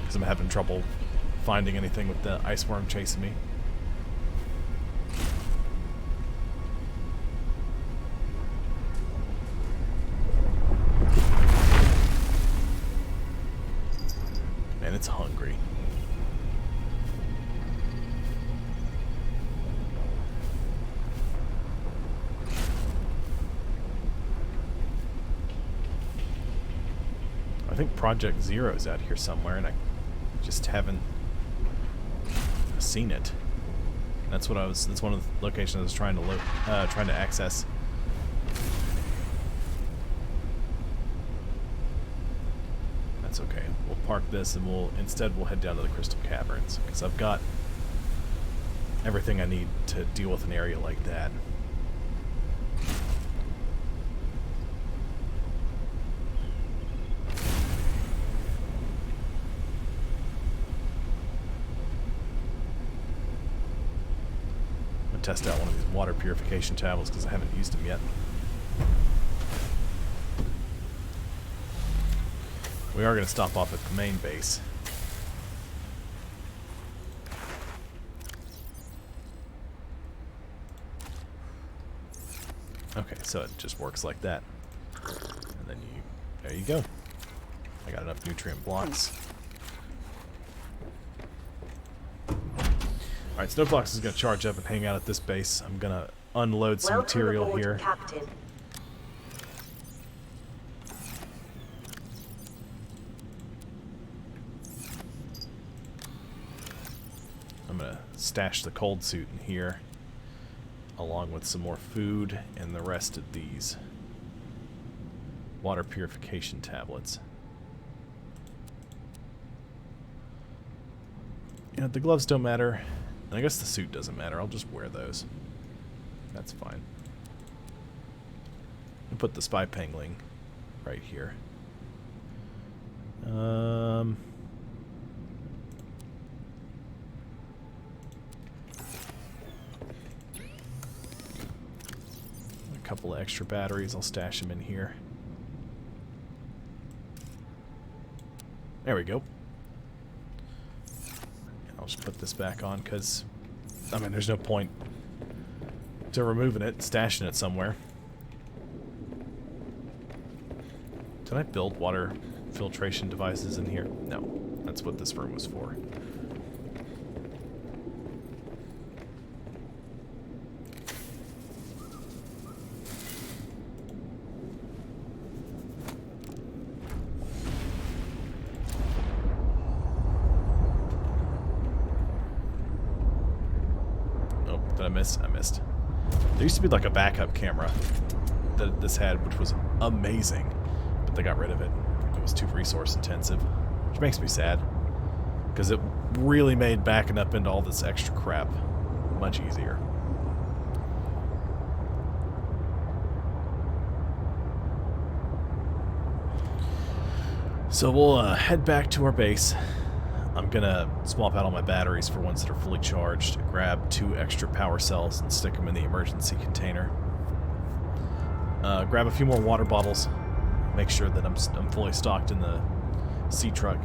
Because I'm having trouble finding anything with the ice worm chasing me. Man, it's hungry. think Project Zero's out here somewhere, and I just haven't seen it. That's what I was. That's one of the locations I was trying to access. That's okay. We'll park this, and we'll head down to the Crystal Caverns because I've got everything I need to deal with an area like that. Test out one of these water purification tablets because I haven't used them yet. We are going to stop off at the main base. Okay, so it just works like that. And then there you go. I got enough nutrient blocks. Alright, Snowfox is going to charge up and hang out at this base. I'm going to unload some material aboard, here. Captain. I'm going to stash the cold suit in here, along with some more food and the rest of these water purification tablets. You know, the gloves don't matter. I guess the suit doesn't matter. I'll just wear those. That's fine. I'll put the spy pangling right here. A couple of extra batteries. I'll stash them in here. There we go. I'll just put this back on because, I mean, there's no point to removing it, stashing it somewhere. Did I build water filtration devices in here? No, that's what this room was for. I missed. There used to be like a backup camera that this had, which was amazing, but they got rid of it. It was too resource intensive, which makes me sad, because it really made backing up into all this extra crap much easier. So we'll head back to our base. I'm gonna swap out all my batteries for ones that are fully charged, grab 2 extra power cells and stick them in the emergency container. Grab a few more water bottles, make sure that I'm fully stocked in the sea truck.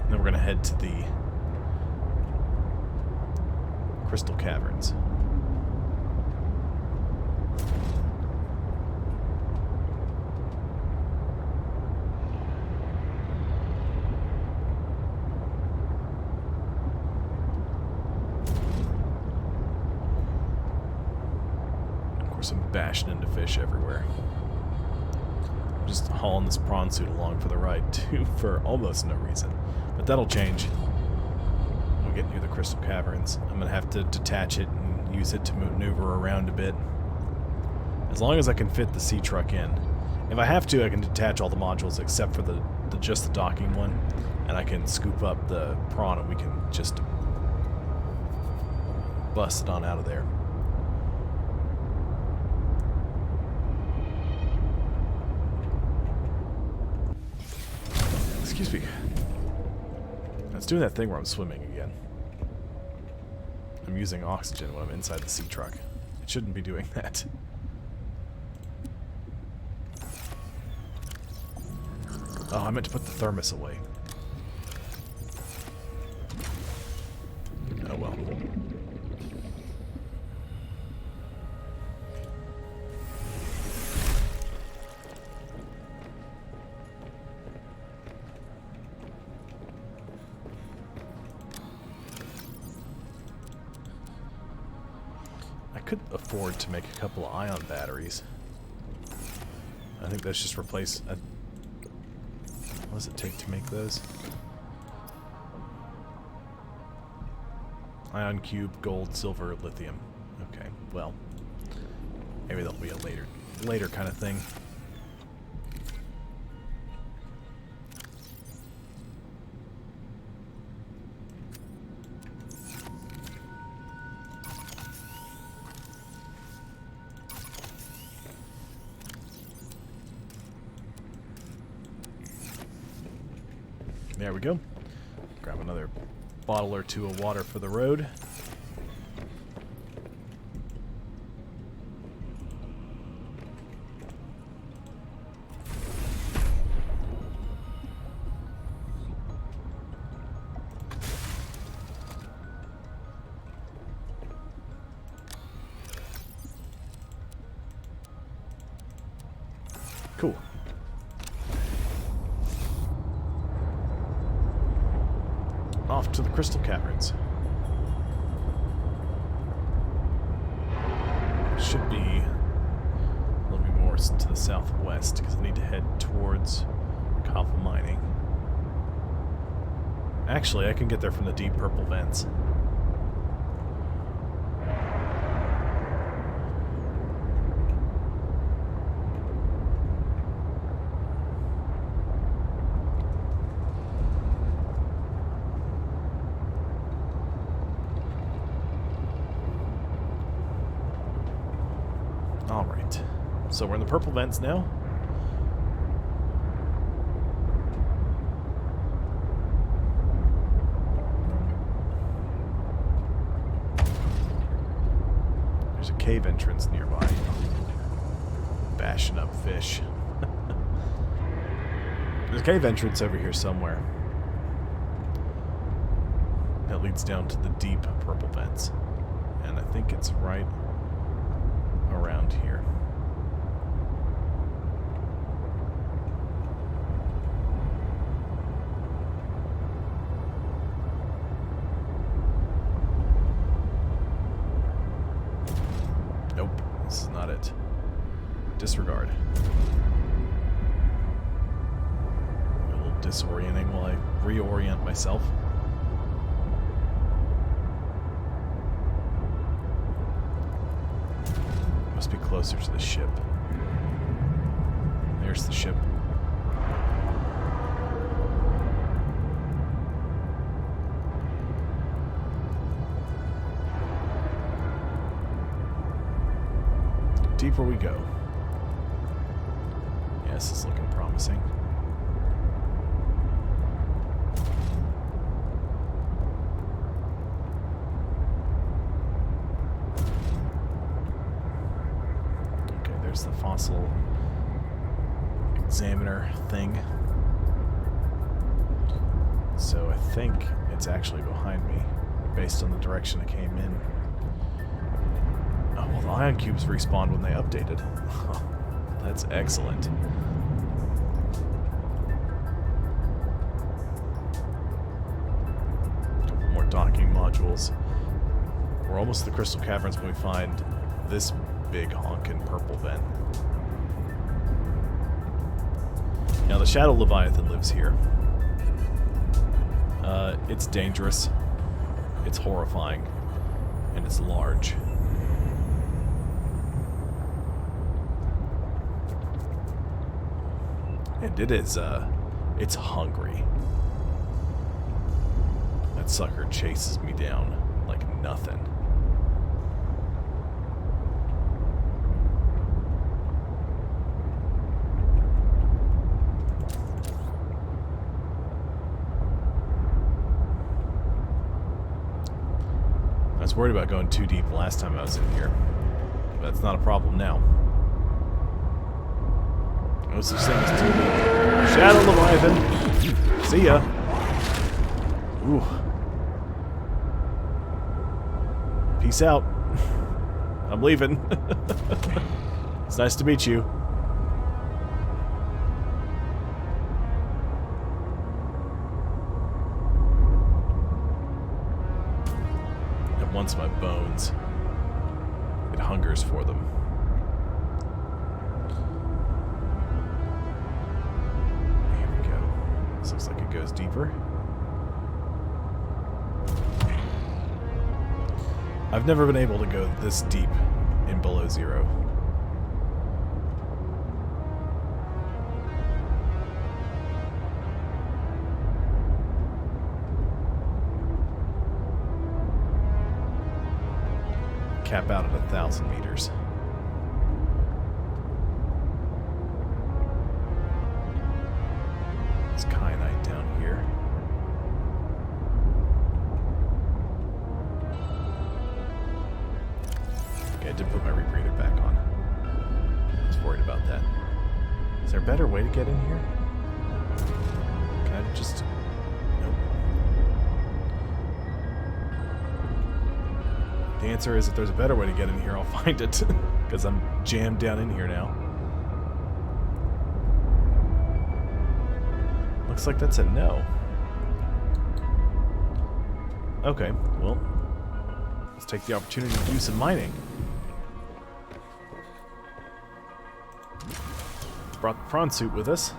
Then we're gonna head to the Crystal Caverns. Of course, I'm bashing into fish everywhere. I'm just hauling this prawn suit along for the ride, too, for almost no reason. But that'll change. Get near the Crystal Caverns. I'm going to have to detach it and use it to maneuver around a bit. As long as I can fit the sea truck in. If I have to, I can detach all the modules except for just the docking one, and I can scoop up the prawn and we can just bust it on out of there. Excuse me. It's doing that thing where I'm swimming again. I'm using oxygen when I'm inside the sea truck. It shouldn't be doing that. Oh, I meant to put the thermos away. Oh well. could afford to make a couple of ion batteries. I think that's just replace... what does it take to make those? Ion cube, gold, silver, lithium. Okay, well, maybe that'll be a later kind of thing. There we go. Grab another bottle or two of water for the road. Cool. Off to the Crystal Caverns. Should be a little bit more to the southwest because I need to head towards copper mining. Actually, I can get there from the deep purple vents. Alright, so we're in the purple vents now. There's a cave entrance nearby. Bashing up fish. There's a cave entrance over here somewhere. That leads down to the deep purple vents. And I think it's right around here. Nope, this is not it. Disregard. A little disorienting while I reorient myself. Must be closer to the ship. There's the ship. Deeper we go. Yes, it's looking promising. There's the fossil examiner thing. So I think it's actually behind me, based on the direction it came in. Oh, well, the ion cubes respawned when they updated. That's excellent. More docking modules. We're almost to the Crystal Caverns when we find this big honkin' purple vent. Now the Shadow Leviathan lives here. It's dangerous, it's horrifying, and it's large. And it is, it's hungry. That sucker chases me down like nothing. I was worried about going too deep last time I was in here. But that's not a problem now. No such thing as too deep. Shadow Leviathan! See ya! Ooh. Peace out. I'm leaving. It's nice to meet you. It wants my bones. It hungers for them. Here we go. This looks like it goes deeper. I've never been able to go this deep in below zero. Cap out at 1,000 meters. It's kyanite down here. Okay, I did put my rebreather back on. I was worried about that. Is there a better way to get in here? Can I just... Nope. The answer is if there's a better way to get in here, I'll find it. Because I'm jammed down in here now. Looks like that's a no. Okay, well, let's take the opportunity to do some mining. Brought the prawn suit with us.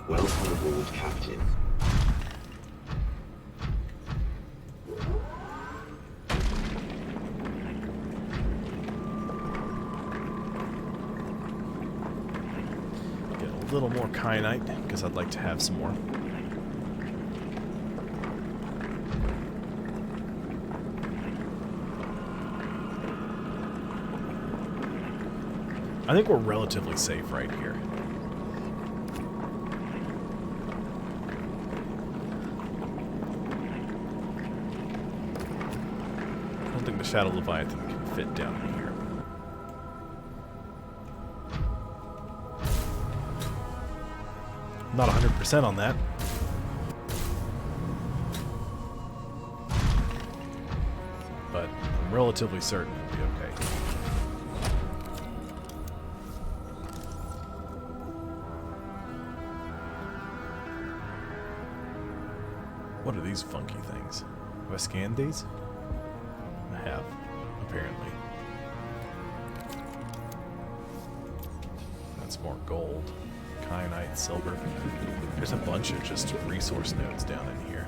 Welcome aboard, Captain. Get a little more kyanite, because I'd like to have some more. I think we're relatively safe right here. I don't think the Shadow Leviathan can fit down in here. I'm not 100% on that. But I'm relatively certain it'll be okay. What are these funky things? Have I scanned these? I have, apparently. That's more gold, kyanite, silver. There's a bunch of just resource nodes down in here.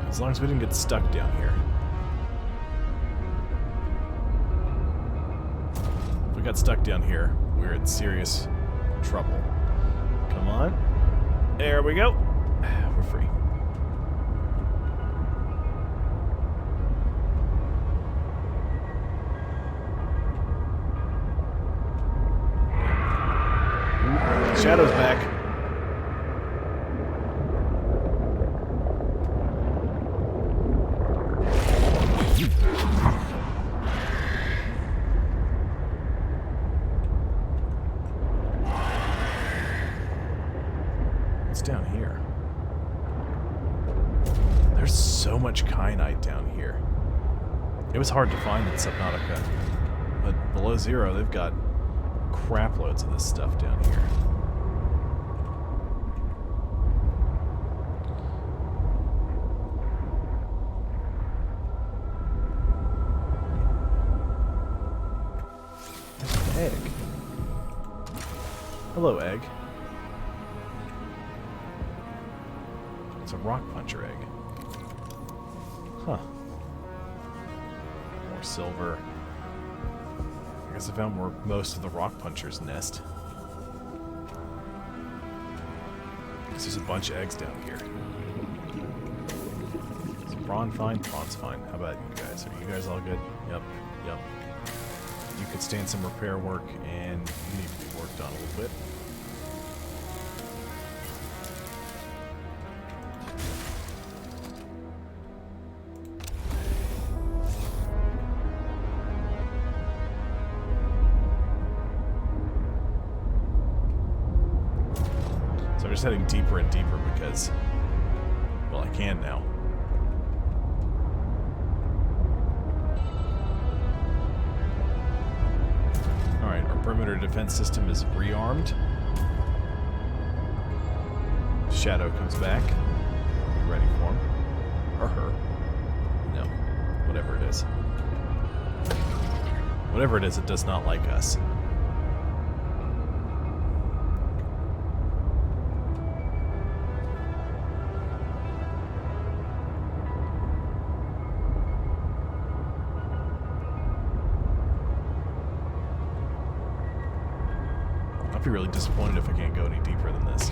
As long as we didn't get stuck down here. If we got stuck down here, we're in serious trouble. Come on. There we go. We're free. Ooh, Shadow's back. Down here. There's so much kyanite down here. It was hard to find in Subnautica, but below zero they've got crap loads of this stuff down here. There's an egg. Hello, egg. It's a rock puncher egg. Huh. More silver. I guess I found where most of the rock punchers nest. Guess there's a bunch of eggs down here. Is prawn fine? Prawn's fine. How about you guys? Are you guys all good? Yep. Yep. You could stand some repair work, and you need to be worked on a little bit. just heading deeper and deeper because, well, I can now. Alright, our perimeter defense system is rearmed. Shadow comes back. Ready for him. Or her. No. Whatever it is. Whatever it is, it does not like us. I'll be really disappointed if I can't go any deeper than this.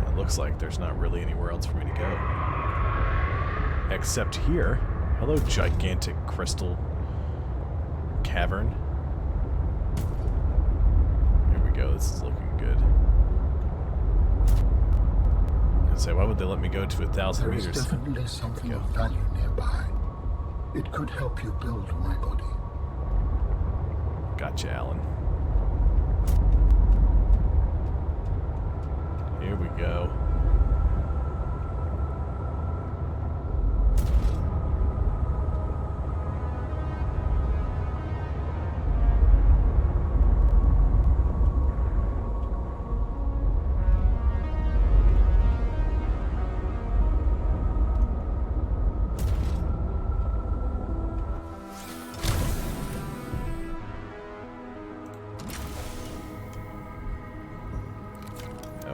It looks like there's not really anywhere else for me to go. Except here. Hello, gigantic crystal cavern. Here we go. This is looking good. So why would they let me go to 1,000 There meters? is definitely something of value nearby. It could help you build my body. Gotcha, Alan. Here we go.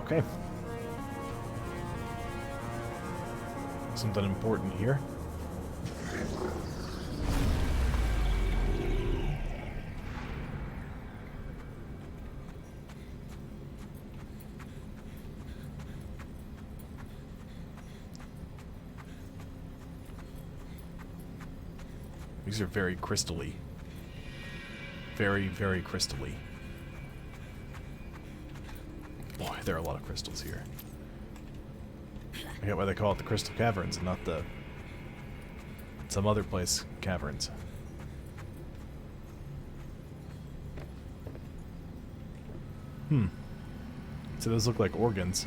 Okay. Something important here. These are very crystally. Very, very crystally. Boy, there are a lot of crystals here. I get why they call it the Crystal Caverns and not the some other place caverns. So those look like organs.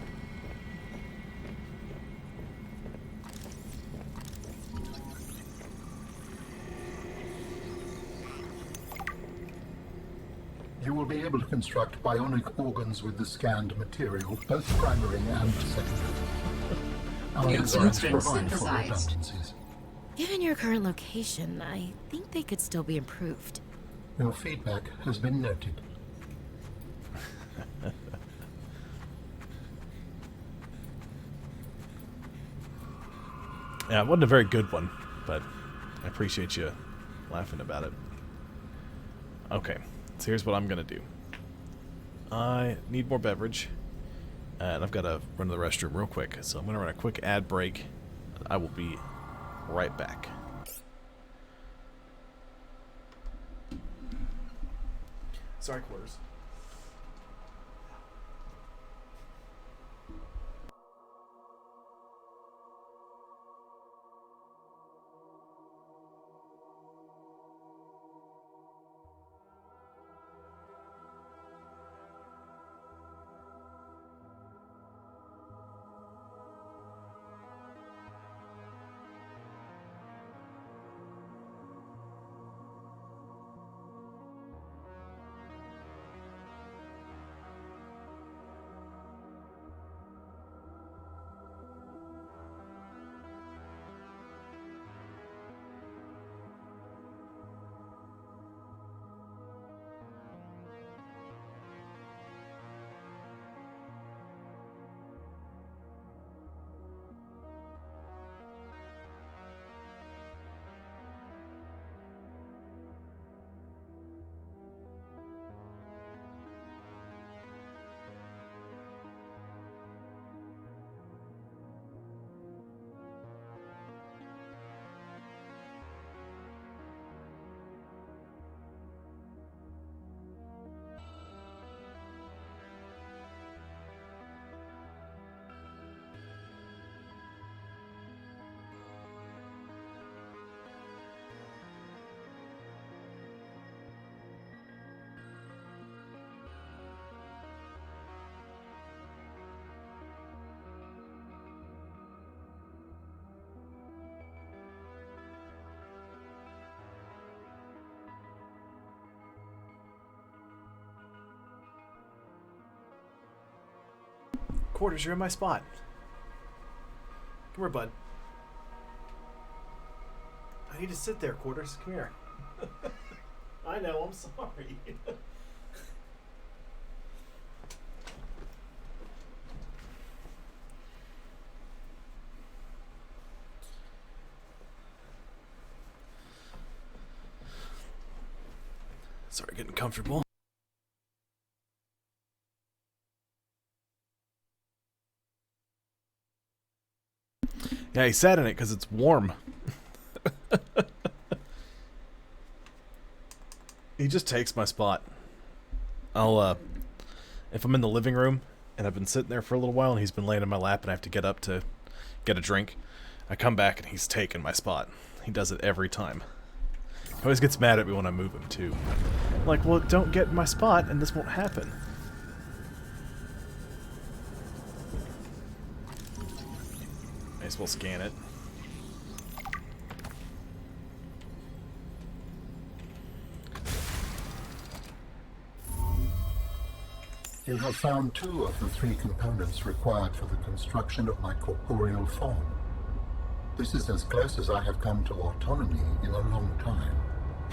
You will be able to construct bionic organs with the scanned material, both primary and secondary. Our New experts blueprints provide for synthesized. redundancies. Given your current location, I think they could still be improved. Your feedback has been noted. Yeah, it wasn't a very good one, but I appreciate you laughing about it. Okay, so here's what I'm gonna do. I need more beverage, and I've got to run to the restroom real quick, so I'm gonna run a quick ad break. I will be right back. Sorry, quarters. Quarters, you're in my spot. Come here, bud. I need to sit there, Quarters. Come here. I know, I'm sorry. Sorry, getting comfortable. Yeah, he sat in it because it's warm. He just takes my spot. I'll, if I'm in the living room and I've been sitting there for a little while and he's been laying in my lap and I have to get up to get a drink, I come back and he's taking my spot. He does it every time. He always gets mad at me when I move him, too. I'm like, well, don't get in my spot and this won't happen. May as well scan it. You have found 2 of the 3 components required for the construction of my corporeal form. This is as close as I have come to autonomy in a long time.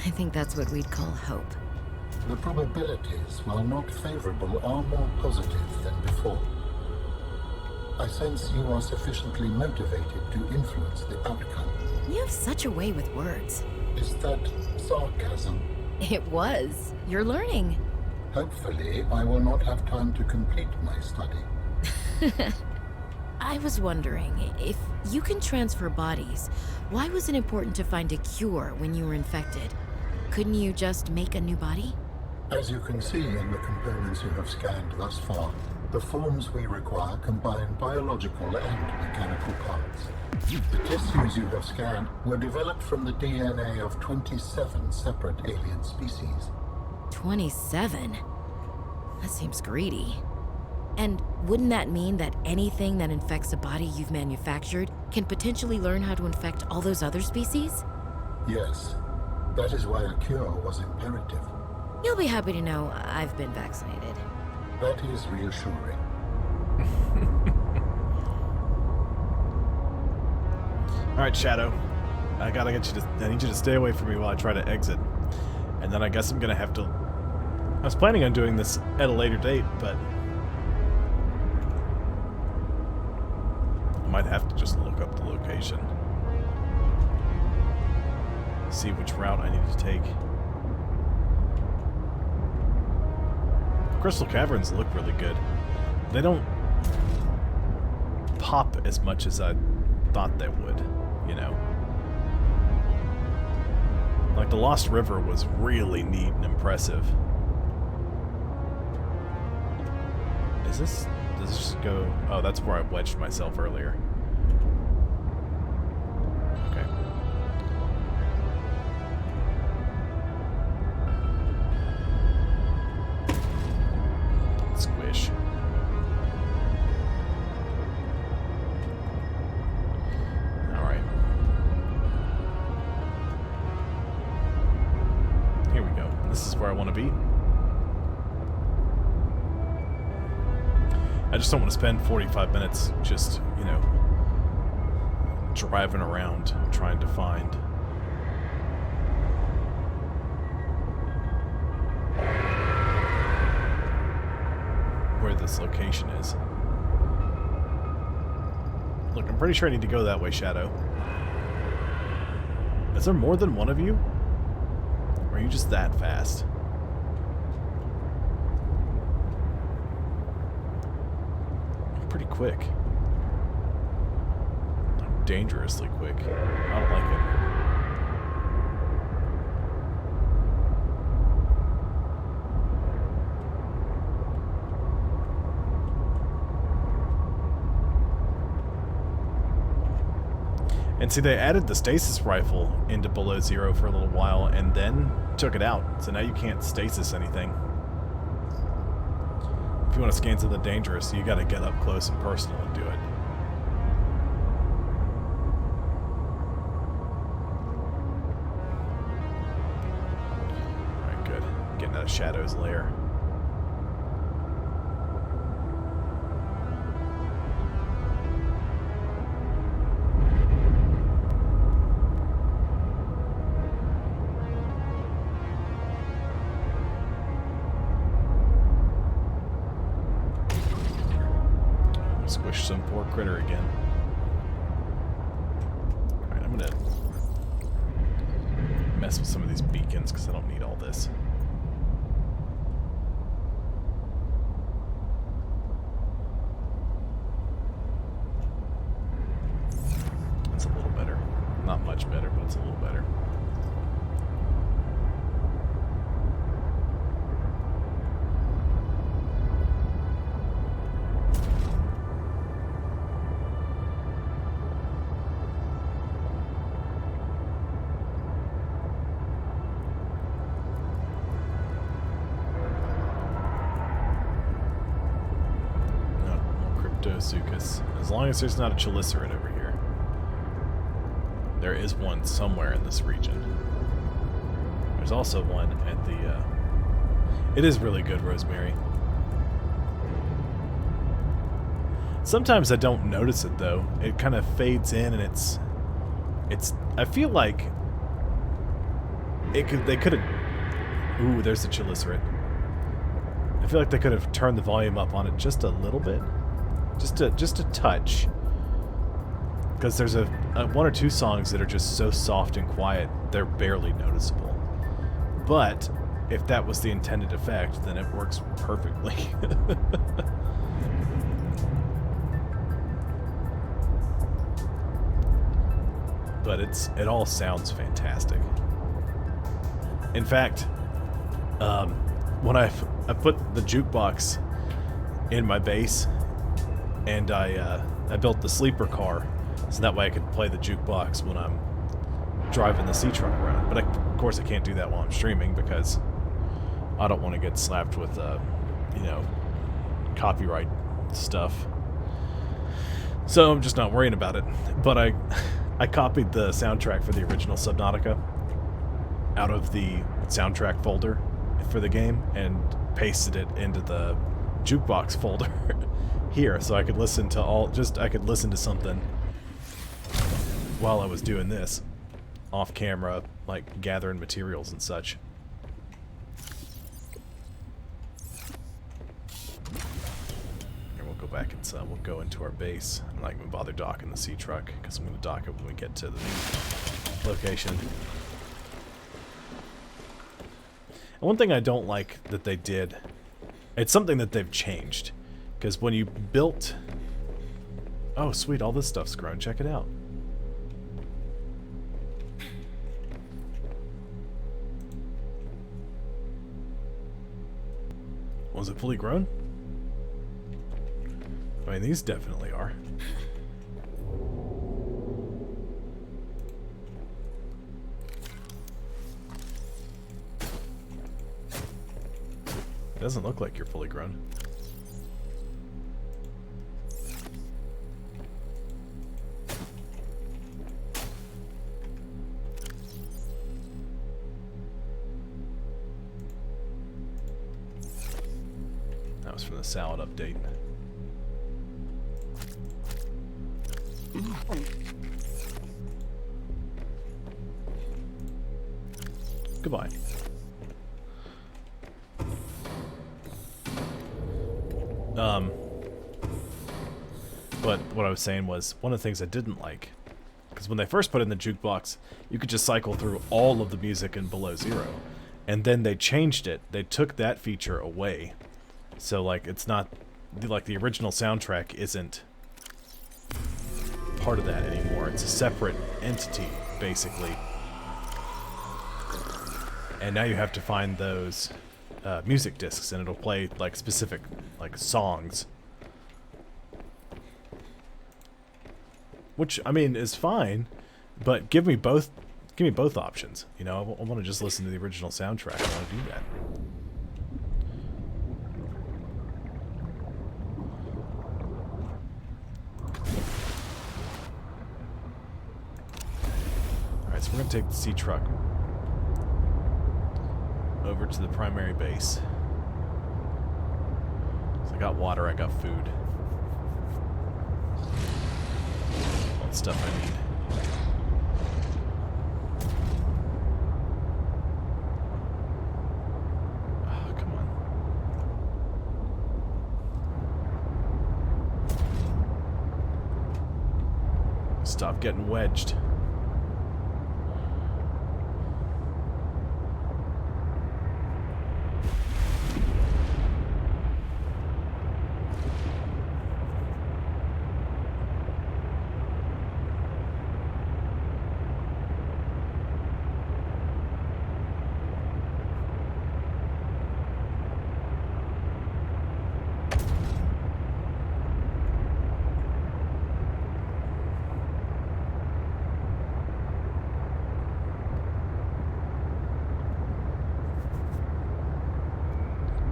I think that's what we'd call hope. The probabilities, while not favorable, are more positive than before. I sense you are sufficiently motivated to influence the outcome. You have such a way with words. Is that sarcasm? It was. You're learning. Hopefully, I will not have time to complete my study. I was wondering, if you can transfer bodies, why was it important to find a cure when you were infected? Couldn't you just make a new body? As you can see in the components you have scanned thus far, the forms we require combine biological and mechanical parts. The tissues you have scanned were developed from the DNA of 27 separate alien species. 27? That seems greedy. And wouldn't that mean that anything that infects a body you've manufactured can potentially learn how to infect all those other species? Yes. That is why a cure was imperative. You'll be happy to know I've been vaccinated. That is reassuring. Alright, Shadow. I need you to stay away from me while I try to exit. And then I guess I'm gonna have to... I was planning on doing this at a later date, but... I might have to just look up the location. See which route I need to take. Crystal Caverns look really good. They don't pop as much as I thought they would, you know. Like, the Lost River was really neat and impressive. Does this just go... Oh, that's where I wedged myself earlier. Okay. Squish. Alright. Here we go. This is where I want to be. I just don't want to spend 45 minutes just, you know, driving around trying to find where this location is. Look, I'm pretty sure I need to go that way, Shadow. Is there more than one of you? Or are you just that fast? Pretty quick. Like, dangerously quick. I don't like it. And see, they added the stasis rifle into Below Zero for a little while and then took it out. So now you can't stasis anything. If you want to scan something dangerous, you gotta get up close and personal and do it. Alright, good. Getting out of Shadow's lair. squish some poor critter again. Alright, I'm gonna mess with some of these beacons because I don't need all this. It's a little better. Not much better, but it's a little better. Sucus. As long as there's not a chelicerate over here. There is one somewhere in this region. There's also one at the, It is really good, Rosemary. Sometimes I don't notice it, though. It kind of fades in, and it's... I feel like... they could have... Ooh, there's the chelicerate. I feel like they could have turned the volume up on it just a little bit. Just a touch, because there's a one or two songs that are just so soft and quiet they're barely noticeable. But if that was the intended effect, then it works perfectly. But it all sounds fantastic. In fact, when I put the jukebox in my base. And I built the sleeper car, so that way I could play the jukebox when I'm driving the sea truck around. But of course I can't do that while I'm streaming because I don't want to get slapped with, you know, copyright stuff. So I'm just not worrying about it. But I copied the soundtrack for the original Subnautica out of the soundtrack folder for the game and pasted it into the jukebox folder. Here, so I could listen to I could listen to something while I was doing this off camera, like gathering materials and such. And we'll go back inside. We'll go into our base. I'm not even bother docking the sea truck because I'm going to dock it when we get to the location. And one thing I don't like that they did, it's something that they've changed. Because when you built... Oh, sweet, all this stuff's grown. Check it out. Was it fully grown? I mean, these definitely are. It doesn't look like you're fully grown. From the salad update. Goodbye. But what I was saying was, one of the things I didn't like, because when they first put in the jukebox, you could just cycle through all of the music in below zero. And then they changed it. They took that feature away. So, like, it's not... Like, the original soundtrack isn't part of that anymore. It's a separate entity, basically. And now you have to find those music discs, and it'll play, like, specific, like, songs. Which, I mean, is fine, but give me both options. You know, I want to just listen to the original soundtrack. I want to do that. Alright, so we're going to take the sea truck over to the primary base. So I got water, I got food. All the stuff I need. Oh, come on. Stop getting wedged.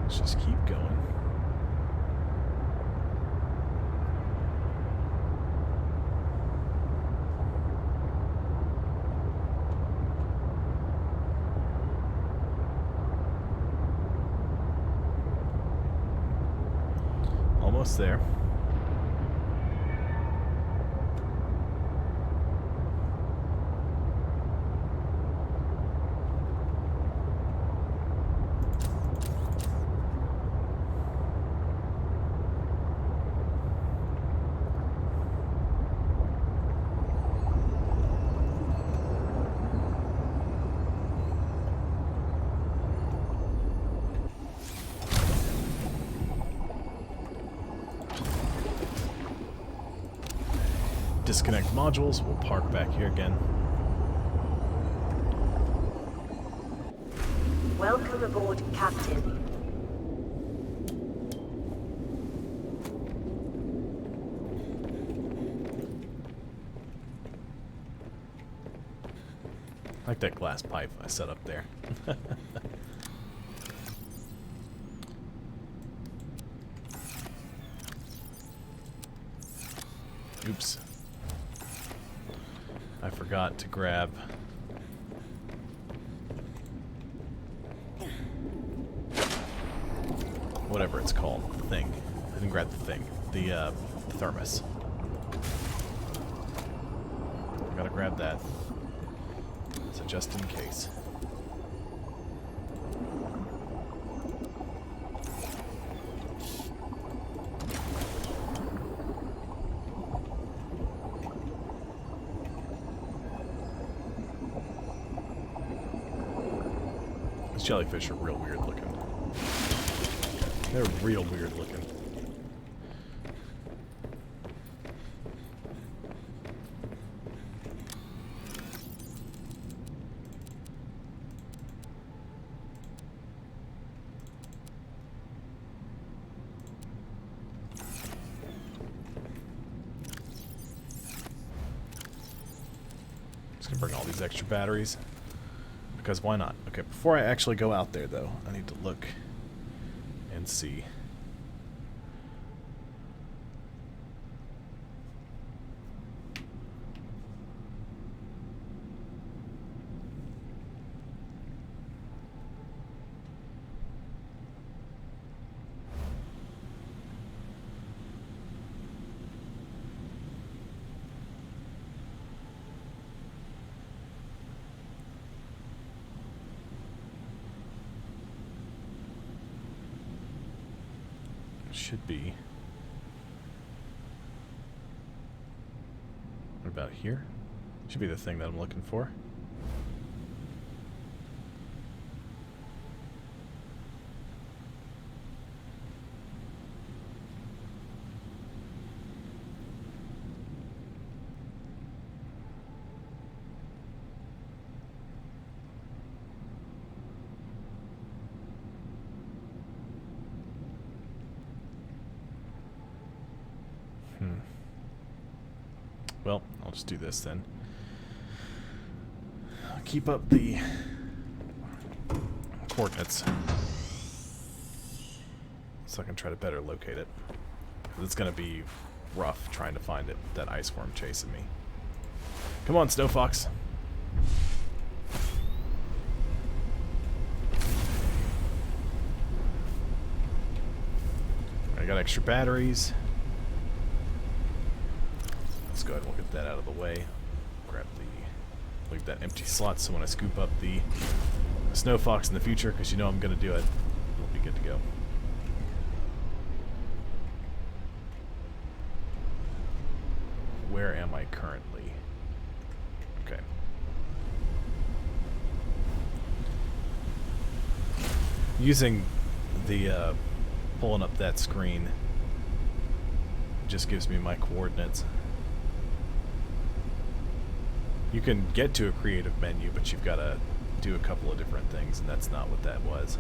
Let's just keep going. Almost there. Disconnect modules. We'll park back here again. Welcome aboard, Captain. I like that glass pipe I set up there. Oops. I forgot to grab... whatever it's called. The thing. I didn't grab the thing. The thermos. I gotta grab that. So just in case. These jellyfish are real weird looking. They're real weird looking. Just gonna bring all these extra batteries. Because why not? Okay, before I actually go out there, though, I need to look and see. Should be. What about here? Should be the thing that I'm looking for. Well, I'll just do this then. I'll keep up the coordinates so I can try to better locate it. It's going to be rough trying to find it with that ice worm chasing me. Come on, Snow Fox. I got extra batteries. Let's go ahead and we'll get that out of the way. Grab the... leave that empty slot so when I scoop up the Snow Fox in the future, because you know I'm going to do it, we'll be good to go. where am I currently? Okay. Using the, pulling up that screen just gives me my coordinates. You can get to a creative menu, but you've got to do a couple of different things, and that's not what that was.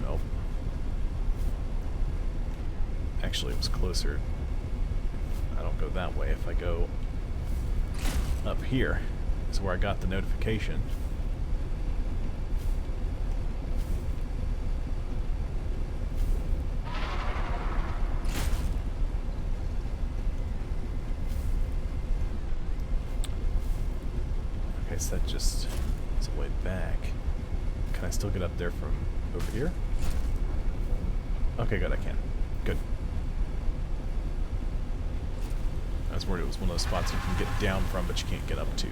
Nope. Actually, it was closer. I don't go that way. If I go up here, is where I got the notification. Okay, so that just is a way back. Can I still get up there from over here? Okay, good, I can. Good. I was worried it was one of those spots you can get down from, but you can't get up to.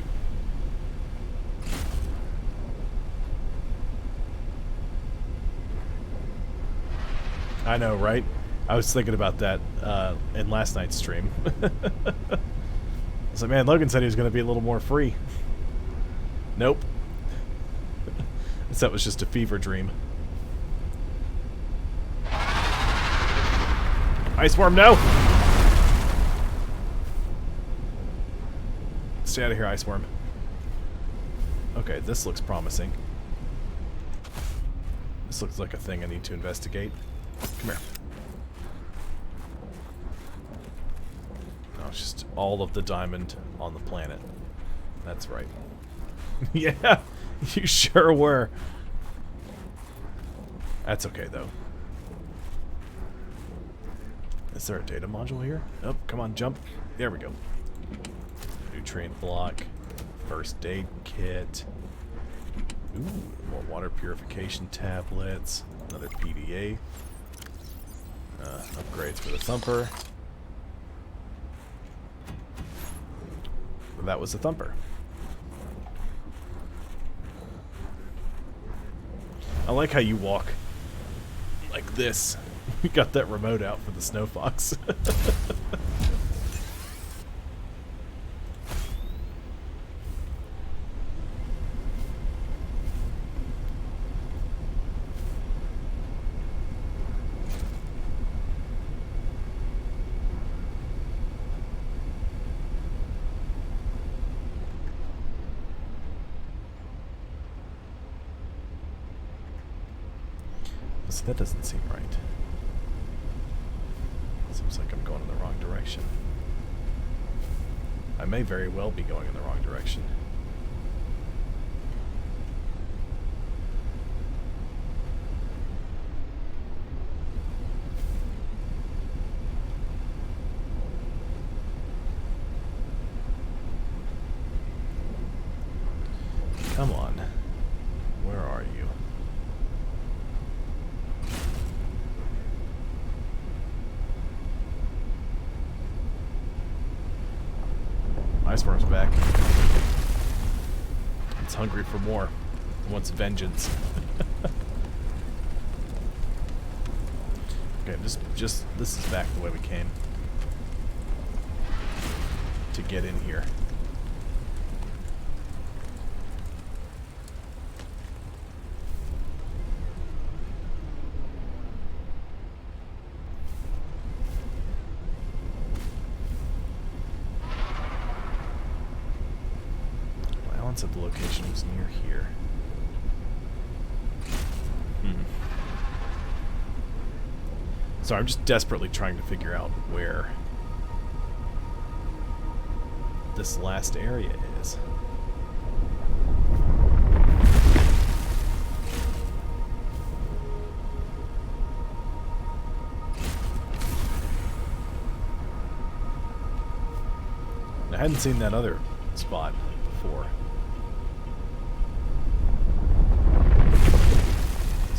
I know, right? I was thinking about that in last night's stream. I was like, man, Logan said he was going to be a little more free. Nope. That was just a fever dream. Ice worm, no! Stay out of here, ice worm. Okay, this looks promising. This looks like a thing I need to investigate. Come here. No, it's just all of the diamond on the planet. That's right. Yeah, you sure were. That's okay, though. Is there a data module here? Oh, come on, jump. There we go. Nutrient block. First aid kit. Ooh, more water purification tablets. Another PDA. Upgrades for the thumper. That was the thumper. I like how you walk like this. We got that remote out for the Snow Fox. So that doesn't seem right. Seems like I'm going in the wrong direction. I may very well be going in the wrong direction. Come on. Where are you? Iceworm's back. It's hungry for more. It wants vengeance. Okay, just this is back the way we came. To get in here. Said the location was near here. So I'm just desperately trying to figure out where this last area is. I hadn't seen that other spot before.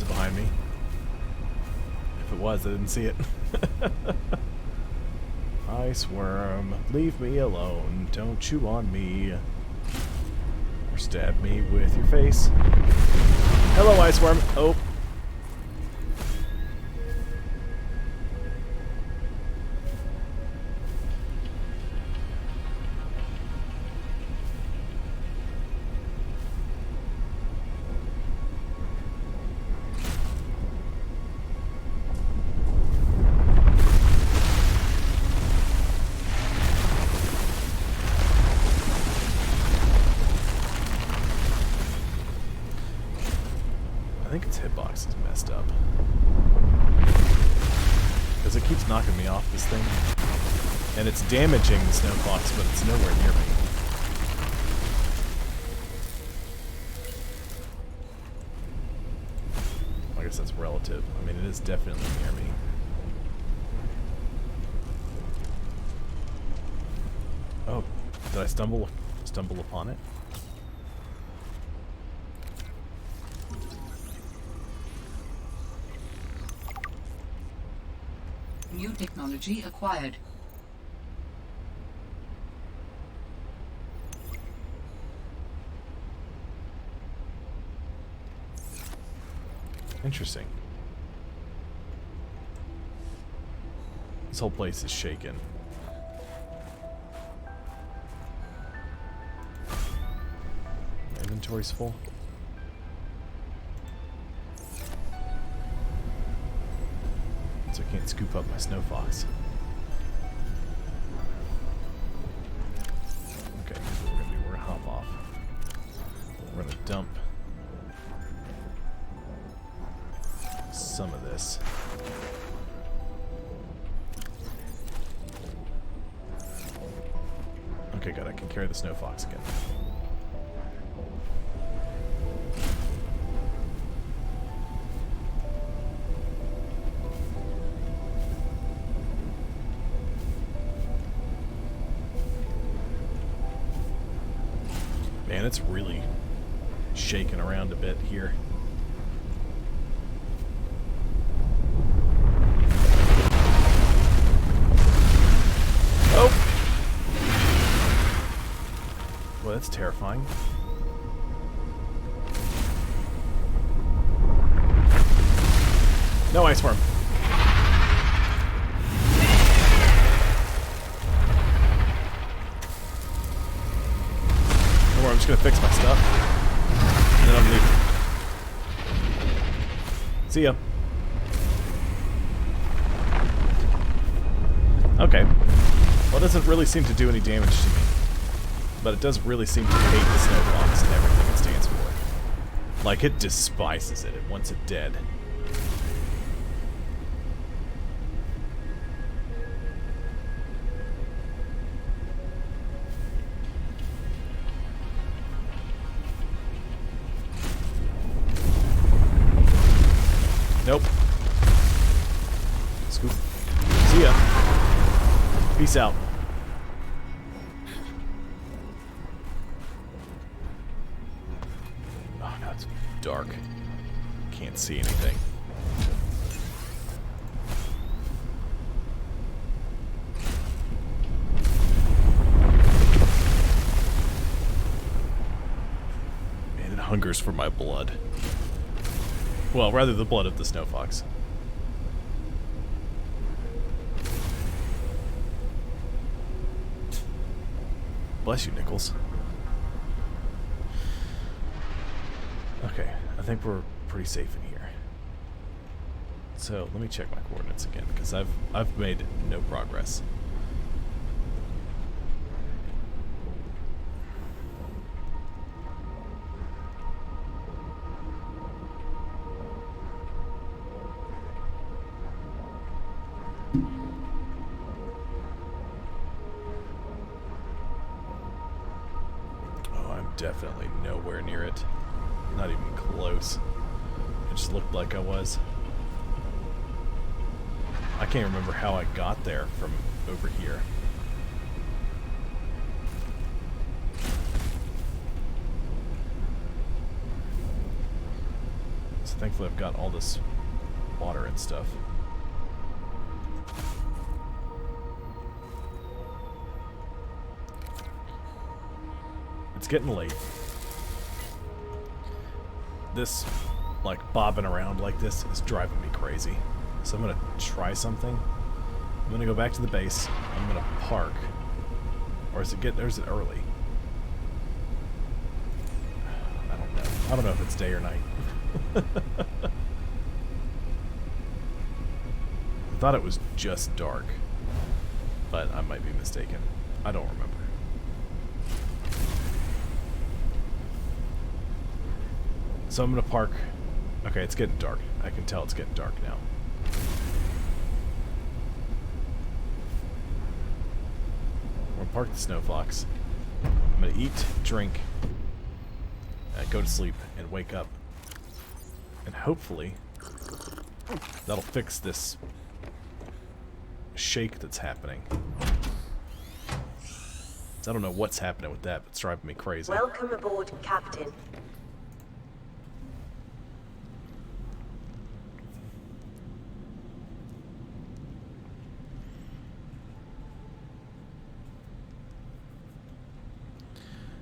Behind me. If it was, I didn't see it. Ice worm, leave me alone. Don't chew on me. Or stab me with your face. Hello, ice worm. Oh. think its hitbox is messed up. Because it keeps knocking me off this thing. And it's damaging the snow fox, but it's nowhere near me. I guess that's relative. I mean, it is definitely near me. Oh, did I stumble upon it? New technology acquired. Interesting. This whole place is shaken. My inventory's full. So I can't scoop up my snow fox. Okay, here's what we're gonna do. We're gonna hop off. We're gonna dump some of this. Okay, good. I can carry the snow fox again. Man, it's really shaking around a bit here. Oh! Well, that's terrifying. No ice worm. Don't worry, I'm just gonna fix my stuff. And then I'm leaving. See ya. Okay. Well, it doesn't really seem to do any damage to me. But it does really seem to hate the snow fox and everything it stands for. Like, it despises it. It wants it dead. Nope. Scoop. See ya. Peace out. Oh no, it's dark. Can't see anything. Man, it hungers for my blood. Well, rather the blood of the snow fox. Bless you, Nichols. Okay, I think we're pretty safe in here. So let me check my coordinates again, because I've made no progress. Definitely nowhere near it. Not even close. It just looked like I was. I can't remember how I got there from over here. So thankfully I've got all this water and stuff. It's getting late. This, like, bobbing around like this is driving me crazy. So I'm gonna try something. I'm gonna go back to the base. I'm gonna park. Or is it early? I don't know. I don't know if it's day or night. I thought it was just dark. But I might be mistaken. I don't remember. So I'm going to park Okay, it's getting dark. I can tell it's getting dark now. We'll park the Snow Fox. I'm gonna eat, drink, go to sleep, and wake up. And hopefully, that'll fix this shake that's happening. I don't know what's happening with that, but it's driving me crazy. Welcome aboard, Captain.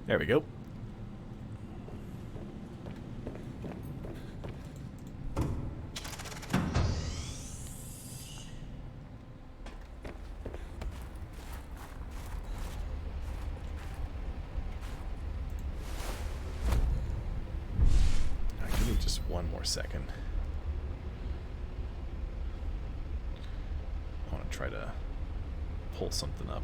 There we go. Alright, give me just one more second. I want to try to pull something up.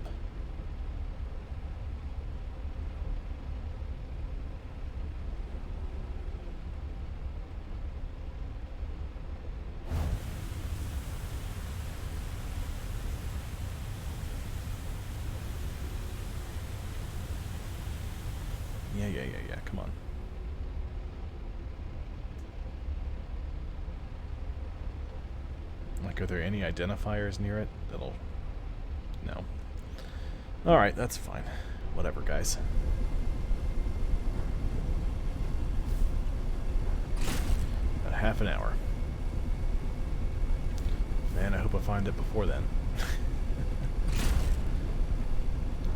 Yeah, come on. Like, are there any identifiers near it that'll... No. Alright, that's fine. Whatever, guys. About half an hour. Man, I hope I find it before then.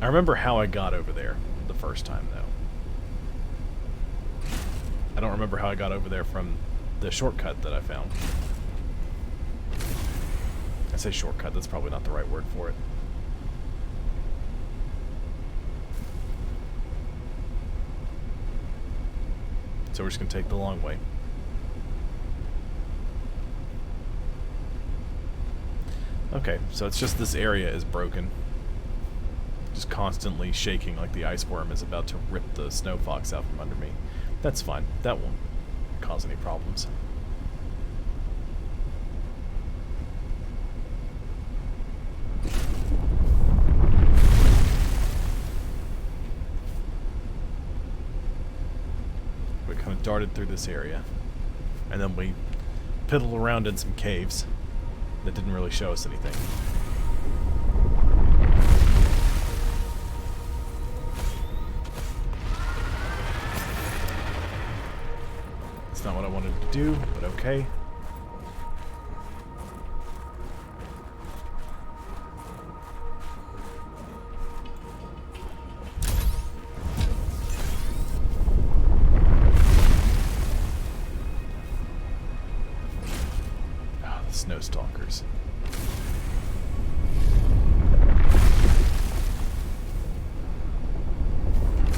I remember how I got over there the first time, though. I don't remember how I got over there from the shortcut that I found. I say shortcut, that's probably not the right word for it. So we're just going to take the long way. Okay, so it's just this area is broken. Just constantly shaking like the ice worm is about to rip the Snow Fox out from under me. That's fine. That won't cause any problems. We kind of darted through this area, and then we piddled around in some caves that didn't really show us anything. That's not what I wanted to do, but okay. Ah, the snow stalkers.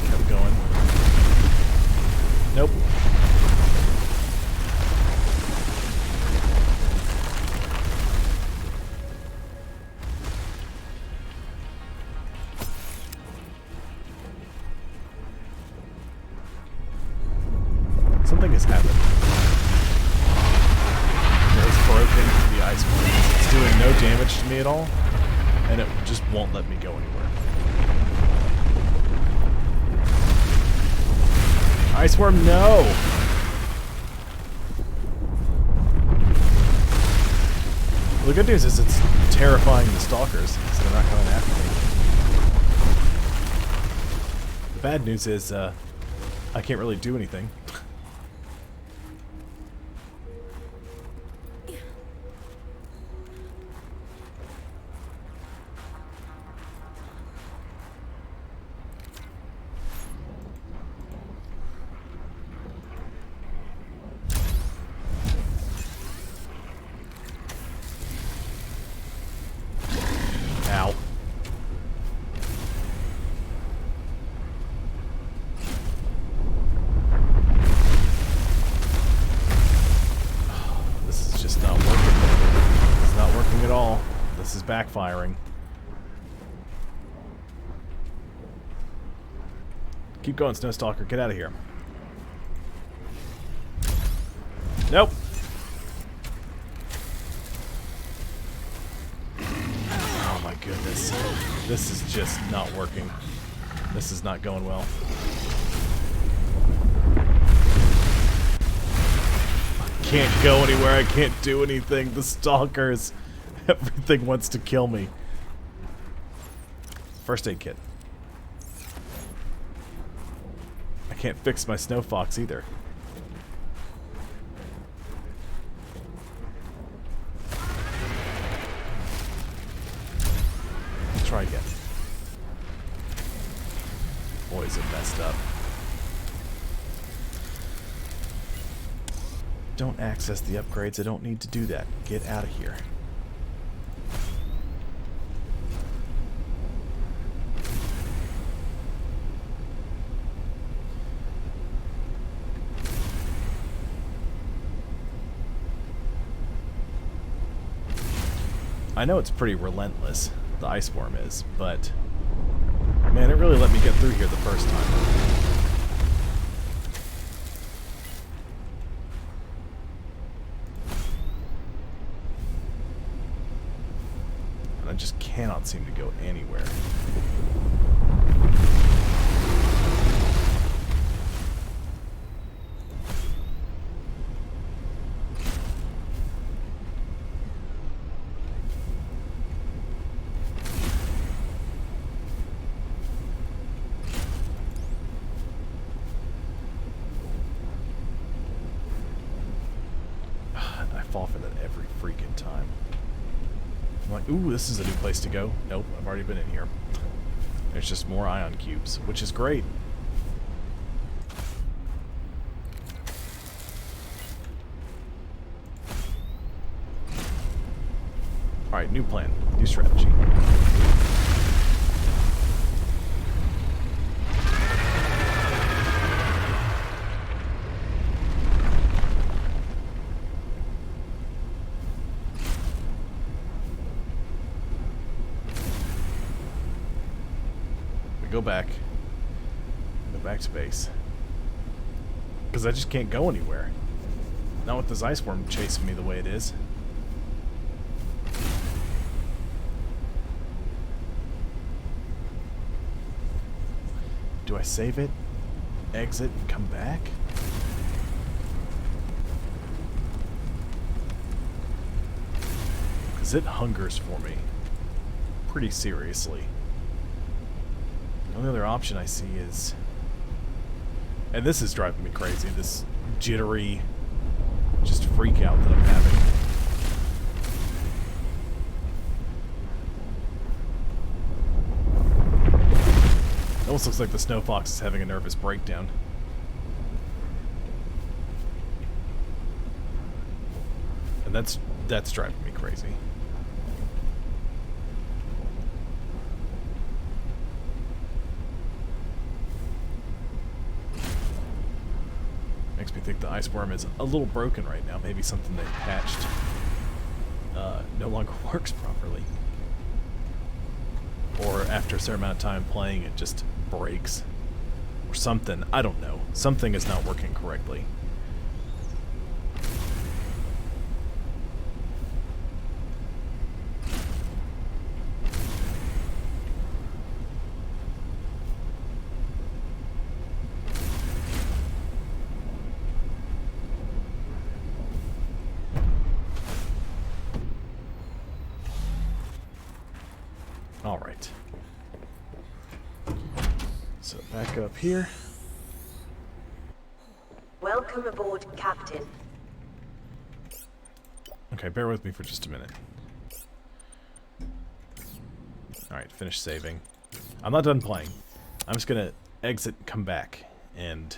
Kept going. Nope. Something has happened. It has broken the ice wall. It's doing no damage to me at all, and it just won't let me go anywhere. Ice worm, no! Well, the good news is it's terrifying the stalkers, so they're not coming after me. The bad news is, I can't really do anything. Ow. This is just not working. It's not working at all. This is backfiring. Keep going, Snowstalker. Get out of here. Nope. Oh my goodness. This is just not working. This is not going well. I can't go anywhere. I can't do anything. The stalkers. Everything wants to kill me. First aid kit. I can't fix my snow fox either. Let's try again. Boy, is it messed up. Don't access the upgrades. I don't need to do that. Get out of here. I know it's pretty relentless, the ice worm is, but man, it really let me get through here the first time. And I just cannot seem to go anywhere. Fall for that every freaking time. I'm like, ooh, this is a new place to go. Nope, I've already been in here. There's just more ion cubes, which is great. Alright, new plan, new strategy. Go back to base, because I just can't go anywhere. Not with this ice worm chasing me the way it is. Do I save it, exit, and come back? Because it hungers for me pretty seriously. The only other option I see is... And this is driving me crazy, this jittery, just freak out that I'm having. It almost looks like the snow fox is having a nervous breakdown. And that's driving me crazy. Makes me think the ice worm is a little broken right now. Maybe something they patched no longer works properly. Or after a certain amount of time playing, it just breaks. Or something. I don't know. Something is not working correctly. Alright. So back up here. Welcome aboard, Captain. Okay, bear with me for just a minute. Alright, finish saving. I'm not done playing. I'm just gonna exit and come back and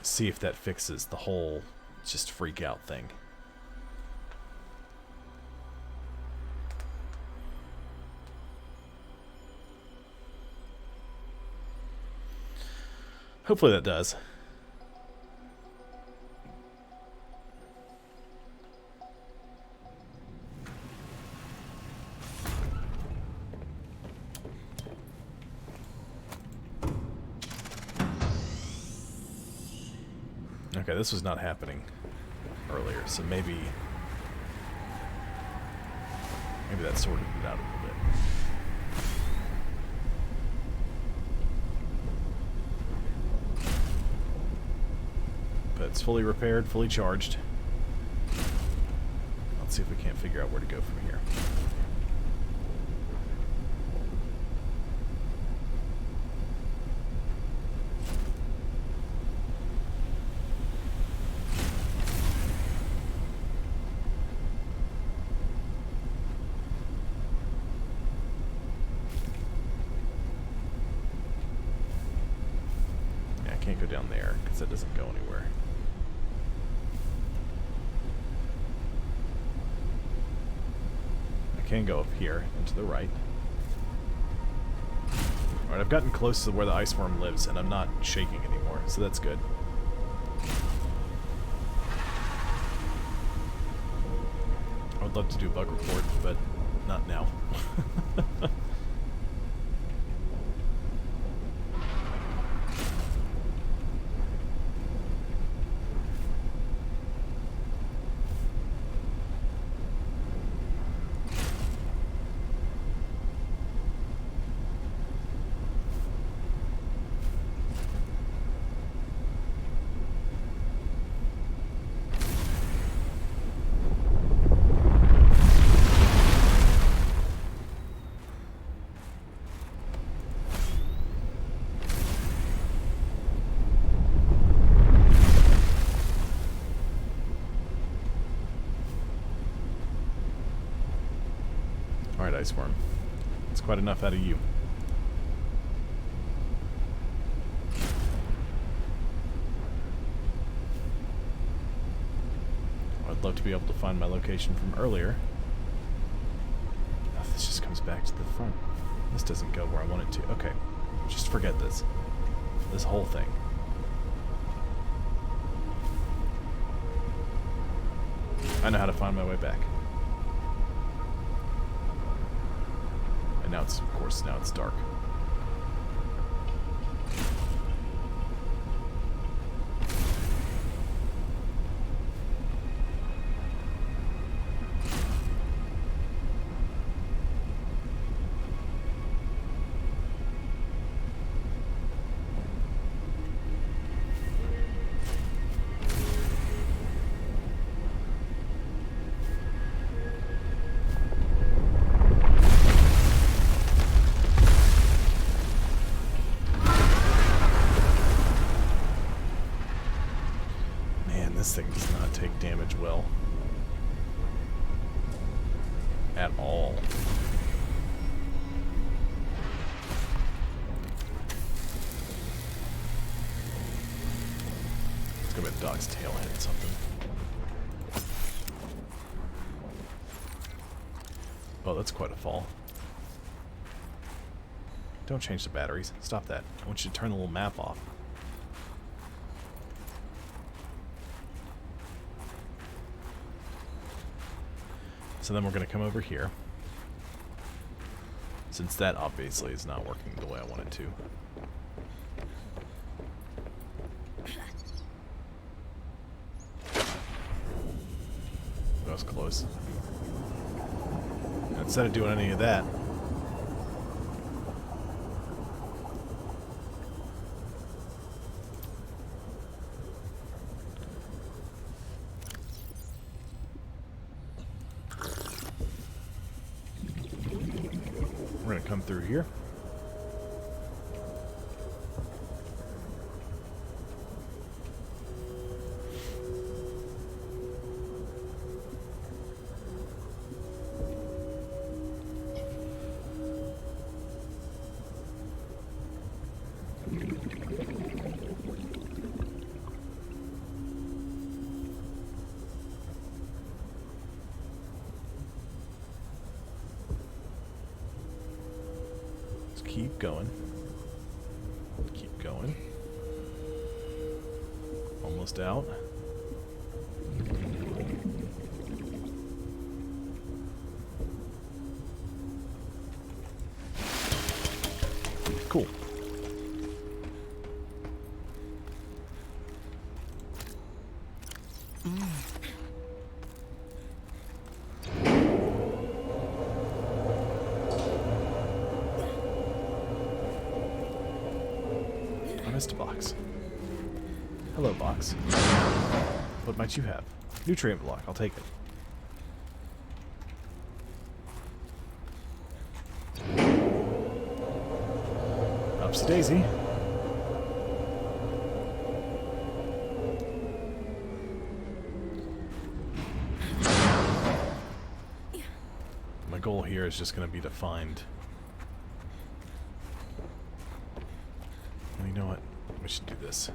see if that fixes the whole just freak out thing. Hopefully that does. Okay, this was not happening earlier, so maybe that sorted it out a little bit. But it's fully repaired, fully charged. Let's see if we can't figure out where to go from here. Yeah, I can't go down there because that doesn't go anywhere. Can go up here and to the right. Alright, I've gotten close to where the ice worm lives and I'm not shaking anymore, so that's good. I would love to do a bug report, but not now. Alright, ice worm. That's quite enough out of you. I'd love to be able to find my location from earlier. Oh, this just comes back to the front. This doesn't go where I want it to. Okay. Just forget this. This whole thing. I know how to find my way back. And now it's, of course, now it's dark. This thing does not take damage well. At all. Let's go with dog's tail hit something. Oh, that's quite a fall. Don't change the batteries. Stop that. I want you to turn the little map off. So then we're going to come over here, since that obviously is not working the way I want it to. That was close. And instead of doing any of that, we're going to come through here. Keep going. Keep going. Almost out. Cool. I missed a box. Hello, box. What might you have? Nutrient block. I'll take it. Upsy daisy. My goal here is just going to be to find... Well, you know what? We should do this.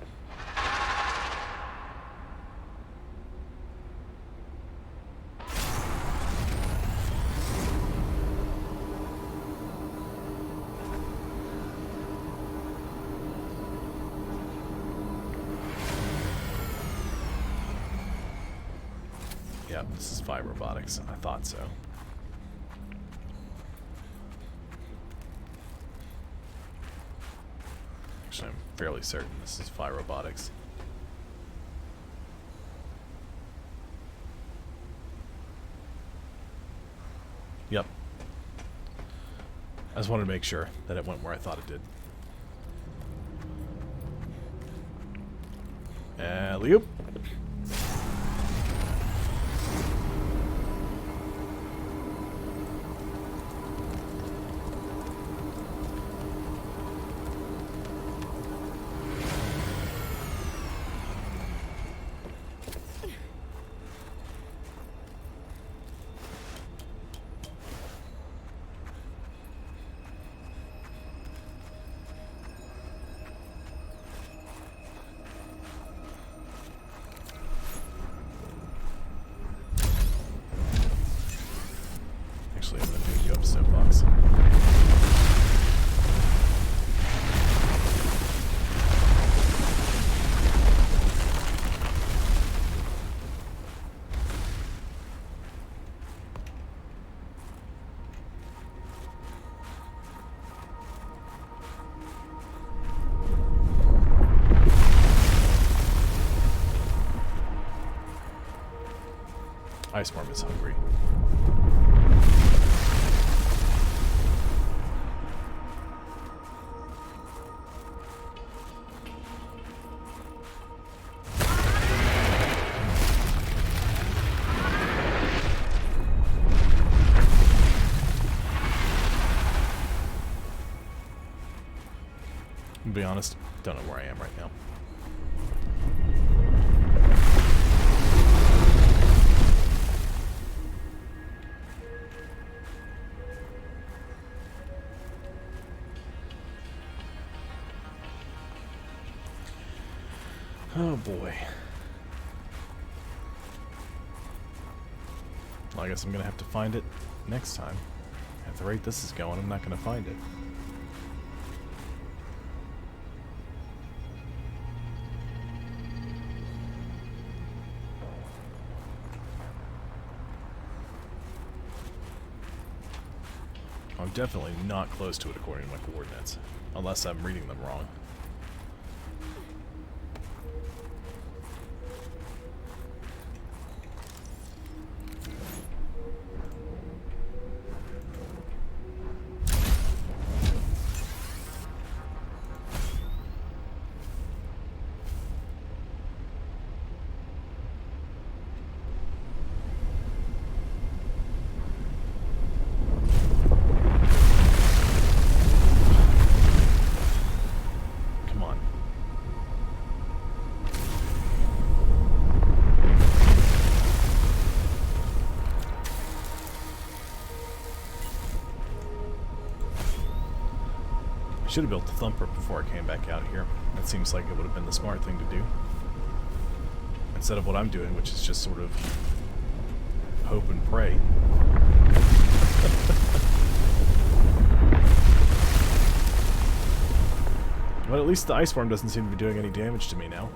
Yep, this is Five Robotics. I thought so. Actually, I'm fairly certain this is Five Robotics. Yep. I just wanted to make sure that it went where I thought it did. Alley-oop. Actually, I'm going to pick you up, Soapbox. Iceworm is hungry. To be honest, don't know where I am right now. Oh boy. Well, I guess I'm gonna have to find it next time. At the rate this is going, I'm not gonna find it. I'm definitely not close to it according to my coordinates, unless I'm reading them wrong. Should have built the thumper before I came back out here. That seems like it would have been the smart thing to do. Instead of what I'm doing, which is just sort of hope and pray. But at least the iceworm doesn't seem to be doing any damage to me now.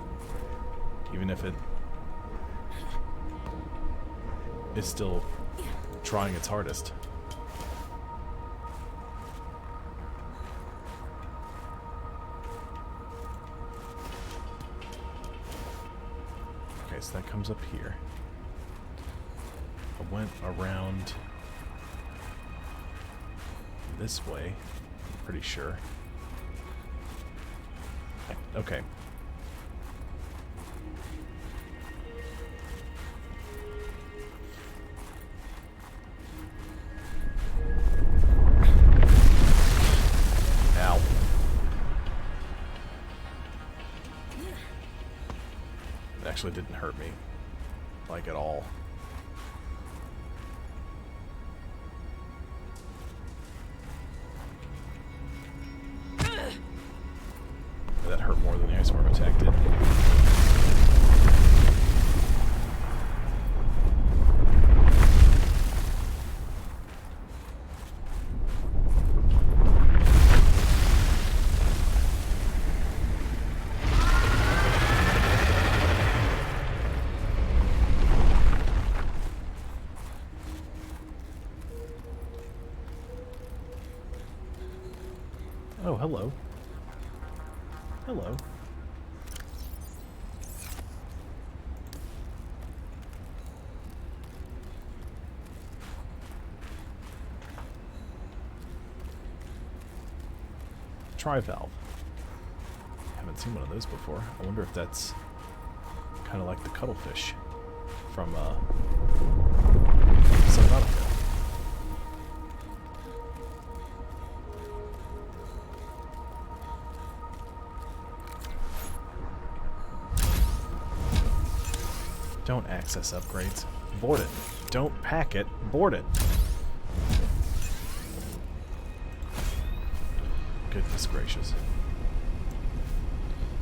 Even if it is still trying its hardest. Okay, so that comes up here. I went around this way, I'm pretty sure. Okay. Ow. It actually didn't hurt me, like at all. That hurt more than the ice worm attack did. Oh, hello. Hello. Tri-valve. Haven't seen one of those before. I wonder if that's kind of like the cuttlefish from Subnautica. Don't access upgrades. Board it. Don't pack it. Board it. Goodness gracious.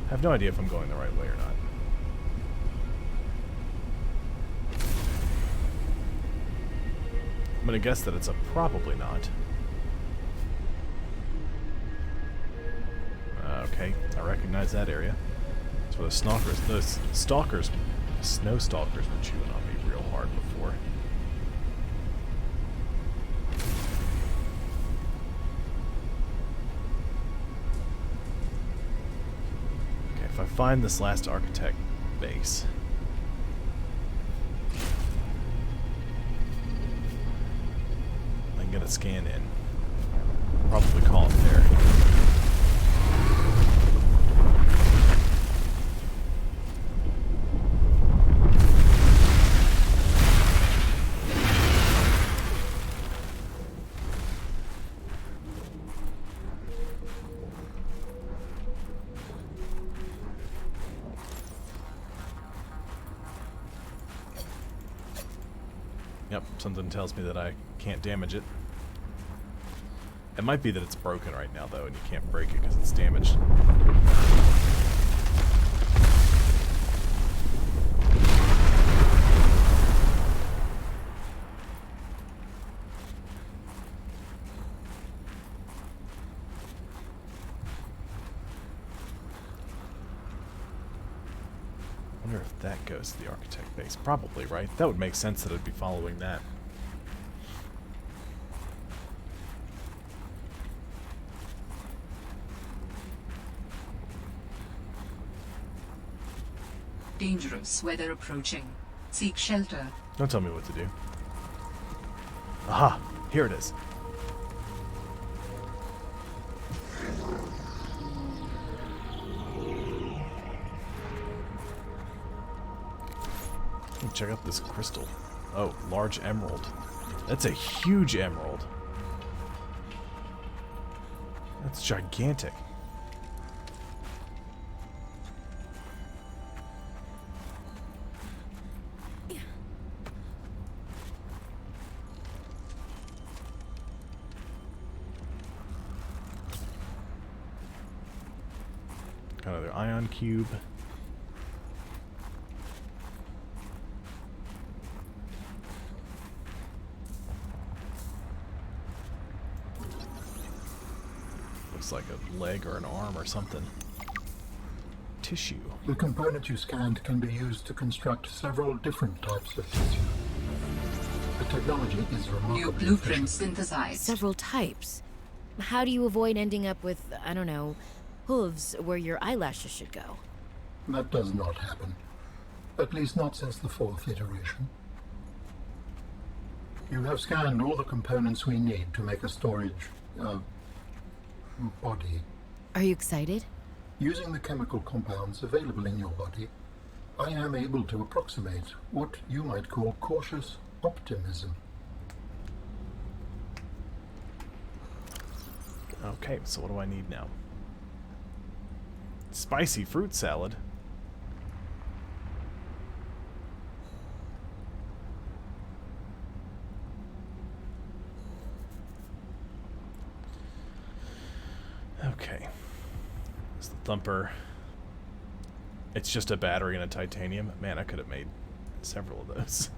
I have no idea if I'm going the right way or not. I'm gonna guess that it's a probably not. Okay, I recognize that area. That's where those stalkers, snow stalkers were chewing on me real hard before. Okay, if I find this last architect base, I can get a scan in. Probably call it there. Yep, something tells me that I can't damage it. It might be that it's broken right now, though, and you can't break it because it's damaged. I wonder if that goes to the architect base. Probably, right? That would make sense that I'd be following that. Dangerous weather approaching. Seek shelter. Don't tell me what to do. Aha! Here it is. Check out this crystal. Oh, large emerald. That's a huge emerald. That's gigantic. Got another ion cube. Looks like a leg or an arm or something. Tissue. The component you scanned can be used to construct several different types of tissue. The technology is remarkably New blueprint efficient. synthesized. Several types. How do you avoid ending up with, I don't know, hooves where your eyelashes should go? That does not happen. At least not since the 4th iteration. You have scanned all the components we need to make a storage, body. Are you excited? Using the chemical compounds available in your body, I am able to approximate what you might call cautious optimism. Okay, so what do I need now? Spicy fruit salad. Okay. It's the thumper. It's just a battery and a titanium. Man, I could have made several of those.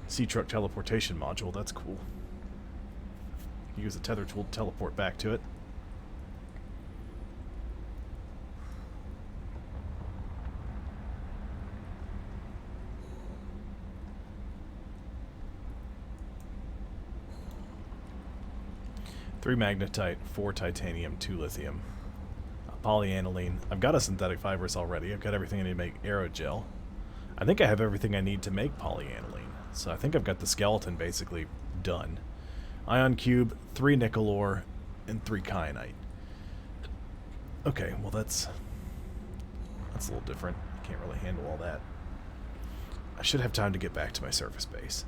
Sea truck teleportation module, that's cool. Use the tether tool to teleport back to it. Three magnetite, 4 titanium, 2 lithium. Polyaniline. I've got a synthetic fibrous already. I've got everything I need to make aerogel. I think I have everything I need to make polyaniline. So I think I've got the skeleton basically done. Ion cube, 3 nickel ore, and 3 kyanite. Okay, well that's a little different. I can't really handle all that. I should have time to get back to my surface base.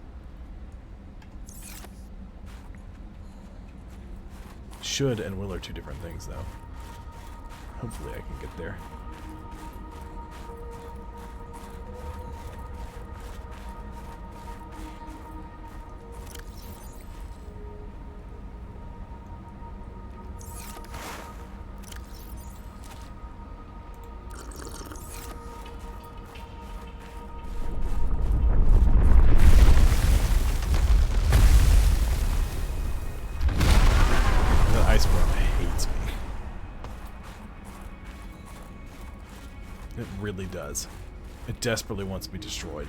Should and will are 2 different things, though. Hopefully I can get there. The ice worm hates me. It really does. It desperately wants to be destroyed.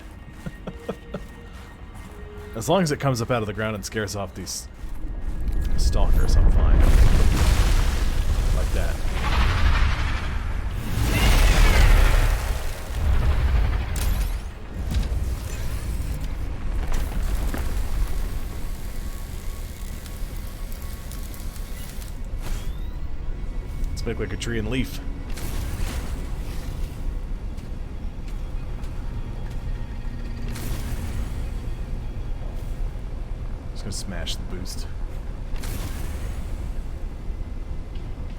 As long as it comes up out of the ground and scares off these stalkers, I'm fine. Like that. Let's make like a tree and leaf. Smash the boost.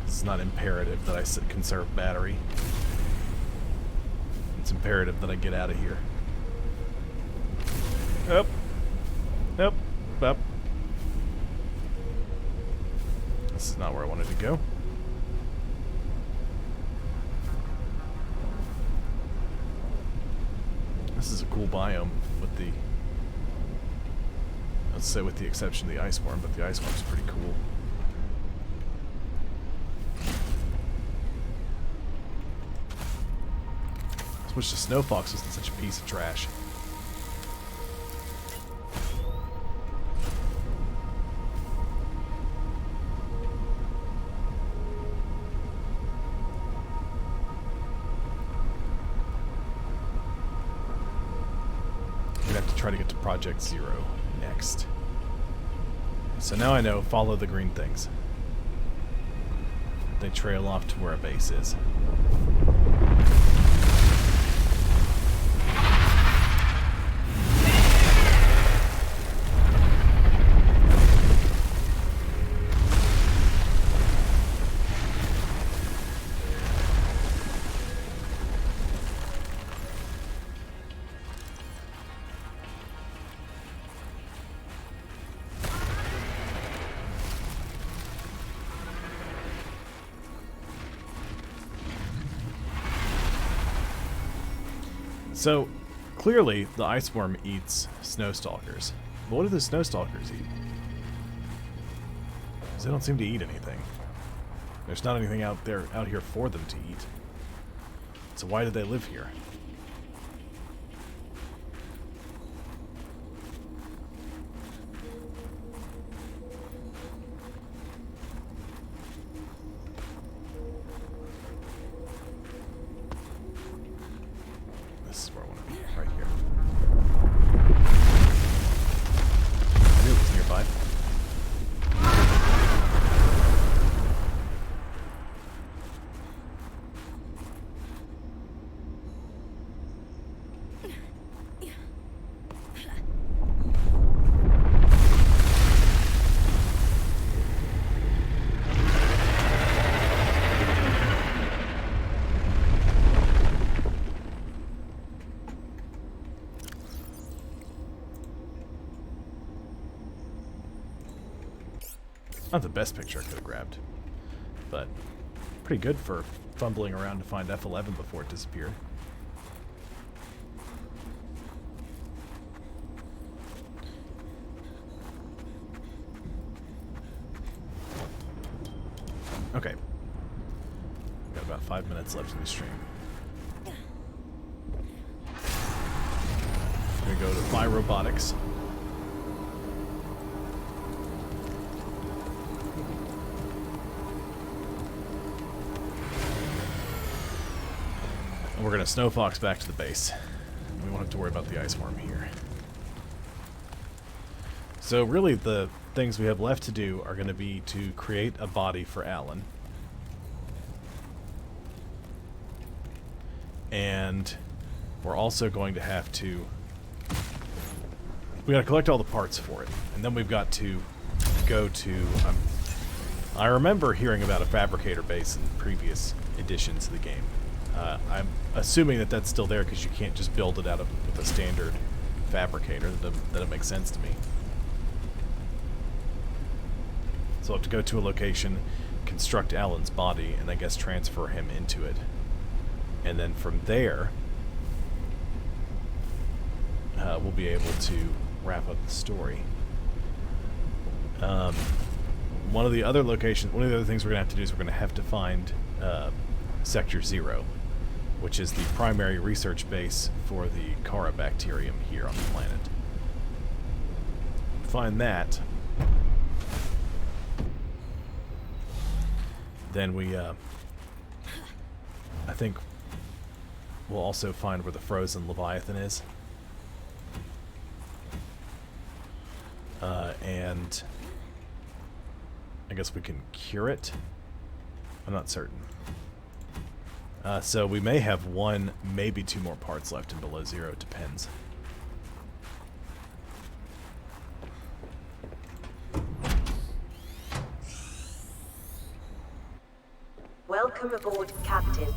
It's not imperative that I conserve battery. It's imperative that I get out of here. Up. Up. Up. This is not where I wanted to go. This is a cool biome with the... Let's say with the exception of the ice worm, but the ice worm's pretty cool. I wish the snow fox wasn't such a piece of trash. We'd have to try to get to Project Zero next. So now I know, follow the green things. They trail off to where a base is. So, clearly, the ice worm eats snow stalkers. But what do the snow stalkers eat? Because they don't seem to eat anything. There's not anything out here for them to eat. So why do they live here? Not the best picture I could have grabbed, but pretty good for fumbling around to find F11 before it disappeared. Okay. Got about 5 minutes left in the stream. We're gonna go to Fly Robotics. And we're gonna Snow Fox back to the base. We won't have to worry about the ice worm here. So really the things we have left to do are going to be to create a body for Alan. And we're also going to have to... we got to collect all the parts for it. And then we've got to go to... I remember hearing about a fabricator base in previous editions of the game. I'm assuming that that's still there because you can't just build it out of with a standard fabricator. That doesn't make sense to me. So I'll have to go to a location, construct Alan's body, and I guess transfer him into it. And then from there, we'll be able to wrap up the story. One of the other locations, one of the other things we're going to have to do is we're going to have to find Sector 0, which is the primary research base for the Kara bacterium here on the planet. Find that. Then we, I think we'll also find where the frozen Leviathan is. And I guess we can cure it. I'm not certain. So we may have one, maybe two more parts left in Below Zero. It depends. Welcome aboard, Captain.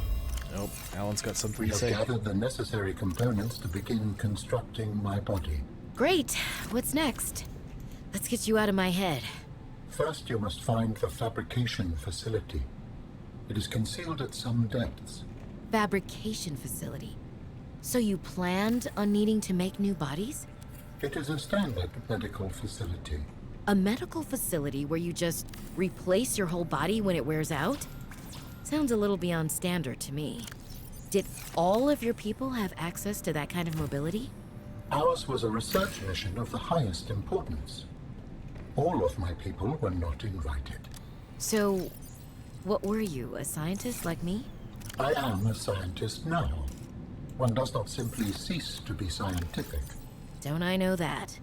Oh, Alan's got something We to have say. gathered the necessary components to begin constructing my body. Great. What's next? Let's get you out of my head. First, you must find the fabrication facility. It is concealed at some depths. Fabrication facility. So you planned on needing to make new bodies? It is a standard medical facility. A medical facility where you just replace your whole body when it wears out? Sounds a little beyond standard to me. Did all of your people have access to that kind of mobility? Ours was a research mission of the highest importance. All of my people were not invited. So, what were you, a scientist like me? I am a scientist now. One does not simply cease to be scientific. Don't I know that?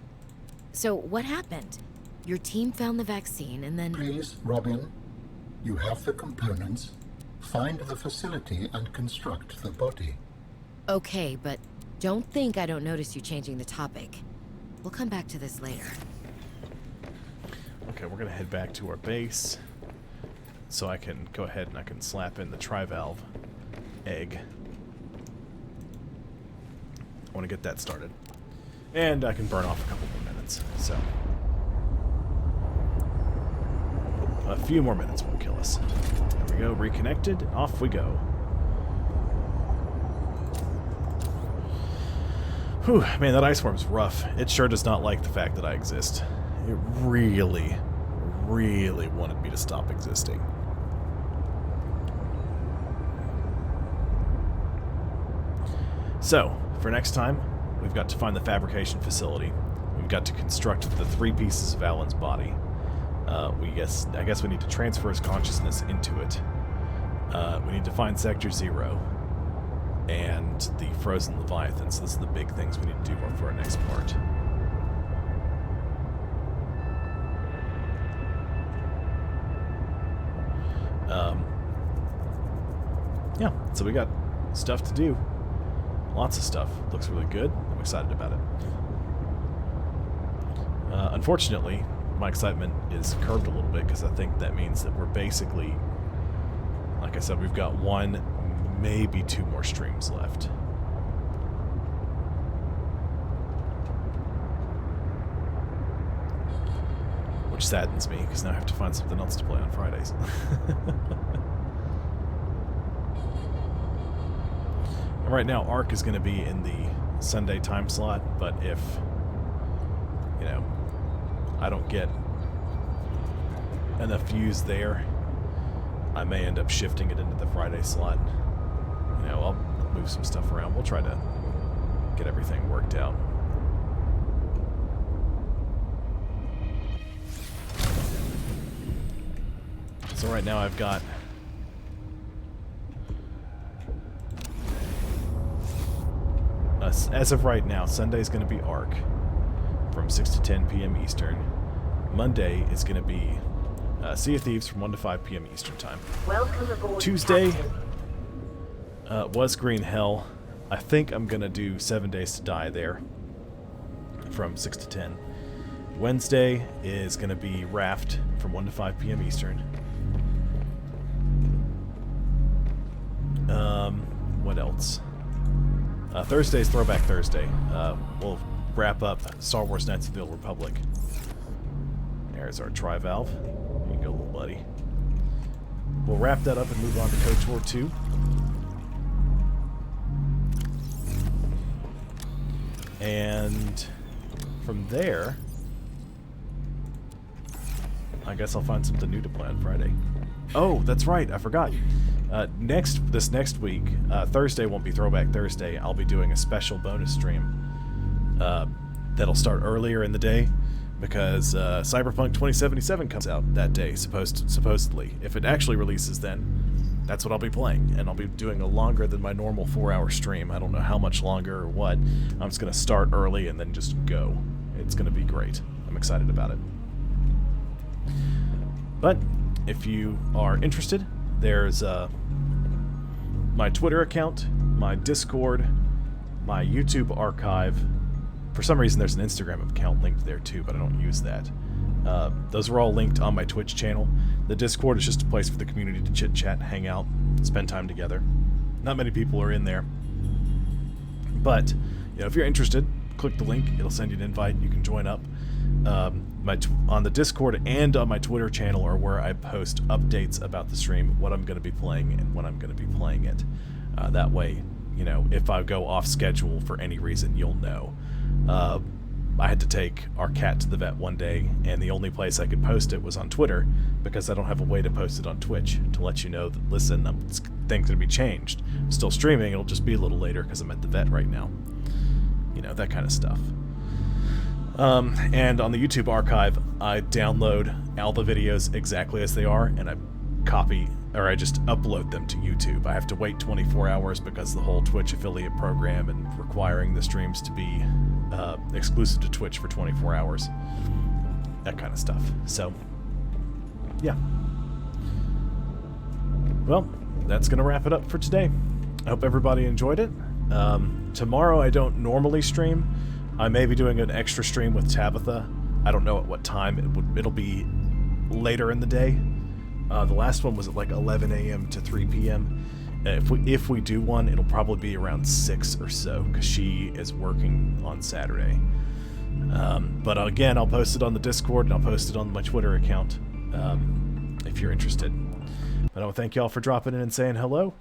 So, what happened? Your team found the vaccine and then... Please, Robin, you have the components. Find the facility and construct the body. Okay, but don't think I don't notice you changing the topic. We'll come back to this later. Okay, we're gonna head back to our base, so I can go ahead and I can slap in the trivalve egg. I want to get that started, and I can burn off a couple more minutes. So a few more minutes won't kill us. There we go, reconnected. Off we go. Whew, man, that ice worm's rough. It sure does not like the fact that I exist. It really, really wanted me to stop existing. So, for next time, we've got to find the fabrication facility. We've got to construct the 3 pieces of Alan's body. I guess we need to transfer his consciousness into it. We need to find Sector 0 and the frozen Leviathan. So this are the big things we need to do for our next part. Yeah, so we got stuff to do. Lots of stuff. Looks really good. I'm excited about it. Unfortunately, my excitement is curbed a little bit because I think that means that we're basically, like I said, we've got 1, maybe 2 more streams left. which saddens me because now I have to find something else to play on Fridays. And right now, Ark is going to be in the Sunday time slot, but if, you know, I don't get enough views there, I may end up shifting it into the Friday slot. You know, I'll move some stuff around. We'll try to get everything worked out. So right now I've got as of right now, Sunday's going to be Ark from 6 to 10 p.m. Eastern. Monday is going to be Sea of Thieves from 1 to 5 p.m. Eastern time. Welcome aboard, Tuesday Captain. was Green Hell. I think I'm going to do 7 Days to Die there from 6 to 10. Wednesday is going to be Raft from 1 to 5 p.m. Eastern. What else? Thursday's Throwback Thursday. We'll wrap up Star Wars Knights of the Old Republic. There's our Tri-Valve. Here you go, little buddy. We'll wrap that up and move on to KOTOR 2. And from there, I guess I'll find something new to play on Friday. Oh, that's right, I forgot. This next week, Thursday won't be Throwback Thursday. I'll be doing a special bonus stream that'll start earlier in the day because Cyberpunk 2077 comes out that day, supposedly. If it actually releases then, that's what I'll be playing, and I'll be doing a longer than my normal 4-hour stream. I don't know how much longer or what. I'm just going to start early and then just go. It's going to be great. I'm excited about it. But if you are interested, there's my Twitter account, my Discord, my YouTube archive. For some reason, there's an Instagram account linked there too, but I don't use that. Those are all linked on my Twitch channel. The Discord is just a place for the community to chit-chat, hang out, spend time together. Not many people are in there. But, you know, if you're interested, click the link. It'll send you an invite. You can join up. On the Discord and on my Twitter channel are where I post updates about the stream, what I'm going to be playing, and when I'm going to be playing it. That way, you know, if I go off schedule for any reason, you'll know. I had to take our cat to the vet one day, and the only place I could post it was on Twitter because I don't have a way to post it on Twitch to let you know that, listen, things going to be changed. I'm still streaming, it'll just be a little later because I'm at the vet right now. You know, that kind of stuff. And on the YouTube archive, I download all the videos exactly as they are, and I just upload them to YouTube. I have to wait 24 hours because the whole Twitch affiliate program and requiring the streams to be exclusive to Twitch for 24 hours. That kind of stuff. So, yeah. Well, that's going to wrap it up for today. I hope everybody enjoyed it. Tomorrow I don't normally stream. I may be doing an extra stream with Tabitha. I don't know at what time. It'll be later in the day. The last one was at like 11 a.m. to 3 p.m. If we do one, it'll probably be around 6 or so, because she is working on Saturday. But again, I'll post it on the Discord, and I'll post it on my Twitter account, if you're interested. But I want to thank y'all for dropping in and saying hello,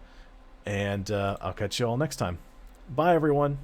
and I'll catch you all next time. Bye, everyone.